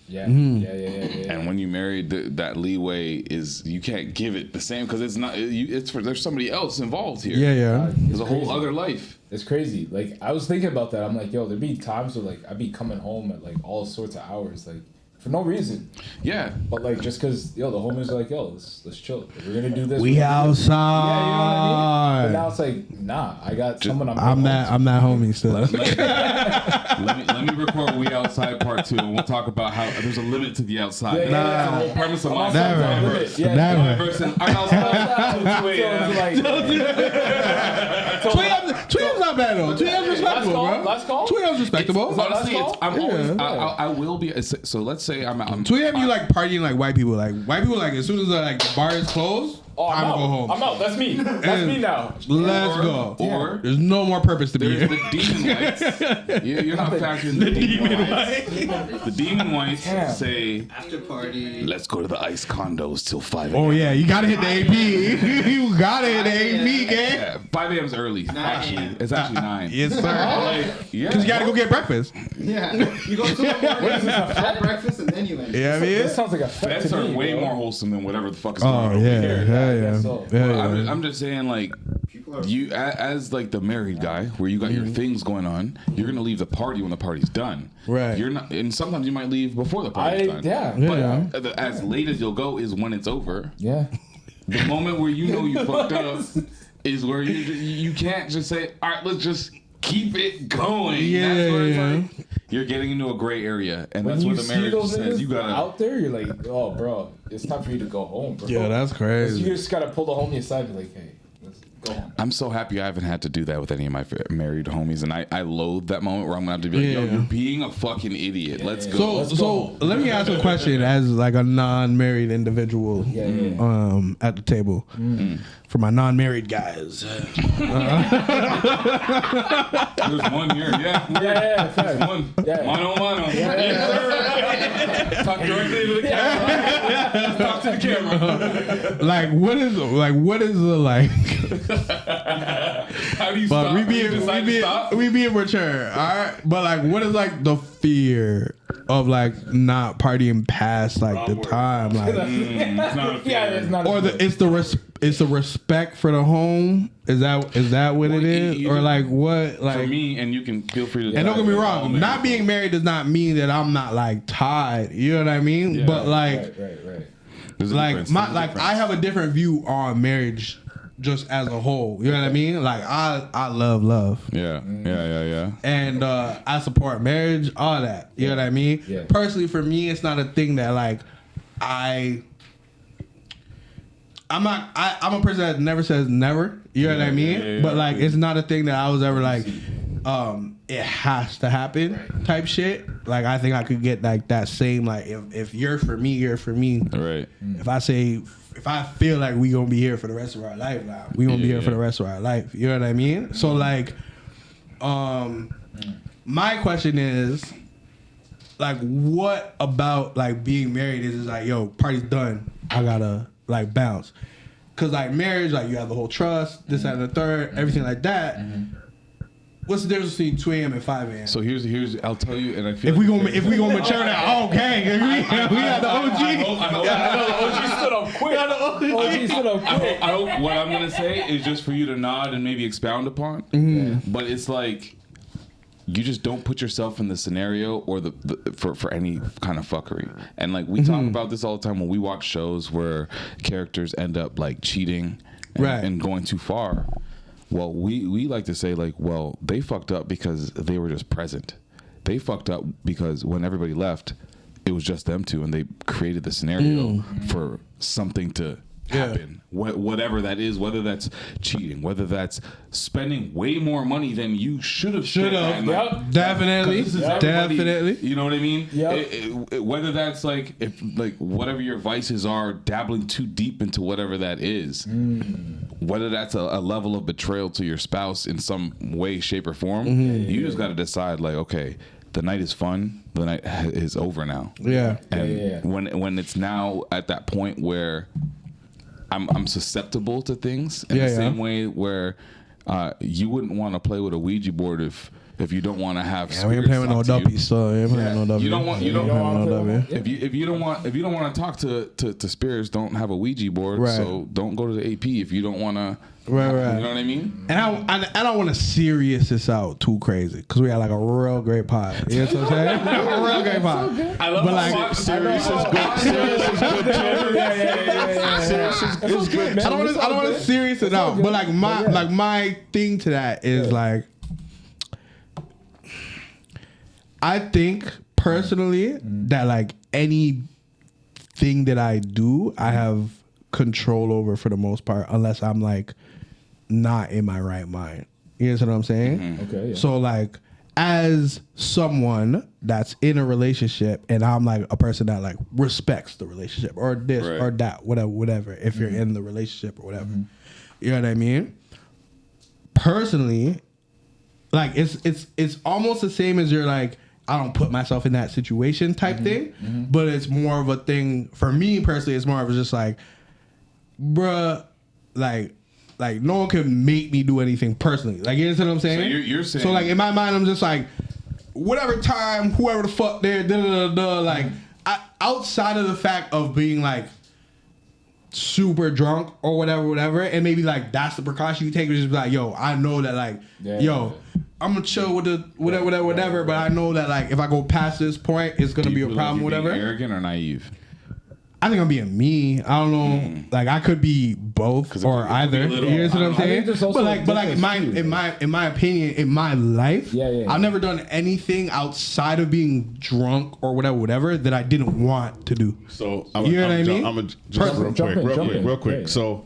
Yeah. And when you married, that leeway is you can't give it the same because it's not. It's for there's somebody else involved here. There's a whole other life. It's crazy. Like I was thinking about that. I'm like, yo, there'd be times where like I'd be coming home at like all sorts of hours, like for no reason. Yeah. But like just because the homies are like, yo, let's chill. We're gonna do this. We outside. Yeah, you know what I mean? But now it's like, nah, I got someone I'm that homie still. Let me record We Outside Part 2 and we'll talk about how there's a limit to the outside. That's the whole premise of my Never. I'm outside till 2 a.m. 2 a.m.'s not bad though. 2 a.m.'s respectable, bro. Last call? 2 a.m.'s respectable. Honestly, I will be. So let's say I'm 2 a.m. you like partying like white people. Like white people like as soon as the bar is closed, time to go home. I'm out. That's me. That's me now. Let's go. Or there's no more purpose to be here. The demon whites. You're not factoring the demon whites. The demon whites say After party. let's go to the ice condos till 5 a.m. Oh yeah, you gotta hit the AP. You gotta hit the AP, gang. Yeah, 5 a.m.'s early. Actually, it's actually 9. Yes, sir. Because you gotta go get breakfast. Yeah. You go to the morning, have breakfast, and then you end. Yeah, I mean, This sounds like a fete vets to are me, way bro. more wholesome than whatever the fuck is going on. Oh yeah. I'm just saying, like, you as like the married guy, where you got your things going on, you're gonna leave the party when the party's done. Right. You're not, and sometimes you might leave before the party's done. But as late as you'll go is when it's over. Yeah. The moment where you know you fucked up is where you can't just say, all right, let's just keep it going. That's where it's like, You're getting into a gray area, and When that's you what the see marriage those says. niggas You gotta. out there, you're like, oh, bro, it's time for you to go home, bro. Yeah, that's crazy. You just gotta pull the homie aside and be like, hey, let's go home. I'm so happy I haven't had to do that with any of my married homies, and I loathe that moment where I'm gonna have to be like, yo, you're being a fucking idiot. Let's go. So let me ask a question as like a non-married individual at the table for my non-married guys. There's one here, There's one. Mano. Talk directly to the camera. Talk to the camera. Like what is the like? How do you But stop? we being mature, all right. But like, what is like the fear of like not partying past like the time, like, it's not a fear. It's not. or it's the respect for the home. Is that what it is, or like what? Like for me, and you can feel free to. And don't get me wrong, not being married does not mean that I'm not like tied. You know what I mean? Yeah, but like, right. like I have a different view on marriage, just as a whole. You know what I mean? Like I love. Yeah. And I support marriage, all that. You know what I mean? Yeah. Personally, for me, it's not a thing that like I'm a person that never says never. You know what I mean? Yeah. But like, it's not a thing that I was ever like, it has to happen type shit. Like, I think I could get like that same like, if you're for me, you're for me. Right. If I feel like we gonna be here for the rest of our life, now we gonna be here for the rest of our life. You know what I mean? So like, my question is, like, what about like being married is like, yo, party's done, I gotta like bounce. Cause like marriage, like you have the whole trust, this, that, and the third, everything like that. What's the difference between 2 a.m. and 5 a.m.? So here's I'll tell you, and I feel if we gonna mature now, okay, we got the OG. I know the OG stood up quick. I hope what I'm gonna say is just for you to nod and maybe expound upon. But it's like, you just don't put yourself in the scenario or for any kind of fuckery. And like we talk about this all the time when we watch shows where characters end up like cheating and going too far. Well, we like to say like, well, they fucked up because they were just present. They fucked up because when everybody left, it was just them two, and they created the scenario for something to happen. Whatever that is, whether that's cheating, whether that's spending way more money than you should have. Definitely. You know what I mean? Yep. Whether that's like, if like whatever your vices are, dabbling too deep into whatever that is. Whether that's a level of betrayal to your spouse in some way, shape, or form, you just got to decide like, okay, the night is fun. The night is over now. Yeah. And when it's now at that point where I'm susceptible to things in the same way where you wouldn't want to play with a Ouija board if you don't want to have. Yeah, we ain't playing with no duppies, so we ain't playing no duppies. You don't want if you don't want to talk to spirits, don't have a Ouija board. Right. So don't go to the AP if you don't want to. Right. You know what I mean? And I don't want to serious this out too crazy because we got like a real great pod. You know what I'm saying? A real great pod. I love but like serious is good. Serious is good. I don't want to serious it out, but like my thing to that is like, I think personally that like anything that I do, I have control over for the most part, unless I'm like not in my right mind. You know what I'm saying? Okay. Yeah. So like, as someone that's in a relationship, and I'm like a person that like respects the relationship or this or that, whatever. If you're in the relationship or whatever, you know what I mean? Personally, like it's almost the same as you're like, I don't put myself in that situation type thing, but it's more of a thing for me personally. It's more of just like, bruh, like no one can make me do anything personally. Like, you know what I'm saying? So you're saying, so like in my mind, I'm just like, whatever time, whoever the fuck there, like outside of the fact of being like super drunk or whatever, and maybe like that's the precaution you take, which is like, yo, I know that like, I'm gonna chill with the whatever, but I know that like if I go past this point, it's gonna be a problem, like whatever. Arrogant or naive? I think I'm being me. I don't know. Like I could be both or either. You know what I'm saying? But like in my opinion, in my life, I've never done anything outside of being drunk or whatever that I didn't want to do. So you know what I mean? I'm just real quick. So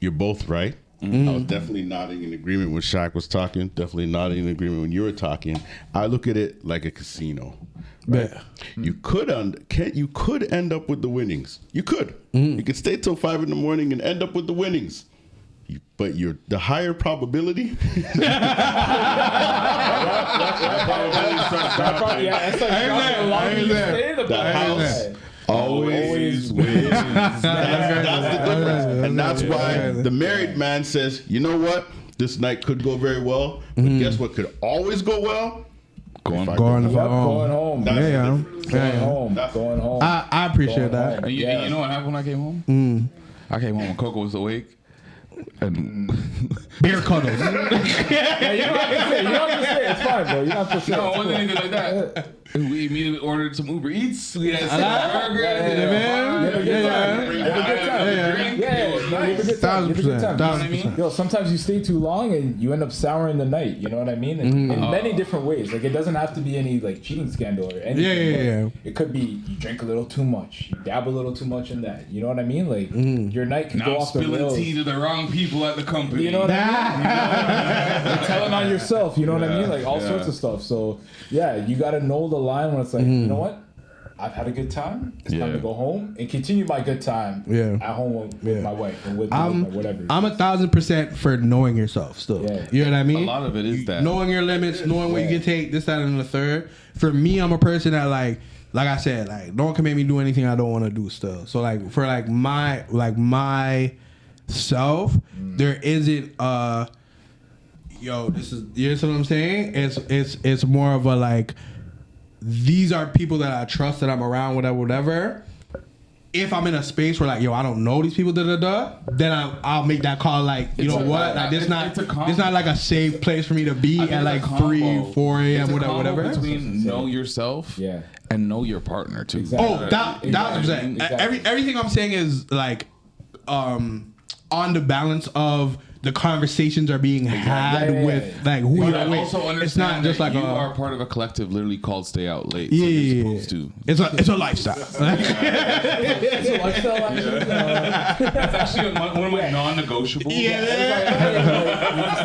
you're both right. I was definitely nodding in agreement when Shaq was talking. Definitely nodding in agreement when you were talking. I look at it like a casino. Right? Yeah. You could end up with the winnings. You could. You could stay till 5 a.m. and end up with the winnings. But the higher probability. The house always wins. That's the difference. And that's why the married man says, you know what? This night could go very well. But guess what could always go well? Going home. Going home. I appreciate that. You know what happened when I came home? I came home when Coco was awake. And beer cuddles. You don't have to say it. It's fine, bro. You don't have to say it. No, it wasn't anything like that. We immediately ordered some Uber Eats. We had some burger. Yo, sometimes you stay too long and you end up souring the night. You know what I mean? In many different ways. Like it doesn't have to be any like cheating scandal or anything. It could be you drink a little too much, you dab a little too much in that. You know what I mean? Like your night can go off the rails. Spilling tea to the wrong people at the company. You know what I mean? You're telling on yourself. You know what I mean? Like all sorts of stuff. So yeah, you got to know the line when it's like, you know what? I've had a good time. It's time to go home and continue my good time at home with my wife or with whatever. I'm 1,000% for knowing yourself still. You know what I mean? A lot of it is that. Knowing your limits, knowing what you can take, this, that, and the third. For me, I'm a person that like I said, like no one can make me do anything I don't want to do still. So like for like my self, there isn't this is, you know what I'm saying? It's more of a like, these are people that I trust, that I'm around, whatever. If I'm in a space where like, yo, I don't know these people, then I'll make that call. Like, you know what? Like, this not like a safe place for me to be at like 3, 4 a.m. whatever. Between know yourself, and know your partner too. Exactly. Oh, that exactly. Everything I'm saying is like, on the balance of the conversations are being had with like who you're with. It's not just like you are part of a collective literally called Stay Out Late. So you're supposed to. It's a lifestyle. It's a lifestyle. That's actually one of my non-negotiables.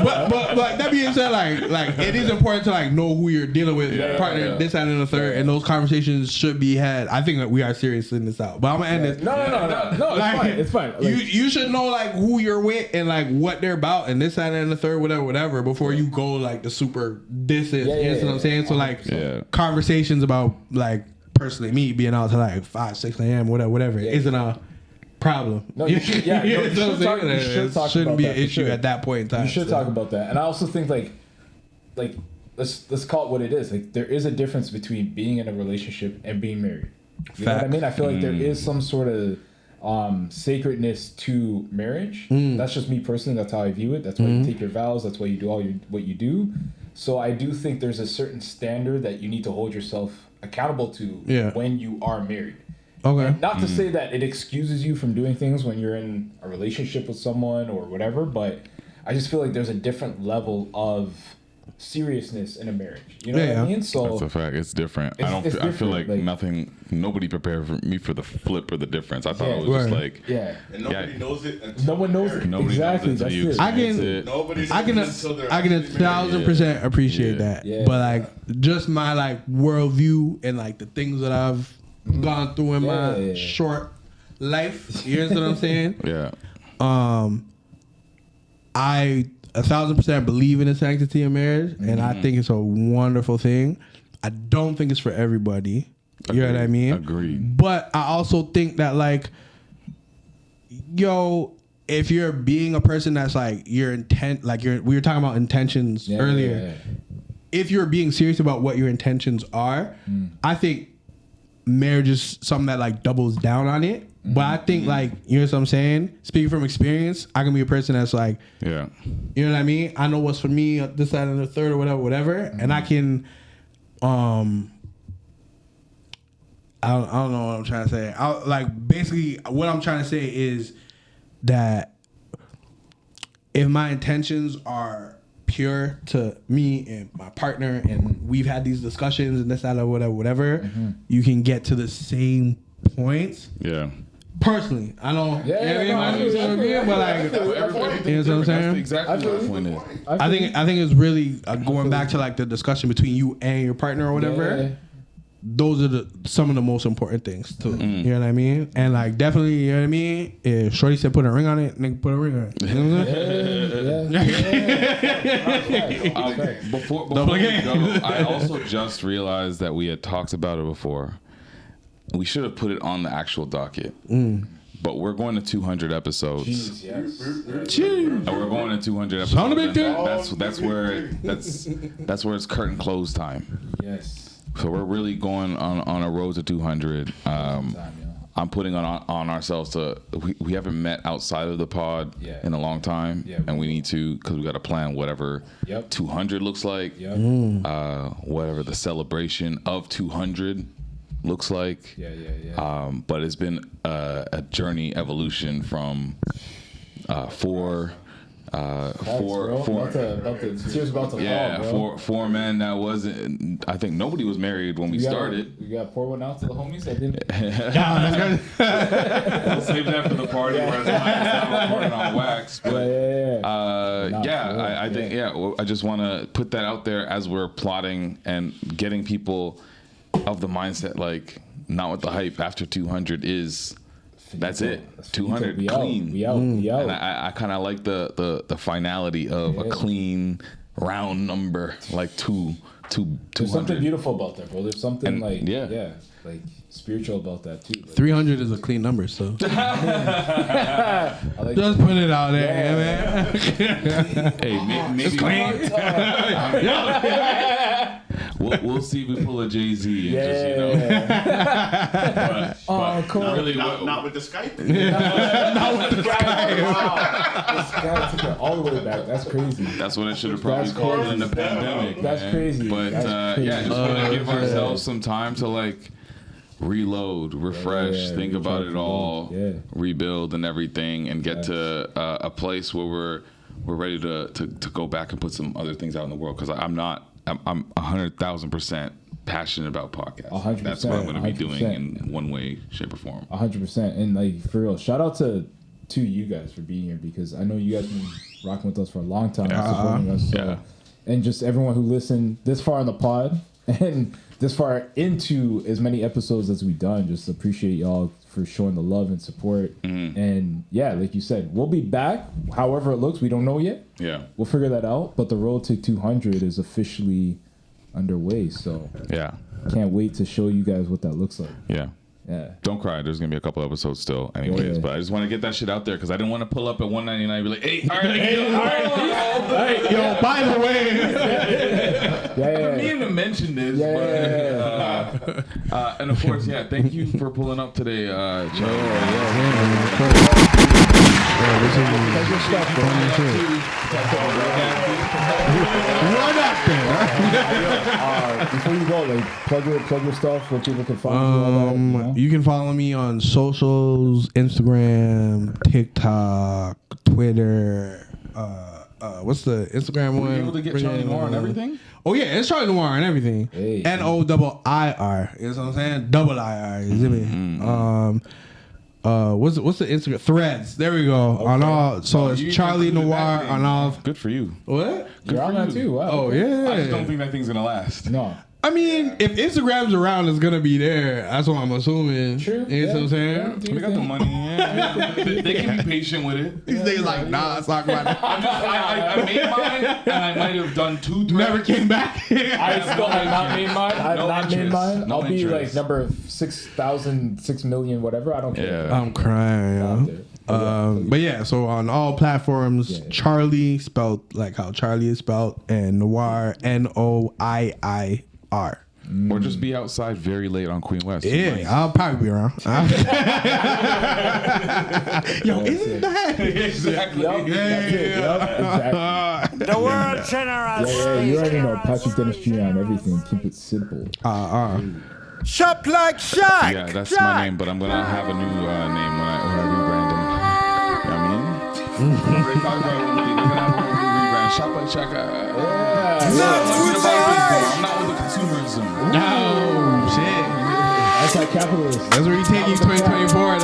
But like that being said, like it is important to like know who you're dealing with, partner, this, that, and the third, and those conversations should be had. I think that we are serious in this out. But I'm gonna end this. No. It's fine. Like, you should know like who you're with and like what they're about and this, that, and the third, whatever, before you go like the super distance. You know what I'm saying? So like conversations about like personally me being out to like 5, 6 a.m. whatever isn't a problem. No, you should. Yeah, you should talk shouldn't about be that, an issue at that point in time. You should talk about that. And I also think like let's call it what it is. Like there is a difference between being in a relationship and being married. You know what I mean? I feel like there is some sort of sacredness to marriage. That's just me personally. That's how I view it. That's why you take your vows. That's why you do what you do. So I do think there's a certain standard that you need to hold yourself accountable to when you are married. Okay. And not to say that it excuses you from doing things when you're in a relationship with someone or whatever, but I just feel like there's a different level of seriousness in a marriage. You know what I mean? So that's a fact. It's different. I feel like nobody prepared for me for the flip or the difference. I thought it was just like and nobody knows it. No one knows it. Nobody Exactly. knows it. That's I can 1,000% appreciate that. But like just my like worldview and like the things that I've gone through in my short life. You know what I'm saying? Yeah. I 1,000% believe in the sanctity of marriage, and I think it's a wonderful thing. I don't think it's for everybody. You know what I mean? Agreed. But I also think that like, if you're being a person that's like your intent, like we were talking about intentions earlier. If you're being serious about what your intentions are, I think marriage is something that like doubles down on it. But I think like, you know what I'm saying? Speaking from experience, I can be a person that's like, you know what I mean? I know what's for me, this, that, and the third or whatever. And I can, I don't know what I'm trying to say. Basically, what I'm trying to say is that if my intentions are pure to me and my partner, and we've had these discussions and this, that, or whatever, you can get to the same points. Yeah. Personally, I don't. Yeah, but like, you know what I'm saying? That's exactly what my point is. I think it's really going back to like the discussion between you and your partner or whatever. Yeah. Those are some of the most important things too. You know what I mean? And like definitely, you know what I mean? If Shorty said put a ring on it, nigga put a ring on it. You know what I'm saying? Before we go, I also just realized that we had talked about it before. We should have put it on the actual docket. But we're going to 200 episodes. Jeez, yes. And we're going to 200 episodes. Sound a big deal. That's where it's curtain close time. Yes. So we're really going on a road to 200. I'm putting on ourselves to. We haven't met outside of the pod in a long time, and we need to, because we got to plan whatever 200 looks like. Whatever the celebration of 200 looks like. But it's been a journey evolution from four men that wasn't. I think nobody was married when we started. You got to pour one out to the homies that didn't. We'll save that for the party where it's not recording on wax. But I think I just want to put that out there as we're plotting and getting people of the mindset, like, not with the hype. After 200 is. That's it. 200 clean. We out. And I kind of like the finality of a clean round number, like 200. There's something beautiful about that, bro. There's something like spiritual about that too. 300 is a clean number, so like just put it out there, man. Hey, maybe it's clean. We'll see if we pull a Jay-Z and just, you know. But cool. Really, not with the Skype. Not with the Skype. Wow. This guy took it all the way back. That's crazy. That's what it should have probably called in the pandemic. That's crazy. But just want to give ourselves some time to like reload, refresh, think about it all, rebuild and everything, and get to a place where we're ready to go back and put some other things out in the world. Because I'm 100,000% passionate about podcasts. 100%. That's what I'm going to be doing in one way, shape, or form. 100%. And like, for real, shout out to you guys for being here, because I know you guys have been rocking with us for a long time, supporting us. So, and just everyone who listened this far on the pod and this far into as many episodes as we've done, just appreciate y'all for showing the love and support. And like you said, we'll be back. However it looks, we don't know yet. We'll figure that out. But the road to 200 is officially underway. So can't wait to show you guys what that looks like. Don't cry. There's gonna be a couple episodes still, anyways. But I just want to get that shit out there, because I didn't want to pull up at 199 and be like, "Hey, all right, yo, by the way." I mean to mention this, but and of course, thank you for pulling up today, before you go, like, plug your stuff where people can find you. All that, you can follow me on socials: Instagram, TikTok, Twitter. What's the Instagram one? Were you able to get Charlie Noir and everything? Oh yeah, it's Charlie Noir and everything. Hey. NOIIR. You know what I'm saying? Double IR. You see me? What's the Instagram? Threads. There we go. Okay. On all. So it's Charlie Noir on all. Good for you. What? You're on that too. Wow. Oh yeah. I just don't think that thing's gonna last. No. I mean, if Instagram's around, it's gonna be there. That's what I'm assuming. True. You know what I'm saying? We got the money. They can be patient with it. These niggas like, nah, let's talk about it. I made mine, and I might have done 2 threads. Never came back. I still have not made mine. Made mine. No I'll be interest. like number 6,000, 6 million, whatever. I don't care. I'm crying. But yeah, so on all platforms, Charlie spelled like how Charlie is spelled, and Noir NOIIR. Or just be outside very late on Queen West. Yeah, I'll probably be around. Yo, isn't that exactly? Exactly. The world generous. You already know Patrick Dennis Jr. on everything. Keep it simple. Shop like Shaq. Yeah, that's my name, but I'm gonna have a new name when I rebrand them. You know what I mean? We're gonna have a new rebrand. Shop like Shaq. I'm not with the consumerism. No shit. That's like capitalism. That's where you take you 2024.